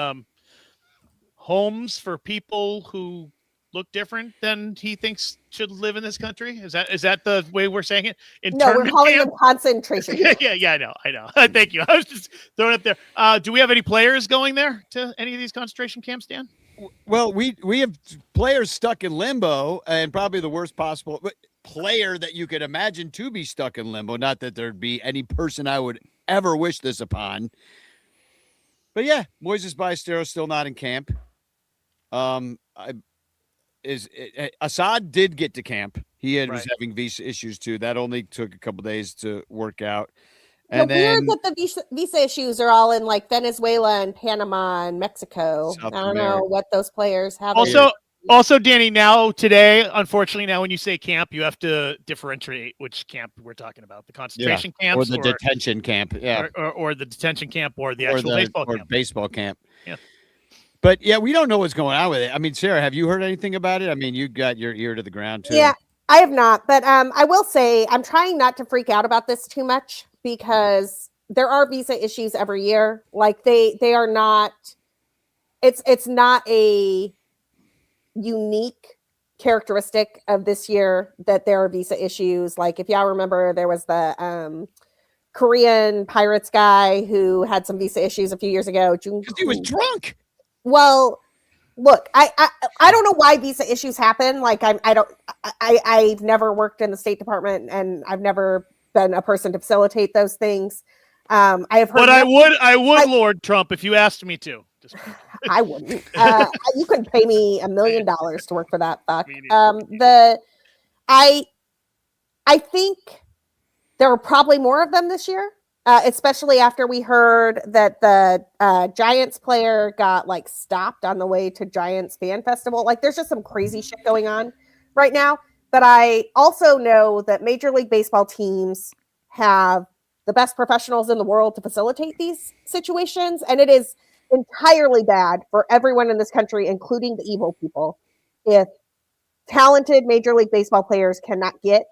homes for people who look different than he thinks should live in this country. Is that the way we're saying it? No, we're Internment calling camp? them concentration. Yeah, I know. Thank you. I was just throwing it there. Do we have any players going there to any of these concentration camps, Dan? Well, we have players stuck in limbo, and probably the worst possible player that you could imagine to be stuck in limbo. Not that there'd be any person I would ever wish this upon. But yeah, Moises Ballesteros still not in camp. Assad did get to camp. He was having visa issues too. That only took a couple days to work out. And Weird that the visa issues are all in like Venezuela and Panama and Mexico. South I don't America. know what those players have. Also, Danny, today, unfortunately, now when you say camp, you have to differentiate which camp we're talking about: the concentration camps, or the detention camp, or the detention camp, or the actual baseball camp. Baseball camp. Yeah. But yeah, we don't know what's going on with it. I mean, Sarah, have you heard anything about it? I mean, you got your ear to the ground too. Yeah, I have not, but I will say I'm trying not to freak out about this too much because there are visa issues every year. Like they are not. It's not a unique characteristic of this year that there are visa issues. Like if y'all remember, there was the Korean Pirates guy who had some visa issues a few years ago. Because he was drunk. Well, look, I don't know why visa issues happen. Like I've never worked in the State Department and I've never been a person to facilitate those things. I have heard, but I would, Lord Trump, if you asked me to. I wouldn't. You couldn't pay me $1 million to work for that fuck. I think there are probably more of them this year, especially after we heard that the Giants player got like stopped on the way to Giants Fan Festival. Like there's just some crazy shit going on right now. But I also know that Major League Baseball teams have the best professionals in the world to facilitate these situations. And it is entirely bad for everyone in this country, including the evil people, if talented Major League Baseball players cannot get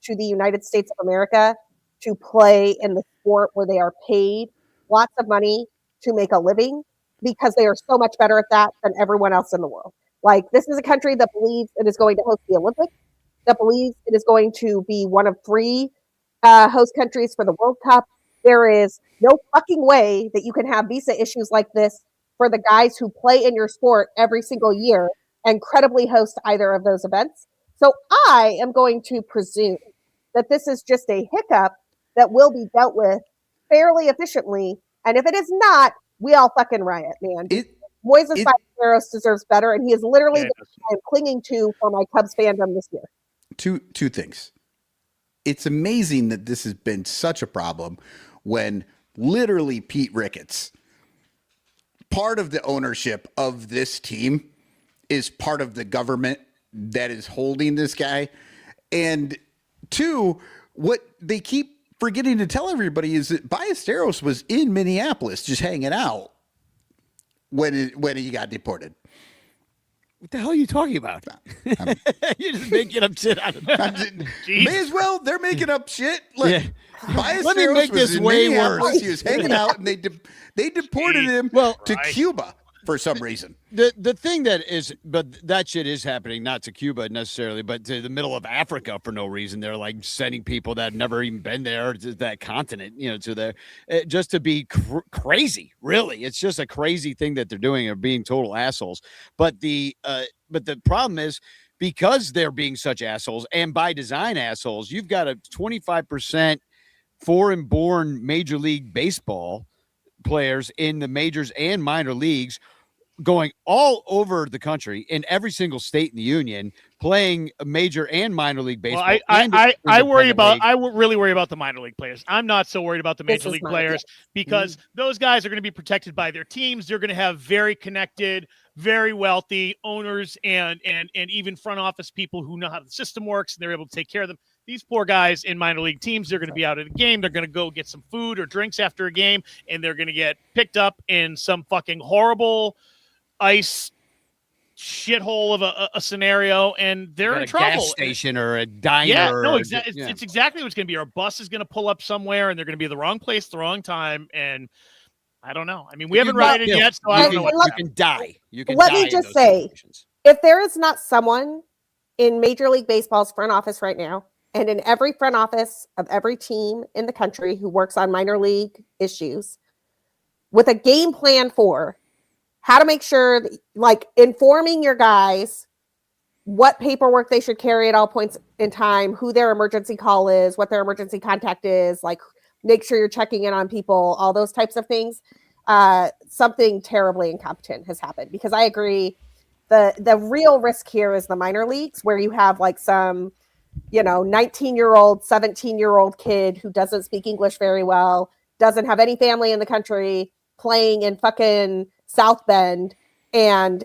to the United States of America to play in the sport where they are paid lots of money to make a living because they are so much better at that than everyone else in the world. Like this is a country that believes it is going to host the Olympics, that believes it is going to be one of 3 host countries for the World Cup. There is no fucking way that you can have visa issues like this for the guys who play in your sport every single year and credibly host either of those events. So I am going to presume that this is just a hiccup that will be dealt with fairly efficiently. And if it is not, we all fucking riot, man. Moises Ballesteros deserves better, and he is literally the guy I'm clinging to for my Cubs fandom this year. Two things. It's amazing that this has been such a problem when literally Pete Ricketts, part of the ownership of this team, is part of the government that is holding this guy. And 2, what they keep forgetting to tell everybody is that Ballesteros was in Minneapolis just hanging out when he got deported. What the hell are you talking about? You're just making up shit out of that. May as well. They're making up shit. Look, Let me make this way worse. He was hanging out, and they deported him to Cuba for some reason. The thing that shit is happening, not to Cuba necessarily, but to the middle of Africa for no reason. They're like sending people that have never even been there to that continent, to there, just to be crazy. Really, it's just a crazy thing that they're doing. Are being total assholes. But the problem is, because they're being such assholes and by design assholes, you've got a 25% foreign-born Major League Baseball players in the majors and minor leagues going all over the country in every single state in the union, playing a major and minor league baseball. Well, I really worry about the minor league players. I'm not so worried about the major league players because those guys are going to be protected by their teams. They're going to have very connected, very wealthy owners and even front office people who know how the system works, and they're able to take care of them. These poor guys in minor league teams, they're going to be out at a game. They're going to go get some food or drinks after a game, and they're going to get picked up in some fucking horrible ice shithole of a scenario, and they're in trouble. Gas station or a diner. Yeah, no, exactly. It's exactly what it's going to be. Our bus is going to pull up somewhere, and they're going to be at the wrong place, the wrong time, and I don't know. I mean, we haven't rioted yet, so I don't know. You can die. Let me just say, if there is not someone in Major League Baseball's front office right now, and in every front office of every team in the country who works on minor league issues, with a game plan for how to make sure, like informing your guys what paperwork they should carry at all points in time, who their emergency call is, what their emergency contact is, like make sure you're checking in on people, all those types of things. Something terribly incompetent has happened, because I agree. The real risk here is the minor leagues, where you have like some, 19-year-old, 17-year-old kid who doesn't speak English very well, doesn't have any family in the country, playing in fucking South Bend, and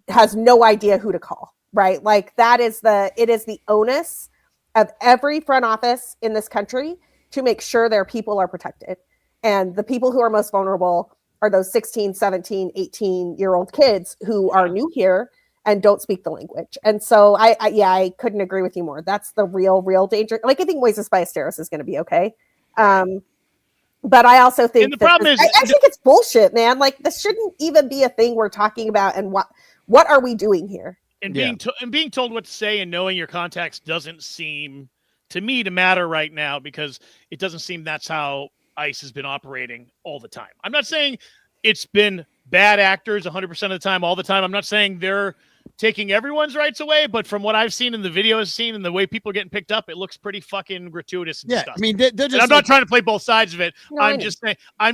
has no idea who to call, right? Like it is the onus of every front office in this country to make sure their people are protected. And the people who are most vulnerable are those 16, 17, 18-year-old kids who are new here and don't speak the language. And so I couldn't agree with you more. That's the real danger. Like I think Moises Ballesteros is going to be okay. But I also think the problem is, I think it's bullshit, man. Like this shouldn't even be a thing we're talking about. And what are we doing here? And being told what to say and knowing your contacts doesn't seem to me to matter right now, because it doesn't seem that's how ICE has been operating all the time. I'm not saying it's been bad actors 100% of the time, all the time. I'm not saying they're taking everyone's rights away, but from what I've seen in the videos and the way people are getting picked up, it looks pretty fucking gratuitous and disgusting. I mean, they're just I'm not trying to play both sides of it. No, I'm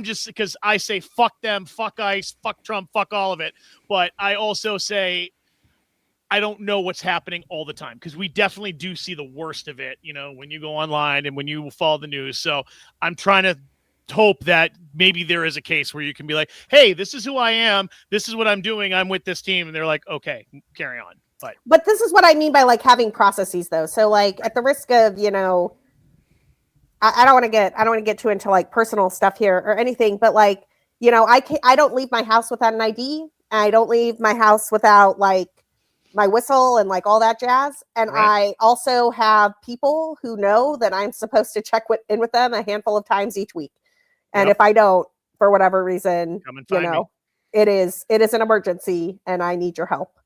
just because I say fuck them, fuck ICE, fuck Trump, fuck all of it. But I also say I don't know what's happening all the time, because we definitely do see the worst of it, when you go online and when you follow the news. So I'm trying to hope that maybe there is a case where you can be like, hey, this is who I am. This is what I'm doing. I'm with this team. And they're like, okay, carry on. But this is what I mean by like having processes though. So like at the risk of, I don't want to get too into like personal stuff here or anything, but like, I don't leave my house without an ID. I don't leave my house without like my whistle and like all that jazz. And right. I also have people who know that I'm supposed to check in with them a handful of times each week. And if I don't, for whatever reason, it is an emergency and I need your help.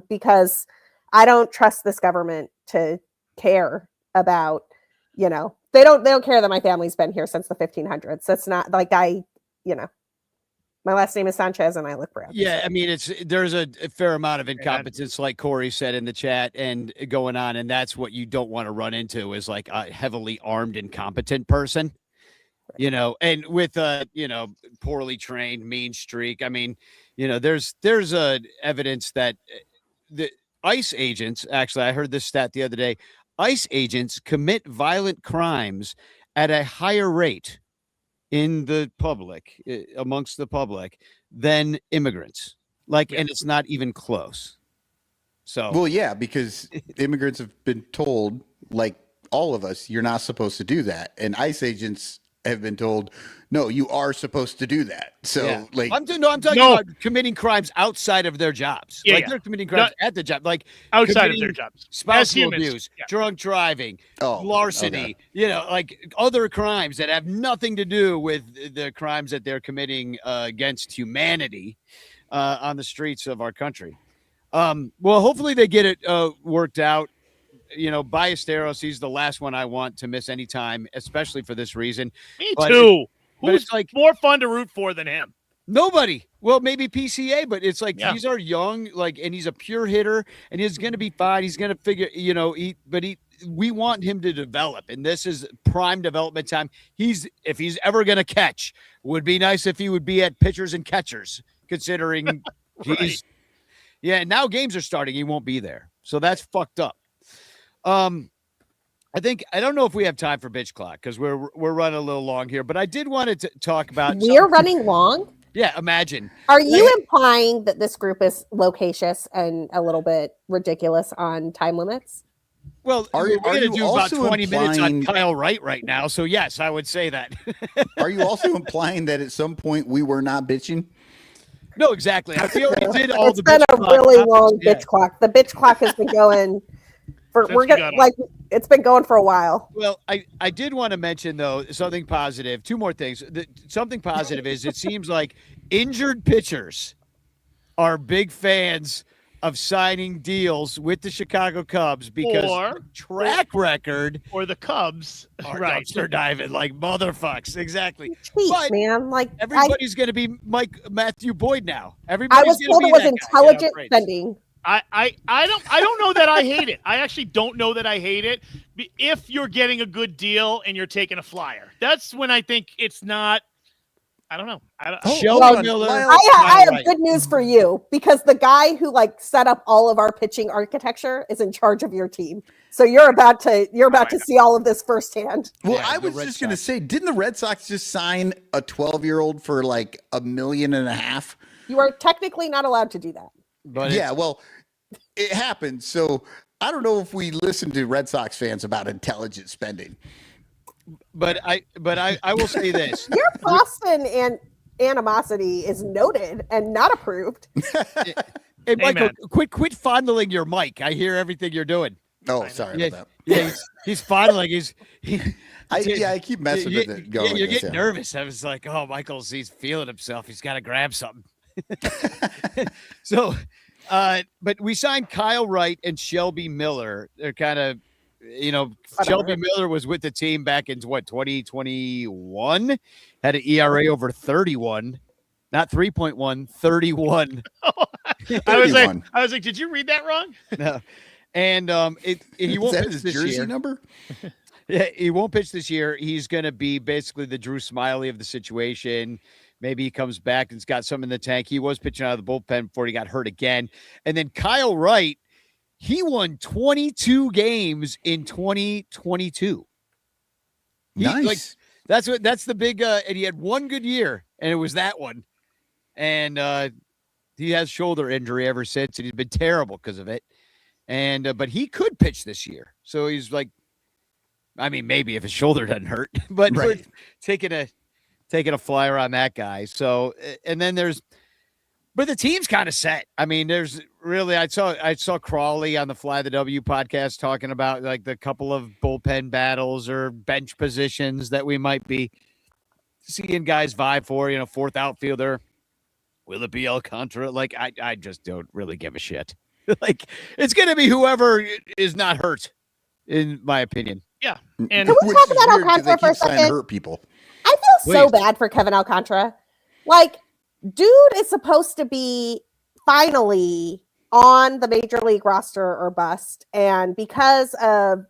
Because I don't trust this government to care about, they don't care that my family's been here since the 1500s. It's not like my last name is Sanchez and I look brown. Yeah, I mean, there's a fair amount of incompetence, like Corey said in the chat, and going on, and that's what you don't want to run into is like a heavily armed, incompetent person, and with a poorly trained, mean streak. I mean, there's evidence that the ICE agents, actually, I heard this stat the other day, ICE agents commit violent crimes at a higher rate in the public, amongst the public, than immigrants. And it's not even close. So, well, yeah, because immigrants have been told, like all of us, you're not supposed to do that. And ICE agents have been told, no, you are supposed to do that. So I'm talking about committing crimes outside of their jobs. They're committing crimes at the job, like outside of their jobs, spousal abuse, drunk driving, larceny, like other crimes that have nothing to do with the crimes that they're committing against humanity on the streets of our country. Well, hopefully they get it worked out. Ballesteros, he's the last one I want to miss any time, especially for this reason. Me too. Who's like more fun to root for than him? Nobody. Well, maybe PCA, but it's like these are young, and he's a pure hitter, and he's going to be fine. He's going to figure, we want him to develop, and this is prime development time. If he's ever going to catch, would be nice if he would be at pitchers and catchers, considering now games are starting. He won't be there, so that's fucked up. I don't know if we have time for bitch clock because we're running a little long here, but I did want to talk about. We're running long. Yeah, imagine. Are you implying that this group is loquacious and a little bit ridiculous on time limits? Well, we're going to do about 20 minutes on Kyle Wright now, so yes, I would say that. Are you also implying that at some point we were not bitching? No, exactly. I feel we did all it's been a really long bitch clock. The bitch clock has been going. It's been going for a while. Well, I did want to mention though something positive. Two more things. Something positive is it seems like injured pitchers are big fans of signing deals with the Chicago Cubs because track record or the Cubs are dumpster diving like motherfucks. Exactly. Jeez, but man, like everybody's going to be Matthew Boyd now. I was told it was intelligent spending. I don't know that I hate it. I actually don't know that I hate it. If you're getting a good deal and you're taking a flyer, that's when I think it's not. I don't know. Miller. I have good news for you because the guy who set up all of our pitching architecture is in charge of your team. So you're about to see all of this firsthand. Well, I was just going to say, didn't the Red Sox just sign a 12-year-old for like $1.5 million? You are technically not allowed to do that. But well, it happened. So I don't know if we listen to Red Sox fans about intelligent spending. But I will say this: your Boston and animosity is noted and not approved. Hey, Michael, Amen. quit fondling your mic. I hear everything you're doing. Oh, sorry about that. Yeah, he's fondling. I keep messing with it. Going You're getting nervous. I was like, oh, he's feeling himself. He's got to grab something. So, but we signed Kyle Wright and Shelby Miller. They're kind of, Shelby Miller was with the team back in 2021, had an ERA over 31, not 3.1, 31. I was like, did you read that wrong? No. And he won't pitch his this jersey year. number? Yeah, he won't pitch this year. He's going to be basically the Drew Smiley of the situation. Maybe he comes back and's got something in the tank. He was pitching out of the bullpen before he got hurt again. And then Kyle Wright, he won 22 games in 2022. Nice. That's the big and he had one good year, and it was that one. And he has shoulder injury ever since, and he's been terrible because of it. And but he could pitch this year. So he's like, I mean, maybe if his shoulder doesn't hurt, but we're taking a flyer on that guy. So, and then but the team's kind of set. I mean, there's really, I saw Crawley on the Fly the W podcast talking about like the couple of bullpen battles or bench positions that we might be seeing guys vie for, fourth outfielder. Will it be Alcantara? Like, I just don't really give a shit. Like, it's going to be whoever is not hurt, in my opinion. Yeah. And Can we talk about Alcantara for a second? Hurt people. I feel so bad for Kevin Alcantara. Like, dude is supposed to be finally on the major league roster or bust. And because of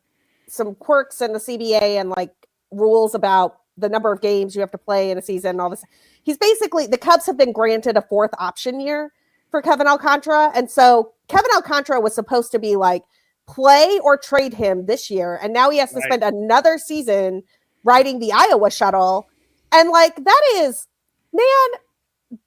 some quirks in the CBA and like rules about the number of games you have to play in a season and all this, the Cubs have been granted a fourth option year for Kevin Alcantara. And so Kevin Alcantara was supposed to be like, play or trade him this year. And now he has to spend another season riding the Iowa shuttle. And like, that is, man,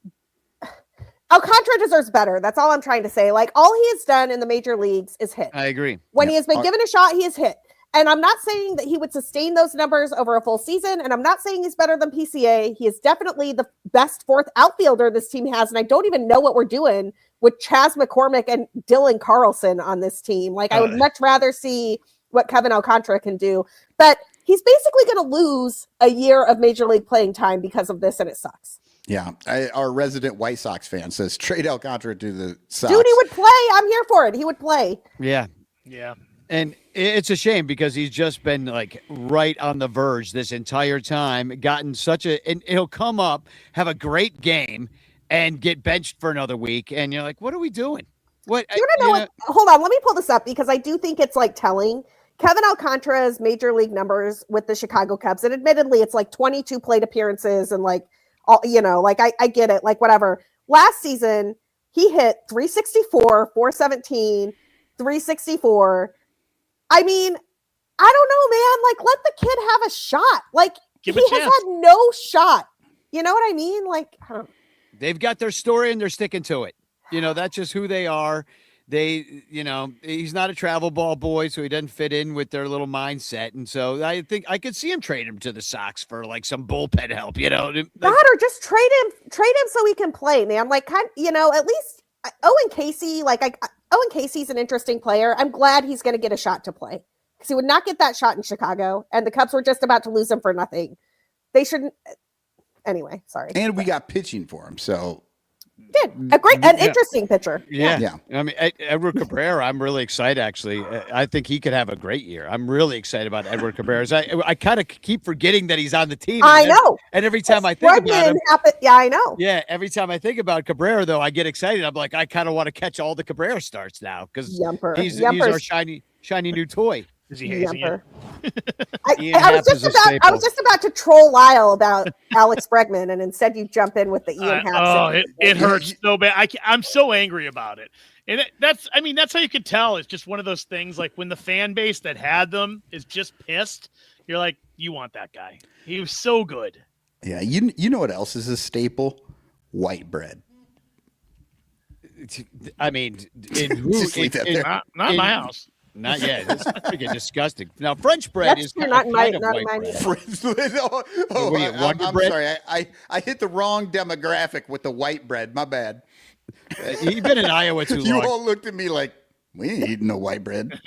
Alcantara deserves better. That's all I'm trying to say. Like, all he has done in the major leagues is hit. I agree. When he has been given a shot, he has hit. And I'm not saying that he would sustain those numbers over a full season. And I'm not saying he's better than PCA. He is definitely the best fourth outfielder this team has. And I don't even know what we're doing with Chas McCormick and Dylan Carlson on this team. Like, I would much rather see what Kevin Alcantara can do. But he's basically going to lose a year of major league playing time because of this, and it sucks. Yeah, our resident White Sox fan says trade Alcantara to the Sox. Dude, he would play. I'm here for it. He would play. Yeah. Yeah. And it's a shame because he's just been like right on the verge this entire time, and he'll come up, have a great game, and get benched for another week. And you're like, what are we doing? What? Hold on. Let me pull this up because I do think it's like telling. Kevin Alcantara's major league numbers with the Chicago Cubs, and admittedly, it's like 22 plate appearances and like, all, like I get it, like whatever. Last season, he hit 364, 417, 364. I mean, I don't know, man. Like, let the kid have a shot. Like, he has had no shot. You know what I mean? Like, I don't know. They've got their story and they're sticking to it. That's just who they are. He's not a travel ball boy, so he doesn't fit in with their little mindset. And so I think I could see him trade him to the Sox for like some bullpen help, God, or just trade him so he can play, man. Like, at least Owen Casey, Owen Casey's an interesting player. I'm glad he's going to get a shot to play because he would not get that shot in Chicago, and the Cubs were just about to lose him for nothing. They shouldn't. Anyway, sorry. And we got pitching for him, so. Did an interesting pitcher. Yeah. I mean, Edward Cabrera, I'm really excited. Actually, I think he could have a great year. I'm really excited about Edward Cabrera. I kind of keep forgetting that he's on the team. I know. And every time I think about him, I know. Yeah, every time I think about Cabrera, though, I get excited. I'm like, I kind of want to catch all the Cabrera starts now because he's our shiny new toy. Is he hazing you? I was just about to troll Lyle about Alex Bregman, and instead you jump in with the Ian Happ. It hurts so bad. I'm so angry about it. And that's how you can tell. It's just one of those things. Like when the fan base that had them is just pissed, you're like, you want that guy. He was so good. Yeah, you know what else is a staple? White bread. I mean, not in my house. Not yet. It's freaking disgusting. Now, French bread is not white bread. I'm sorry. I hit the wrong demographic with the white bread. My bad. You've been in Iowa too You long. all looked at me like, we ain't eating no white bread.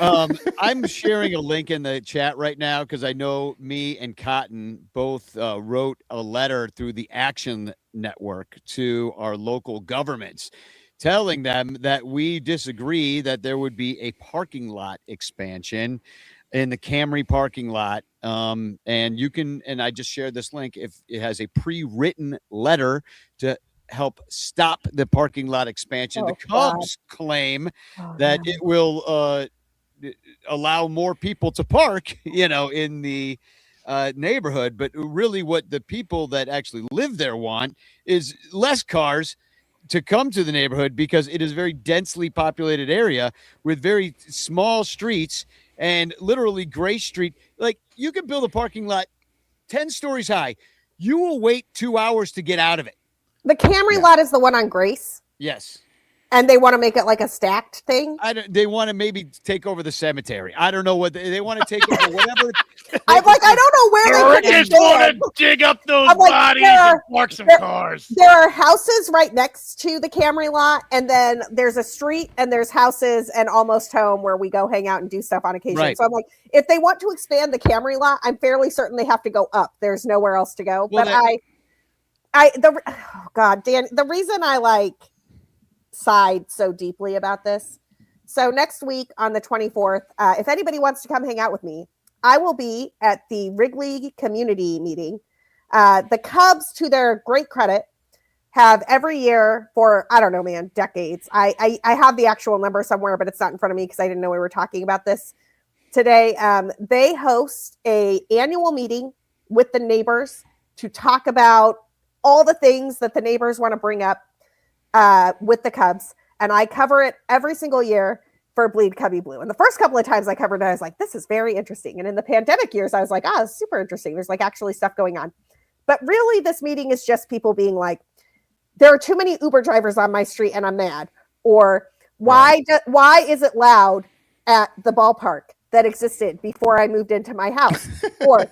I'm sharing a link in the chat right now because I know me and Cotton both wrote a letter through the Action Network to our local governments telling them that we disagree that there would be a parking lot expansion in the Camry parking lot. And you can, and I just shared this link, if it has a pre-written letter to help stop the parking lot expansion. The Cubs claim that it will allow more people to park, in the neighborhood. But really what the people that actually live there want is less cars to come to the neighborhood because it is a very densely populated area with very small streets and literally Gray Street. Like, you can build a parking lot 10 stories high. You will wait 2 hours to get out of it. The Camry lot is the one on Grace. Yes. And they want to make it like a stacked thing. They want to maybe take over the cemetery. I don't know what they want to take over. Whatever. I'm like, I don't know where they just want to dig up those bodies and park some cars. There are houses right next to the Camry lot, and then there's a street, and there's houses and Almost Home where we go hang out and do stuff on occasion. Right. So I'm like, if they want to expand the Camry lot, I'm fairly certain they have to go up. There's nowhere else to go. Well, but Dan, the reason I sighed so deeply about this. So next week on the 24th, if anybody wants to come hang out with me, I will be at the Wrigley community meeting. The Cubs, to their great credit, have every year for, I don't know, man, decades. I have the actual number somewhere, but it's not in front of me because I didn't know we were talking about this today. They host a annual meeting with the neighbors to talk about all the things that the neighbors want to bring up with the Cubs, and I cover it every single year for Bleed Cubby Blue. And the first couple of times I covered it, I was like, this is very interesting. And in the pandemic years, I was like, it's super interesting. There's actually stuff going on. But really, this meeting is just people being like, there are too many Uber drivers on my street and I'm mad. Or why is it loud at the ballpark that existed before I moved into my house? Or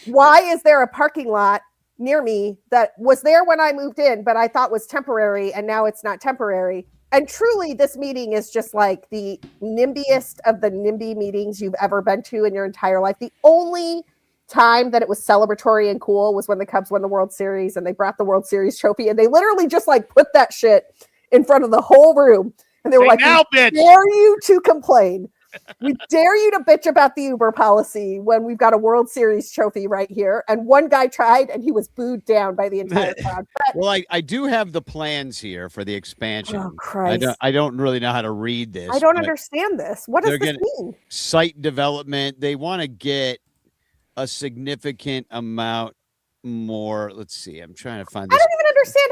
why is there a parking lot near me that was there when I moved in, but I thought was temporary, and now it's not temporary? And truly, this meeting is just like the NIMBYest of the NIMBY meetings you've ever been to in your entire life. The only time that it was celebratory and cool was when the Cubs won the World Series and they brought the World Series trophy, and they literally just put that shit in front of the whole room. And they were like, now, we dare you to complain. We dare you to bitch about the Uber policy when we've got a World Series trophy right here. And one guy tried, and he was booed down by the entire crowd. Well, I do have the plans here for the expansion. Oh, Christ. I don't really know how to read this. I don't understand this. What does this mean? Site development. They want to get a significant amount more. Let's see. I'm trying to find this. I don't even understand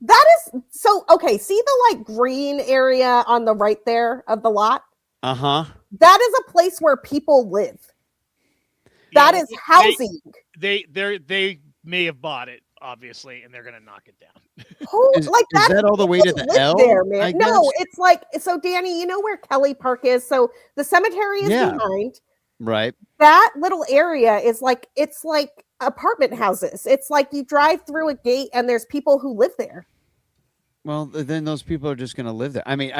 that is so. Okay, see the green area on the right there of the lot? Uh-huh. That is a place where people live. That is housing. They may have bought it, obviously, and they're going to knock it down. Is that all the way to the L? There, man. No, it's so Danny, you know where Kelly Park is? So the cemetery is behind. Right. That little area is it's like apartment houses. It's like you drive through a gate and there's people who live there. Well, then those people are just going to live there. I mean,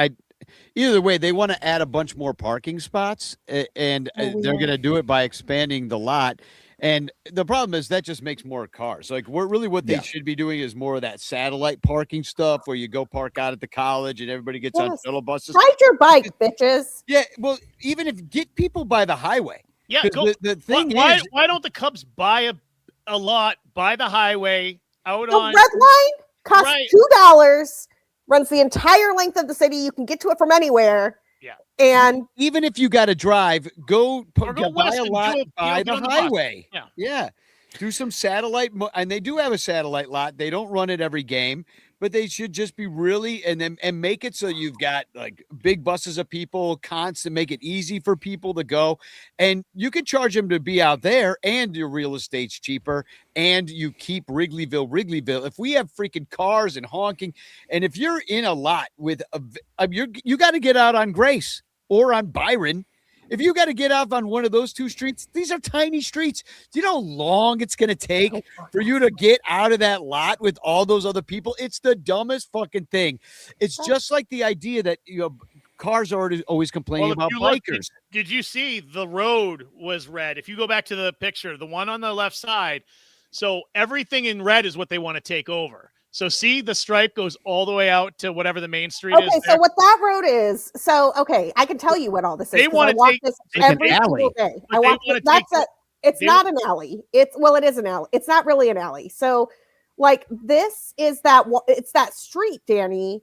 either way, they want to add a bunch more parking spots, and they're going to do it by expanding the lot. And the problem is that just makes more cars. What they should be doing is more of that satellite parking stuff where you go park out at the college and everybody gets on shuttle buses. Ride your bike, bitches. Yeah, well, even if get people by the highway. Yeah, the thing why don't the Cubs buy a lot by the highway out on the red line? Costs $2, runs the entire length of the city. You can get to it from anywhere. Yeah. And even if you got to drive, go buy a lot by the highway. Yeah. Do some satellite. And they do have a satellite lot. They don't run it every game, but they should just be really and make it so you've got big buses of people, constant, make it easy for people to go. And you can charge them to be out there, and your real estate's cheaper, and you keep Wrigleyville. If we have freaking cars and honking, and if you're in a lot with you got to get out on Grace or on Byron If you got to get off on one of those two streets, these are tiny streets. Do you know how long it's going to take for you to get out of that lot with all those other people? It's the dumbest fucking thing. It's just like the idea that, cars are always complaining about bikers. Did you see the road was red? If you go back to the picture, the one on the left side, so everything in red is what they want to take over. So see, the stripe goes all the way out to whatever the main street is. Okay, so what that road is, I can tell you what all this is. They want to take this every single day. I walk this, it's not an alley. It is an alley. It's not really an alley. So like this is it's that street, Danny,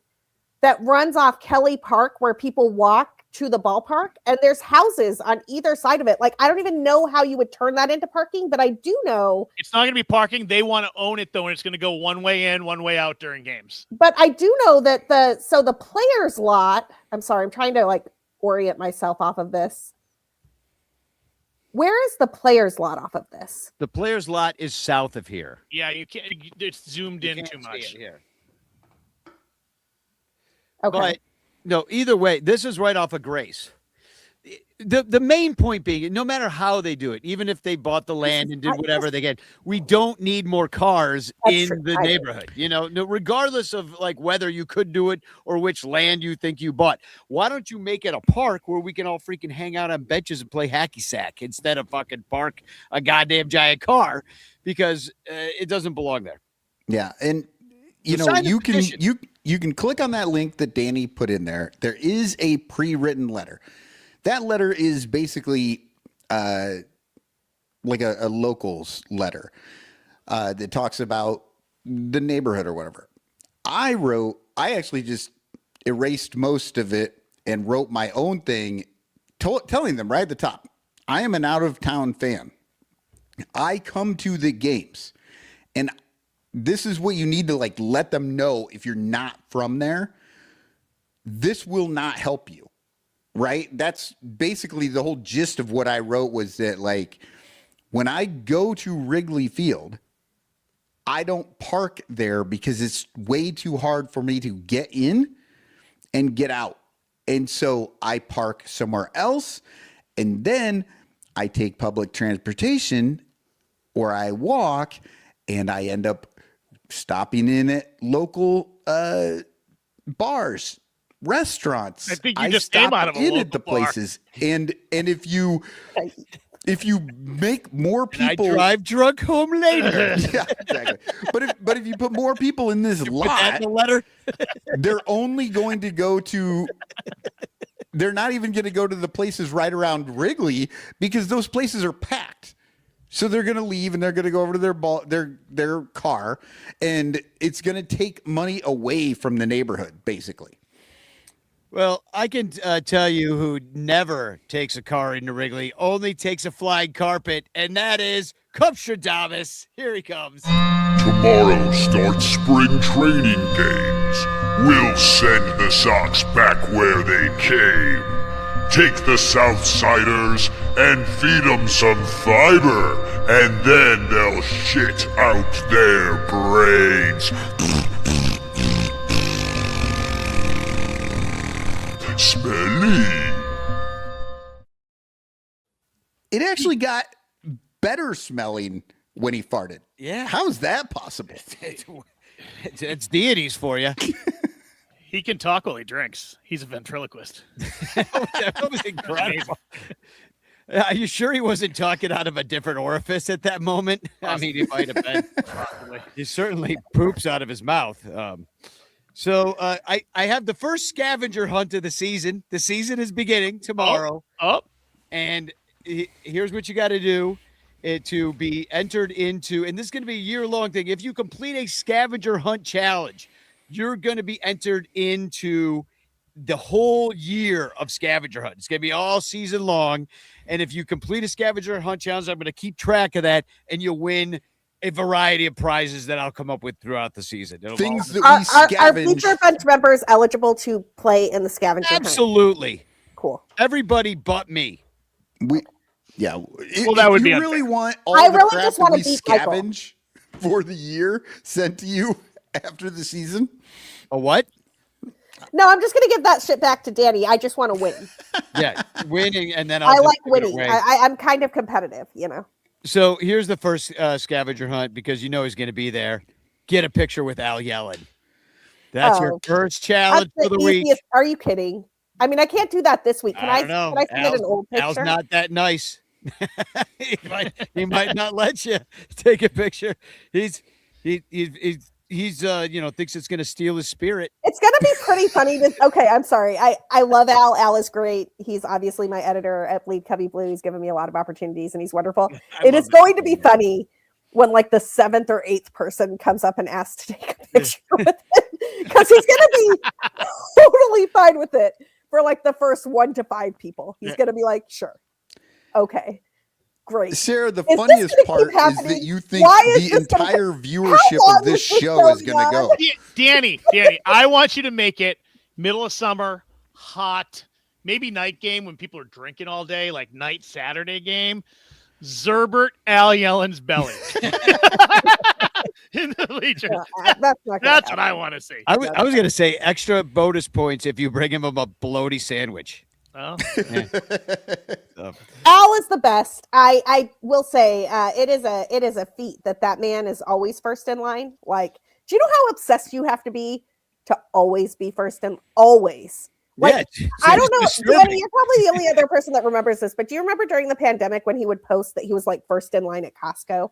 that runs off Kelly Park where people walk to the ballpark, and there's houses on either side of it. Like, I don't even know how you would turn that into parking, but I do know it's not going to be parking. They want to own it though, and it's going to go one way in, one way out during games. But I do know that the players lot, I'm sorry, I'm trying to like orient myself off of this. Where is the players lot off of this? The players lot is south of here. Yeah, you can't, it's zoomed in too much here. Okay. But no, either way, this is right off of Grace. The main point being, no matter how they do it, even if they bought the land and did whatever they get, we don't need more cars in the neighborhood. Regardless of like whether you could do it or which land you think you bought. Why don't you make it a park where we can all freaking hang out on benches and play hacky sack instead of fucking park a goddamn giant car, because it doesn't belong there. Yeah, and you can click on that link that Danny put in there. There is a pre-written letter. That letter is basically like a locals letter that talks about the neighborhood or whatever. I actually just erased most of it and wrote my own thing, telling them right at the top, I am an out-of-town fan. I come to the games, and this is what you need to like let them know. If you're not from there, this will not help you, right? That's basically the whole gist of what I wrote, was that like when I go to Wrigley Field, I don't park there because it's way too hard for me to get in and get out. And so I park somewhere else, and then I take public transportation or I walk, and I end up stopping in at local bars, restaurants. I think you just came out of a local bar. Places. And if you make more people, and I drive drunk home later. Yeah, exactly. But if you put more people in this lot, the letter, they're only going to go to. They're not even going to go to the places right around Wrigley because those places are packed. So they're going to leave and they're going to go over to their car, and it's going to take money away from the neighborhood, basically. Well, I can tell you who never takes a car into Wrigley, only takes a flying carpet, and that is Kupstradamus. Here he comes. Tomorrow starts spring training games. We'll send the Sox back where they came. Take the Southsiders and feed them some fiber, and then they'll shit out their brains. Smelly. It actually got better smelling when he farted. Yeah. How is that possible? It's deities for you. He can talk while he drinks. He's a ventriloquist. That was incredible. Are you sure he wasn't talking out of a different orifice at that moment? I mean, he might have been. He certainly poops out of his mouth. So I have the first scavenger hunt of the season. The season is beginning tomorrow. And here's what you got to do to be entered into. And this is going to be a year-long thing. If you complete a scavenger hunt challenge, you're going to be entered into the whole year of scavenger hunt. It's going to be all season long. And if you complete a scavenger hunt challenge, I'm going to keep track of that, and you'll win a variety of prizes that I'll come up with throughout the season. Things that we scavenge. Are Bleacher Bunch members eligible to play in the scavenger hunt? Absolutely. Cool. Everybody but me. Well, that would be you unfair. really want all I the really crap just that wanna we beat Michael. scavenge for the year sent to you after the season. A what? No, I'm just gonna give that shit back to Danny. I just want to win. Yeah, winning, and then I I'll like just give it winning. away. I'm kind of competitive, you know. So here's the first scavenger hunt because you know he's going to be there. Get a picture with Al Yellen. That's your first challenge for the week. Are you kidding? I mean, I can't do that this week. Can I? don't know. Can I submit an old picture? Al's not that nice. he might not let you take a picture. He's thinks it's going to steal his spirit. It's going to be pretty funny. Okay, I'm sorry. I love Al. Al is great. He's obviously my editor at Bleed Cubby Blue. He's given me a lot of opportunities, and he's wonderful. It is going to be funny when like the 7th or 8th person comes up and asks to take a picture with him, because he's going to be totally fine with it for like the first 1 to 5 people. He's going to be like, sure, okay. Great. Sarah, the funniest part is that you think the entire viewership of this show is going to go. Danny, I want you to make it middle of summer, hot, maybe night game when people are drinking all day, like night Saturday game. Zerbert Al Yellen's belly. In the bleachers. That's what I want to see. I was going to say extra bonus points if you bring him a bologna sandwich. Oh. Al is the best. I will say it is a feat that man is always first in line. Like, do you know how obsessed you have to be to always be first in always? Like, yeah, I don't know. Danny, you're probably the only other person that remembers this, but do you remember during the pandemic when he would post that he was like first in line at Costco?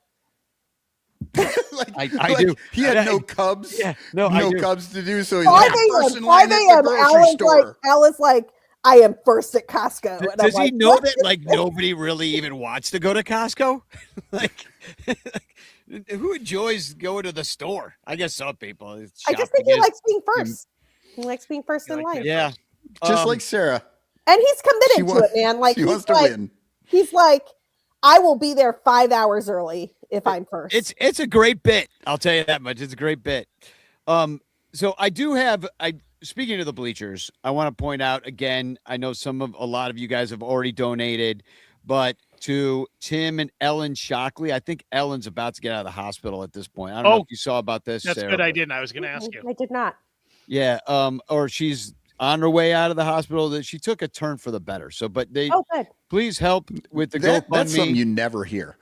I do. He had no Cubs. Yeah, no Cubs to do, so he's 5 first in line at the grocery store. Al is like, I am first at Costco. And Does he know that like nobody really even wants to go to Costco? Like, who enjoys going to the store? I guess some people. I just think he likes being first. He likes being first in line. Yeah, just like Sarah. And he's committed to it, man. Like he wants to win. He's like, I will be there 5 hours early if I'm first. It's a great bit. I'll tell you that much. It's a great bit. So I do have speaking of the bleachers, I want to point out again, I know a lot of you guys have already donated, but to Tim and Ellen Shockley, I think Ellen's about to get out of the hospital at this point. I don't know if you saw about this. That's Sarah, good. I didn't. I was going to ask you. I did not. Yeah. Or she's on her way out of the hospital. That she took a turn for the better. So, but they please help with the GoFundMe. That's something you never hear.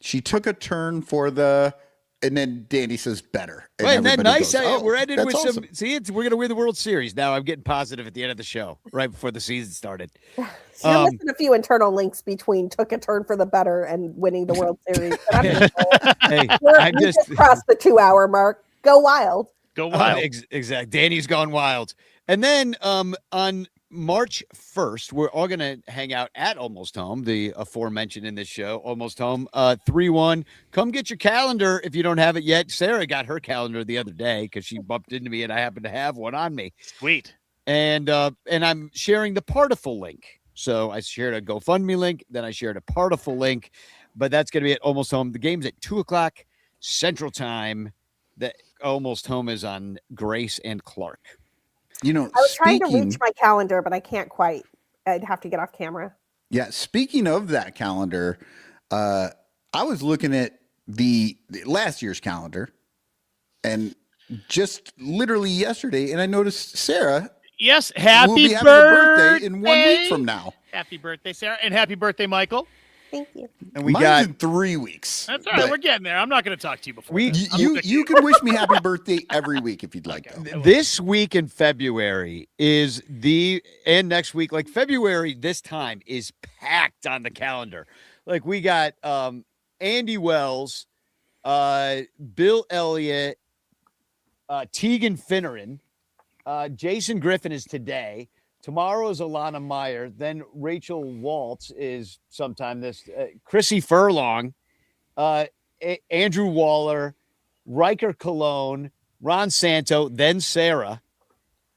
She took a turn for the. And then Danny says better. And isn't that nice? Goes, we're ending with awesome. we're going to win the World Series. Now I'm getting positive at the end of the show, right before the season started. So you're missing a few internal links between took a turn for the better and winning the World Series. I just crossed the 2-hour mark. Go wild. Go wild. Exactly. Danny's gone wild. And then on March 1st, we're all going to hang out at Almost Home, the aforementioned in this show, Almost Home, 3-1. Come get your calendar if you don't have it yet. Sarah got her calendar the other day because she bumped into me and I happen to have one on me. Sweet. And I'm sharing the Partiful link. So I shared a GoFundMe link, then I shared a Partiful link, but that's going to be at Almost Home. The game's at 2:00 Central Time. The Almost Home is on Grace and Clark. You know, I was trying to reach my calendar, but I can't quite. I'd have to get off camera. Yeah. Speaking of that calendar, I was looking at the last year's calendar and just literally yesterday, and I noticed Sarah. Yes. Will Happy be having a birthday birthday in 1 week from now. Happy birthday, Sarah. And happy birthday, Michael. Thank you. And we Mine's got in 3 weeks. That's all right. We're getting there. I'm not going to talk to you before. You can wish me happy birthday every week if you'd like to. This week in February is and next week, like February this time is packed on the calendar. Like we got Andy Wells, Bill Elliott, Tegan Finneran, Jason Griffin is today. Tomorrow is Alana Meyer. Then Rachel Waltz is sometime this. Chrissy Furlong, Andrew Waller, Riker Cologne, Ron Santo, then Sarah,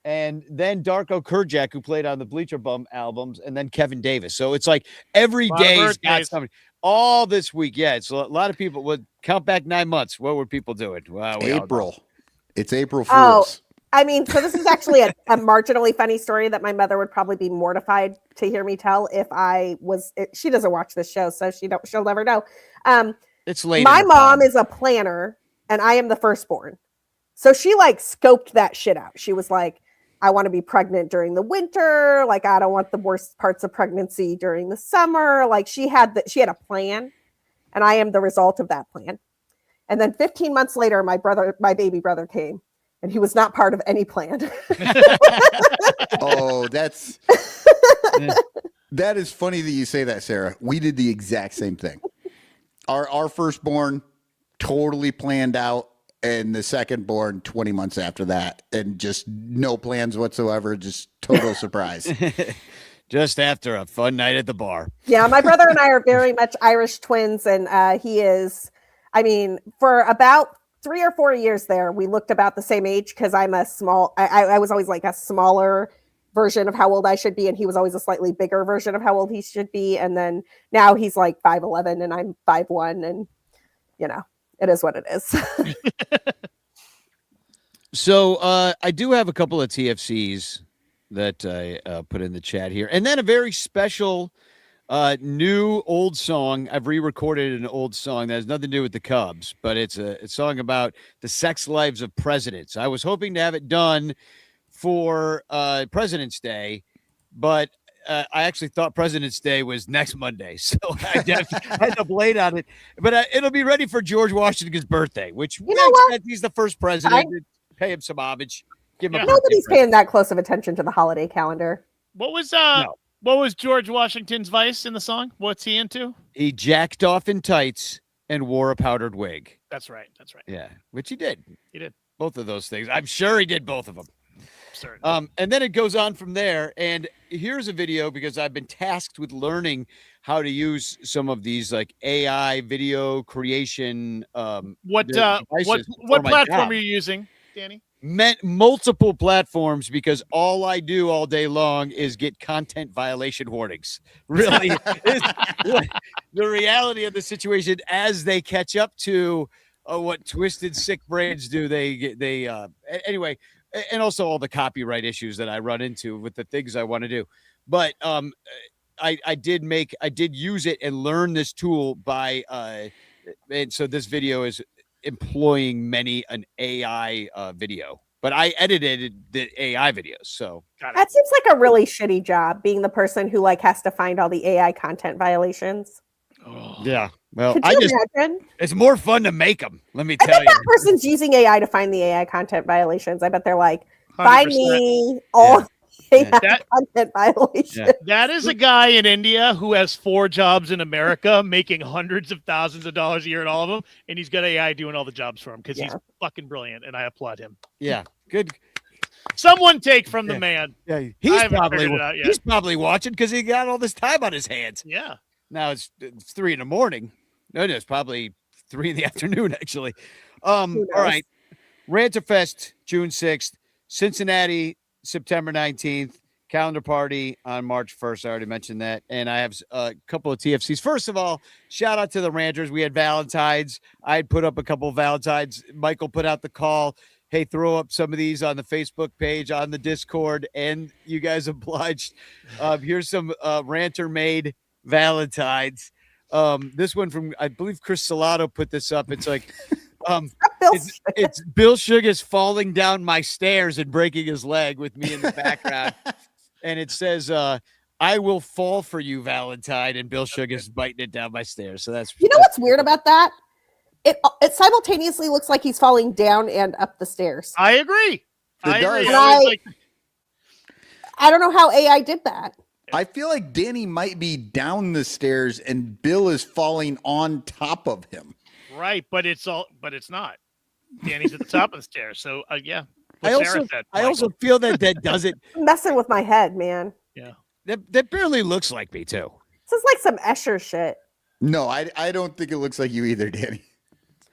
and then Darko Kurjak, who played on the Bleacher Bum albums, and then Kevin Davis. So it's like every day's got something. All this week, yeah. It's a lot of people. Would count back 9 months. What were people doing? Wow, April. It's April Fools. I mean, so this is actually a marginally funny story that my mother would probably be mortified to hear me tell if I was. She doesn't watch this show, so she'll never know. It's late. My mom is a planner, and I am the firstborn, so she like scoped that shit out. She was like, I want to be pregnant during the winter. Like, I don't want the worst parts of pregnancy during the summer. Like, she had a plan, and I am the result of that plan. And then 15 months later, my baby brother came, and he was not part of any plan. Oh, that is funny that you say that, Sarah. We did the exact same thing. Our firstborn totally planned out, and the second-born 20 months after that, and just no plans whatsoever, just total surprise. Just after a fun night at the bar. Yeah, my brother and I are very much Irish twins, and he is, for about 3 or 4 years there, we looked about the same age because I'm I was always like a smaller version of how old I should be, and he was always a slightly bigger version of how old he should be, and then now he's like 5'11", and I'm 5'1", and, it is what it is. So I do have a couple of TFCs that I put in the chat here. And then a very special new old song. I've re-recorded an old song that has nothing to do with the Cubs, but it's a song about the sex lives of presidents. I was hoping to have it done for President's Day, but I actually thought President's Day was next Monday, so I had to late on it. But it'll be ready for George Washington's birthday, which he's the first president. Pay him some homage. Give him Nobody's paying that close of attention to the holiday calendar. What was George Washington's vice in the song? What's he into? He jacked off in tights and wore a powdered wig. That's right. Yeah, which he did. He did both of those things. I'm sure he did both of them. Certainly. And then it goes on from there. And here's a video because I've been tasked with learning how to use some of these like AI video creation. What platform are you using, Danny? Multiple platforms, because all I do all day long is get content violation warnings. Really, the reality of the situation as they catch up to what twisted, sick brains do. Anyway. And also all the copyright issues that I run into with the things I want to do. But I did use it and learn this tool and so this video is employing an AI video. But I edited the AI videos, so that seems like a really shitty job, being the person who has to find all the AI content violations. Oh. Yeah. Well, imagine? It's more fun to make them. Let me I tell bet you. that person's using AI to find the AI content violations. I bet they're like, 100%. find me all AI content violations. Yeah. That is a guy in India who has 4 jobs in America, making hundreds of thousands of dollars a year at all of them, and he's got AI doing all the jobs for him because he's fucking brilliant, and I applaud him. Yeah, good. Someone take from the man. Yeah, he's probably watching because he got all this time on his hands. Yeah. Now it's 3 a.m. No, it's probably 3 p.m, actually. All right. Ranterfest, June 6th. Cincinnati, September 19th. Calendar party on March 1st. I already mentioned that. And I have a couple of TFCs. First of all, shout out to the Ranters. We had Valentine's. I had put up a couple of Valentine's. Michael put out the call. Hey, throw up some of these on the Facebook page, on the Discord, and you guys obliged. Here's some Ranter-made Valentines. This one from, I believe Chris Salato put this up. It's like, it's Bill Sugar's falling down my stairs and breaking his leg with me in the background. And it says, I will fall for you, Valentine. And Bill Sugar's biting it down my stairs. So that's, what's weird about that? It simultaneously looks like he's falling down and up the stairs. I agree. I don't know how AI did that. I feel like Danny might be down the stairs and Bill is falling on top of him. Right, but it's not. Danny's at the top of the stairs. So yeah. I also feel that does it. Messing with my head, man. Yeah. That barely looks like me too. This is like some Escher shit. No, I don't think it looks like you either, Danny.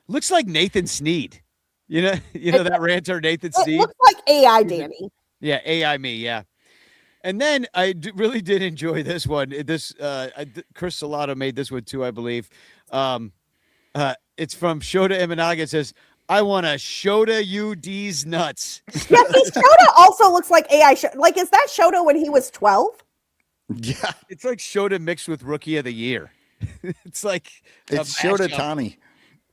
Looks like Nathan Sneed. You know that ranter Nathan Sneed. It looks like AI Danny. Yeah, AI me. Yeah. And then I really did enjoy this one. Chris Salato made this one too, I believe. It's from Shota Imanaga. It says, "I want to Shota you D's nuts." Yeah, Shota also looks like AI. Like, is that Shota when he was 12? Yeah, it's like Shota mixed with Rookie of the Year. It's Shota Tani.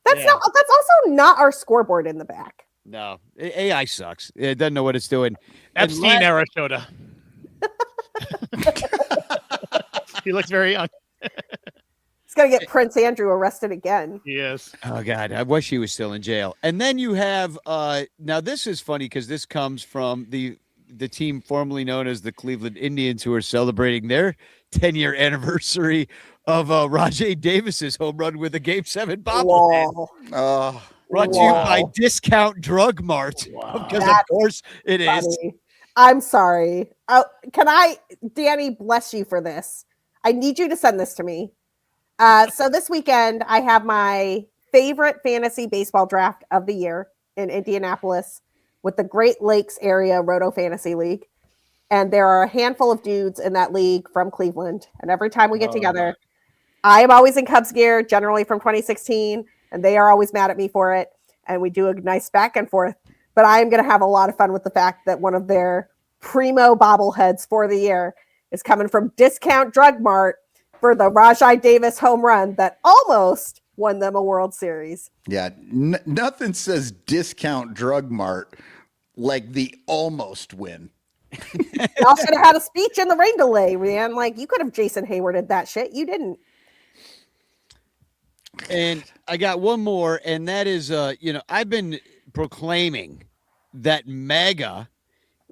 That's also not our scoreboard in the back. No, AI sucks. It doesn't know what it's doing. Epstein era Shota. He looks very young. He's going to get Prince Andrew arrested again. Yes. Oh God, I wish he was still in jail. And then you have now this is funny because this comes from the team formerly known as the Cleveland Indians, who are celebrating their 10-year anniversary of Rajay Davis's home run with a Game 7 bobblehead. Brought to you by Discount Drug Mart. Because of course it is. I'm sorry. Danny, bless you for this. I need you to send this to me. So this weekend, I have my favorite fantasy baseball draft of the year in Indianapolis with the Great Lakes Area Roto Fantasy League. And there are a handful of dudes in that league from Cleveland. And every time we get together, I am always in Cubs gear, generally from 2016, and they are always mad at me for it. And we do a nice back and forth. But I am going to have a lot of fun with the fact that one of their primo bobbleheads for the year is coming from Discount Drug Mart for the Rajai Davis home run that almost won them a World Series. Yeah, nothing says Discount Drug Mart like the almost win. Y'all should have had a speech in the rain delay, man. Like, you could have Jason Haywarded that shit. You didn't. And I got one more, and that is, I've been proclaiming that MAGA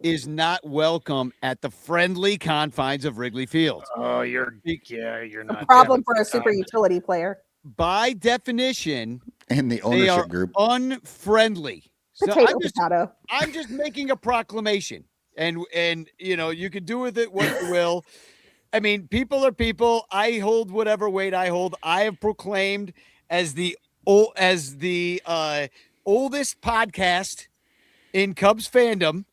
is not welcome at the friendly confines of Wrigley Field. Oh, you're not. A problem for a super utility player. By definition, and the ownership group unfriendly. Potato. I'm just making a proclamation, and you can do with it what you will. I mean, people are people. I hold whatever weight I hold. I have proclaimed as the oldest podcast in Cubs fandom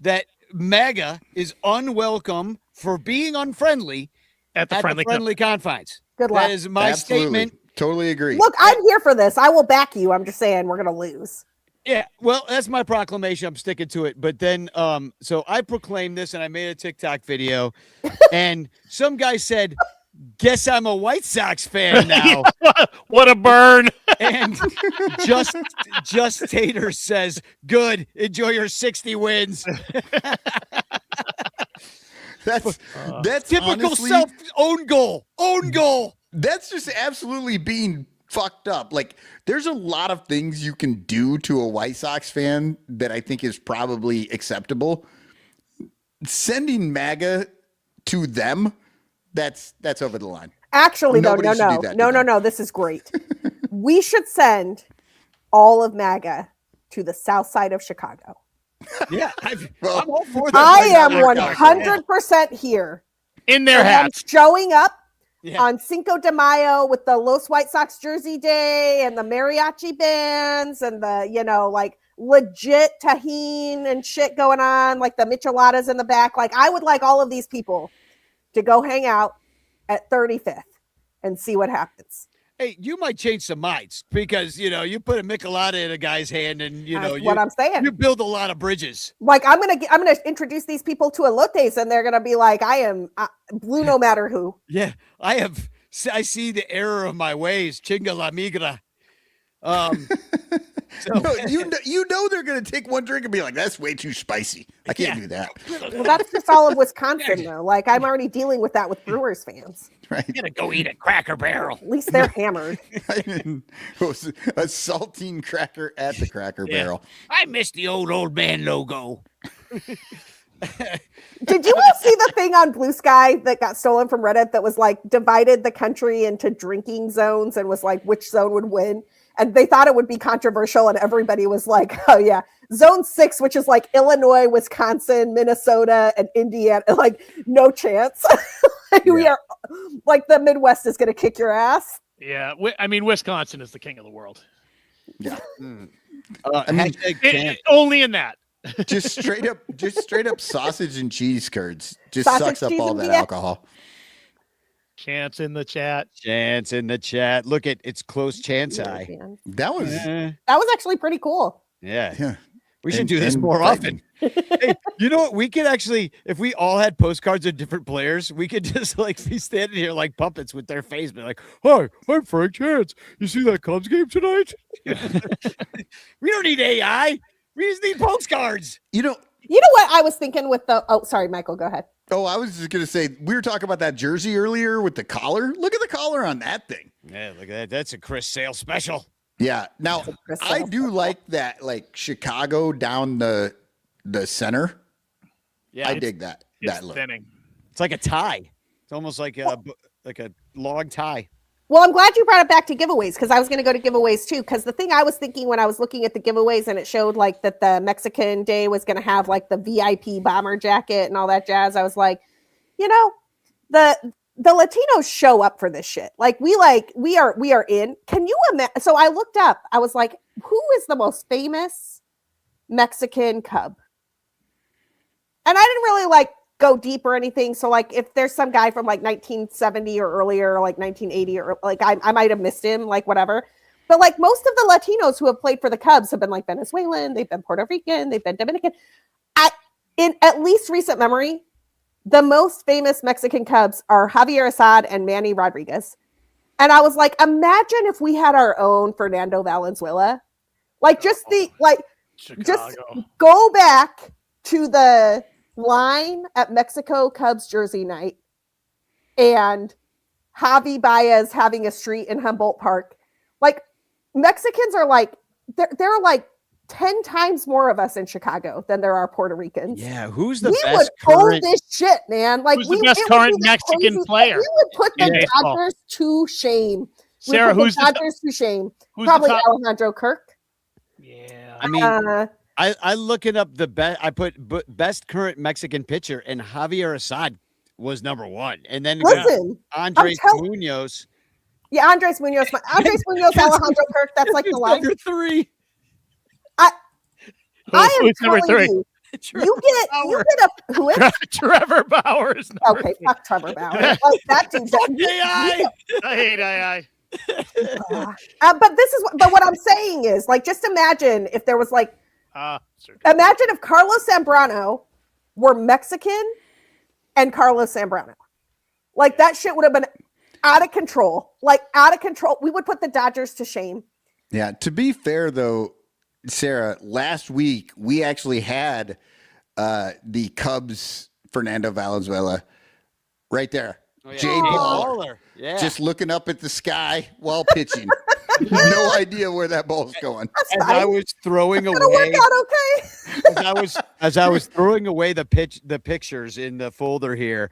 that MAGA is unwelcome for being unfriendly at the friendly confines. Good luck. That is my statement. Totally agree. Look, I'm here for this. I will back you. I'm just saying we're going to lose. Yeah, well, that's my proclamation. I'm sticking to it. But then, so I proclaimed this, and I made a TikTok video, and some guy said, "Guess I'm a White Sox fan now." What a burn! And just Tater says, "Good, enjoy your 60 wins." That's typical honestly, own goal. That's just absolutely being fucked up. Like, there's a lot of things you can do to a White Sox fan that I think is probably acceptable. Sending MAGA to them, that's over the line. Actually, no. This is great. We should send all of MAGA to the south side of Chicago. Yeah, I'm all for that. I am 100% here. In their hats. Showing up on Cinco de Mayo with the Los White Sox jersey day and the mariachi bands and the, like legit tajin and shit going on, like the micheladas in the back. Like, I would like all of these people to go hang out at 35th and see what happens. Hey, you might change some minds because, you put a michelada in a guy's hand and, what I'm saying. You build a lot of bridges. Like, I'm going to introduce these people to elotes and they're going to be like, I am blue no matter who. Yeah, I see the error of my ways. Chinga la migra. No, they're going to take one drink and be like, that's way too spicy. I can't do that. Well, that's just all of Wisconsin, though. Like, I'm already dealing with that with Brewers fans. Right. I'm going to go eat a Cracker Barrel. At least they're hammered. A saltine cracker at the Cracker Barrel. I miss the old man logo. Did you all see the thing on Blue Sky that got stolen from Reddit that was like divided the country into drinking zones and was like which zone would win? And they thought it would be controversial, and everybody was like, oh, yeah. Zone 6, which is like Illinois, Wisconsin, Minnesota, and Indiana. Like, no chance. We are like, the Midwest is going to kick your ass. Yeah. I mean, Wisconsin is the king of the world. Yeah. Only in that. Just straight up sausage and cheese curds. Just sucks up all that alcohol. Chance in the chat. Look at it's close chance eye. That was actually pretty cool. Yeah. We should do this more often. Hey, you know what? We could actually, if we all had postcards of different players, we could just like be standing here like puppets with their face, be like, "Hi, I'm Frank Chance. You see that Cubs game tonight?" We don't need AI. We just need postcards. You know what I was thinking with the. Oh, sorry, Michael. Go ahead. Oh, I was just gonna say we were talking about that jersey earlier with the collar. Look at the collar on that thing. Yeah, look at that. That's a Chris Sale special. Yeah. Now I do like that, like Chicago down the center. Yeah, I dig that. It's That look. thinning. It's like a tie. It's almost like a log tie. Well, I'm glad you brought it back to giveaways because I was going to go to giveaways too. Because the thing I was thinking when I was looking at the giveaways and it showed like that the Mexican Day was going to have like the VIP bomber jacket and all that jazz, I was like, the Latinos show up for this shit. Like we are in. Can you imagine? So I looked up. I was like, who is the most famous Mexican Cub? And I didn't really go deep or anything. So like if there's some guy from like 1970 or earlier, or like 1980 or like I might have missed him, like whatever. But like most of the Latinos who have played for the Cubs have been like Venezuelan, they've been Puerto Rican, they've been Dominican. In at least recent memory, the most famous Mexican Cubs are Javier Assad and Manny Rodriguez. And I was like, imagine if we had our own Fernando Valenzuela. Like just just go back to the line at Mexico Cubs jersey night and Javi Baez having a street in Humboldt Park. Like Mexicans are like, there are like 10 times more of us in Chicago than there are Puerto Ricans. Yeah, who's the we best would current? this shit, man. Like Who's the best current Mexican player? We would put the in baseball? Dodgers to shame. Sarah, who's the Dodgers to shame? who's Probably the top? Alejandro Kirk. Yeah. I mean, I looking up the best. I put best current Mexican pitcher, and Javier Assad was number one, and then Listen, Andres Munoz. Yeah, Andres Munoz, Alejandro Kirk. That's like the line. Number three. I am who's number telling three? You get a who is Trevor Bauer is number okay? three. Fuck Trevor Bauer. Like that dude's I hate AI. but what I'm saying is like just imagine if there was like imagine if Carlos Zambrano were Mexican and Carlos Zambrano. Like that shit would have been out of control. Like out of control. We would put the Dodgers to shame. Yeah. To be fair though, Sarah, last week we actually had the Cubs Fernando Valenzuela right there. Oh, yeah. Jay Baller. Yeah. Just looking up at the sky while pitching. No idea where that ball's going. As I was throwing away, work out okay. as I was throwing away the pictures in the folder here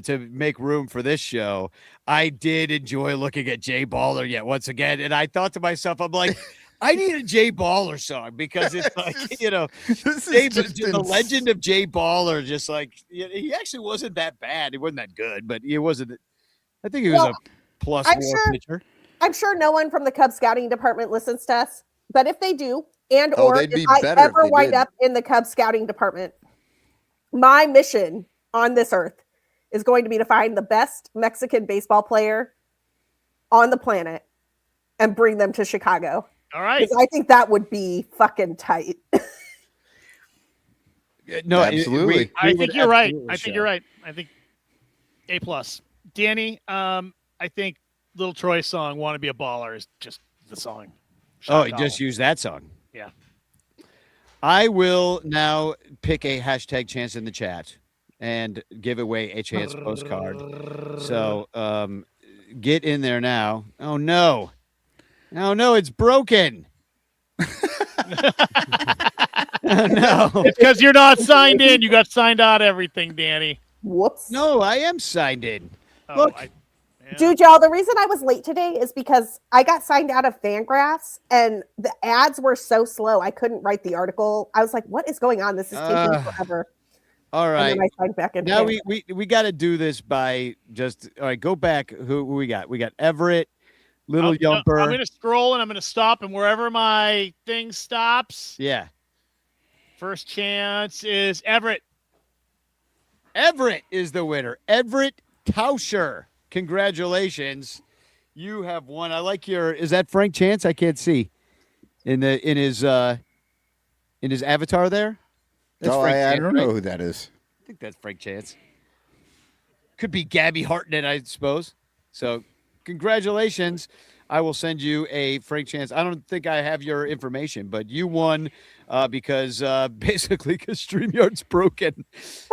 to make room for this show, I did enjoy looking at Jay Baller yet once again, and I thought to myself, I'm like, I need a Jay Baller song because it's like the legend of Jay Baller. Just like he actually wasn't that bad. He wasn't that good, but he wasn't. I think he was a plus war pitcher. I'm sure no one from the Cubs scouting department listens to us, but if they do, and or they'd if be I better if ever they wind did. up in the Cubs scouting department, my mission on this earth is going to be to find the best Mexican baseball player on the planet and bring them to Chicago. All right. Because I think that would be fucking tight. No, absolutely. I think you're right. I think you're right. I think A+. Danny, I think Little Troy's song "Want to Be a Baller" is just the song. Oh, just use that song. Yeah. I will now pick a hashtag chance in the chat and give away a chance postcard. So get in there now. Oh no. No, it's broken. Oh, no. It's because you're not signed in. You got signed out of everything, Danny. Whoops. No, I am signed in. Oh, Look. Dude, y'all, the reason I was late today is because I got signed out of Fangraphs and the ads were so slow. I couldn't write the article. I was like, what is going on? This is taking forever. All right. And then I signed back in. Now we got to do this by just all right. Go back. Who we got? We got Everett, Little Yumper. I'm going to scroll and I'm going to stop, and wherever my thing stops, Yeah. first chance is Everett. Everett is the winner. Everett Tauscher. Congratulations. You have won. I like your is that Frank Chance? I can't see. In his avatar there? That's I Chance, don't know who that is. I think that's Frank Chance. Could be Gabby Hartnett, I suppose. So congratulations. I will send you a Frank Chance. I don't think I have your information, but you won because because StreamYard's broken.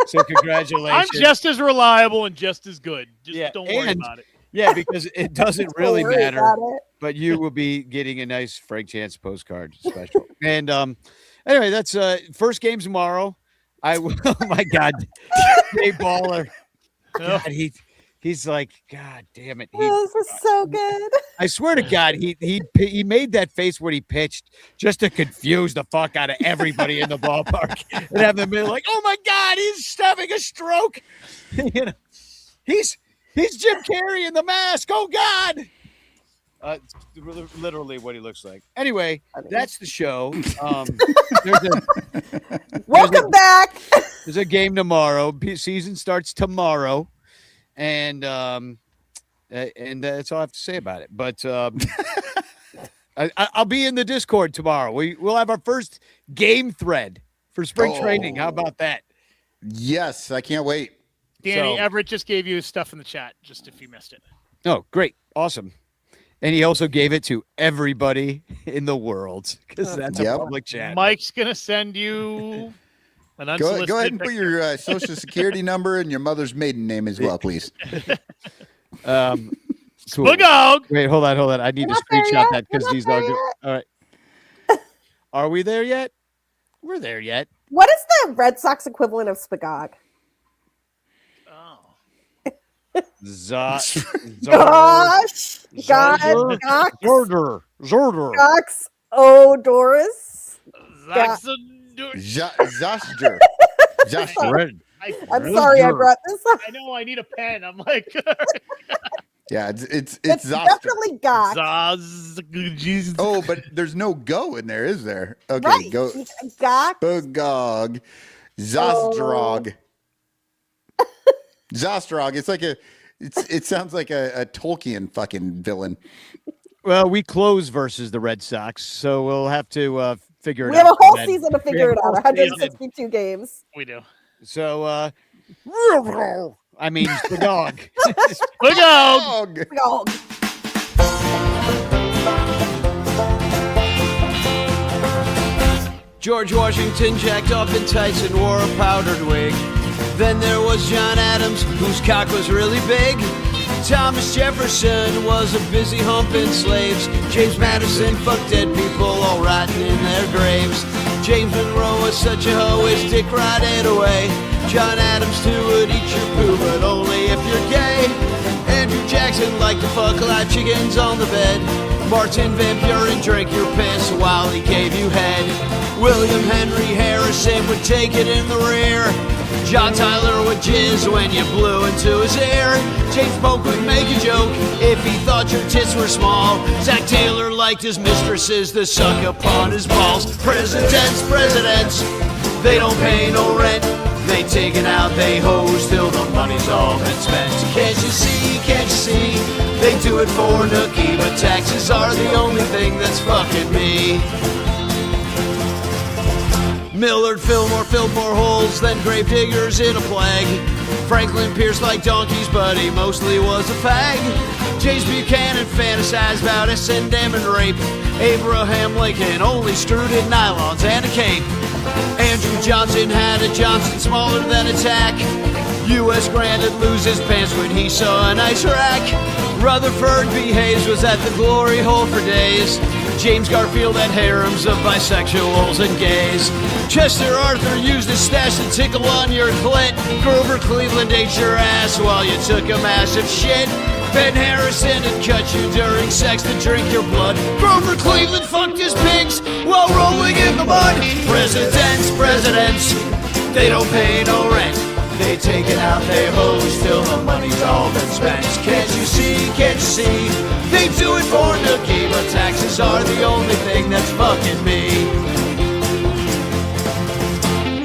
So congratulations. I'm just as reliable and just as good. Just don't worry about it. Yeah, because it doesn't really worry matter. about it. But you will be getting a nice Frank Chance postcard special. And anyway, that's first game tomorrow. Oh my God, Dave Baller. God, he's like, God damn it. This is so good. I swear to God, he made that face when he pitched just to confuse the fuck out of everybody in the ballpark and have them be like, oh my God, he's having a stroke. You know, he's Jim Carrey in the mask. Oh God. Literally what he looks like. Anyway, that's the show. Welcome back. There's a game tomorrow. Season starts tomorrow. And that's all I have to say about it. But I'll be in the Discord tomorrow. We'll have our first game thread for spring training. How about that? Yes, I can't wait. Danny, Everett just gave you his stuff in the chat, just if you missed it. Oh, great. Awesome. And he also gave it to everybody in the world because that's a public chat. Mike's going to send you an unsolicited Go ahead and put your social security number and your mother's maiden name as well, please. Cool. Slogans! Wait, hold on. I need to screenshot that because these are good. All right. Are we there yet? We're there yet. What is the Red Sox equivalent of spagog? Gosh. Zorder. Zorder. Odoris. Zoster. I'm sorry I brought this up. I know, I need a pen. I'm like... Yeah, it's definitely got. Oh, but there's no go in there, is there? Okay, right. go. Got. Spagog. Zostrog. Zostrog. It's like it sounds like a Tolkien fucking villain. Well, we close versus the Red Sox, so we'll have to figure it out. We have a whole season to figure it out. 162 games. We do. So, I mean, Spagog. Spagog. George Washington jacked off in tights and wore a powdered wig. Then there was John Adams, whose cock was really big. Thomas Jefferson was a busy humping slaves. James Madison fucked dead people all rotting in their graves. James Monroe was such a hoe, his dick rotted away. John Adams too would eat your poo, but only if you're gay. Andrew Jackson liked to fuck live chickens on the bed. Martin Van Buren drank your piss while he gave you head. William Henry Harrison would take it in the rear. John Tyler would jizz when you blew into his ear. James Polk would make a joke if he thought your tits were small. Zach Taylor liked his mistresses to suck upon his balls. Presidents, they don't pay no rent. They take it out, they hose till the money's all been spent. Can't you see, they do it for nookie, but taxes are the only thing that's fucking me. Millard Fillmore filled more holes than grave diggers in a plague. Franklin pierced like donkeys, but he mostly was a fag. James Buchanan fantasized about S&M and rape. Abraham Lincoln only strewed in nylons and a cape. Andrew Johnson had a Johnson smaller than a tack. U.S. Grant would lose his pants when he saw an ice rack. Rutherford B. Hayes was at the glory hole for days. James Garfield had harems of bisexuals and gays. Chester Arthur used his stash to tickle on your clit. Grover Cleveland ate your ass while you took a massive shit. Ben Harrison had cut you during sex to drink your blood. Grover Cleveland fucked his pigs while rolling in the mud. Presidents, they don't pay no rent. They take it out, they hose till the money's all been spent. Can't you see, they do it for nookie, but taxes are the only thing that's fucking me.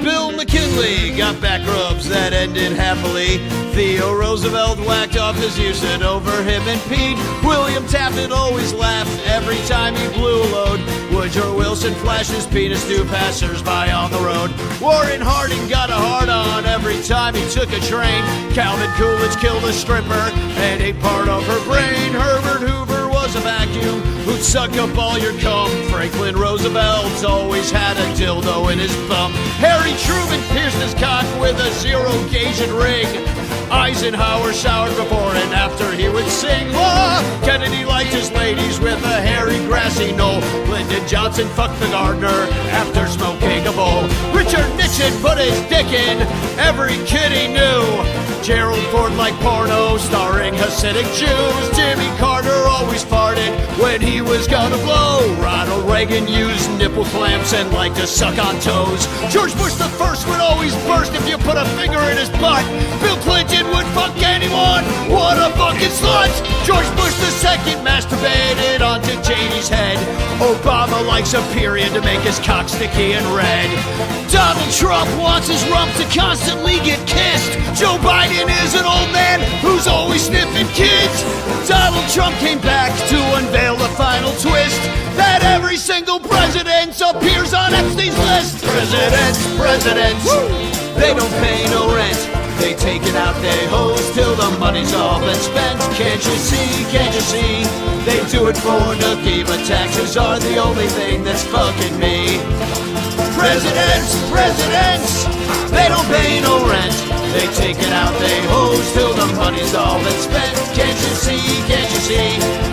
Bill McKinley got back rubs that ended happily. Theo Roosevelt whacked off his Houston over him and Pete. William Taft always laughed every time he blew a load. Woodrow Wilson flashed his penis to passers-by on the road. Warren Harding got a hard-on every time he took a train. Calvin Coolidge killed a stripper and ate part of her brain. Herbert Hoover was was a vacuum who'd suck up all your cum. Franklin Roosevelt's always had a dildo in his bum. Harry Truman pierced his cock with a zero-gauge ring. Eisenhower showered before and after he would sing. Kennedy liked his ladies with a hairy grassy knoll. Lyndon Johnson fucked the gardener after smoking a bowl. Richard Nixon put his dick in every kid he knew. Gerald Ford liked porno starring Hasidic Jews. Jimmy Carter always farted when he was gonna blow. Ronald Reagan used nipple clamps and liked to suck on toes. George Bush the first would always burst if you put a finger in his butt. Bill Clinton would fuck anyone. What a fucking slut! George Bush the second masturbated onto Janie's head. Obama likes a period to make his cock sticky and red. Donald Trump wants his rump to constantly get kissed. Joe Biden is an old man who's always sniffing kids. Donald Trump came back to unveil the final twist that every single president appears on Epstein's list. Presidents, they don't pay no rent. They take it out their hose till the money's all been spent. Can't you see? They do it for nookie, but taxes are the only thing that's fucking me. Presidents, they don't pay no rent. They take it out their hose till the money's all been spent. Can't you see?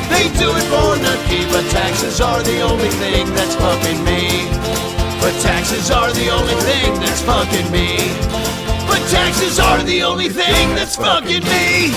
They do it for nookie, but taxes are the only thing that's fucking me. But taxes are the only thing that's fucking me. But taxes are the only thing that's fucking me.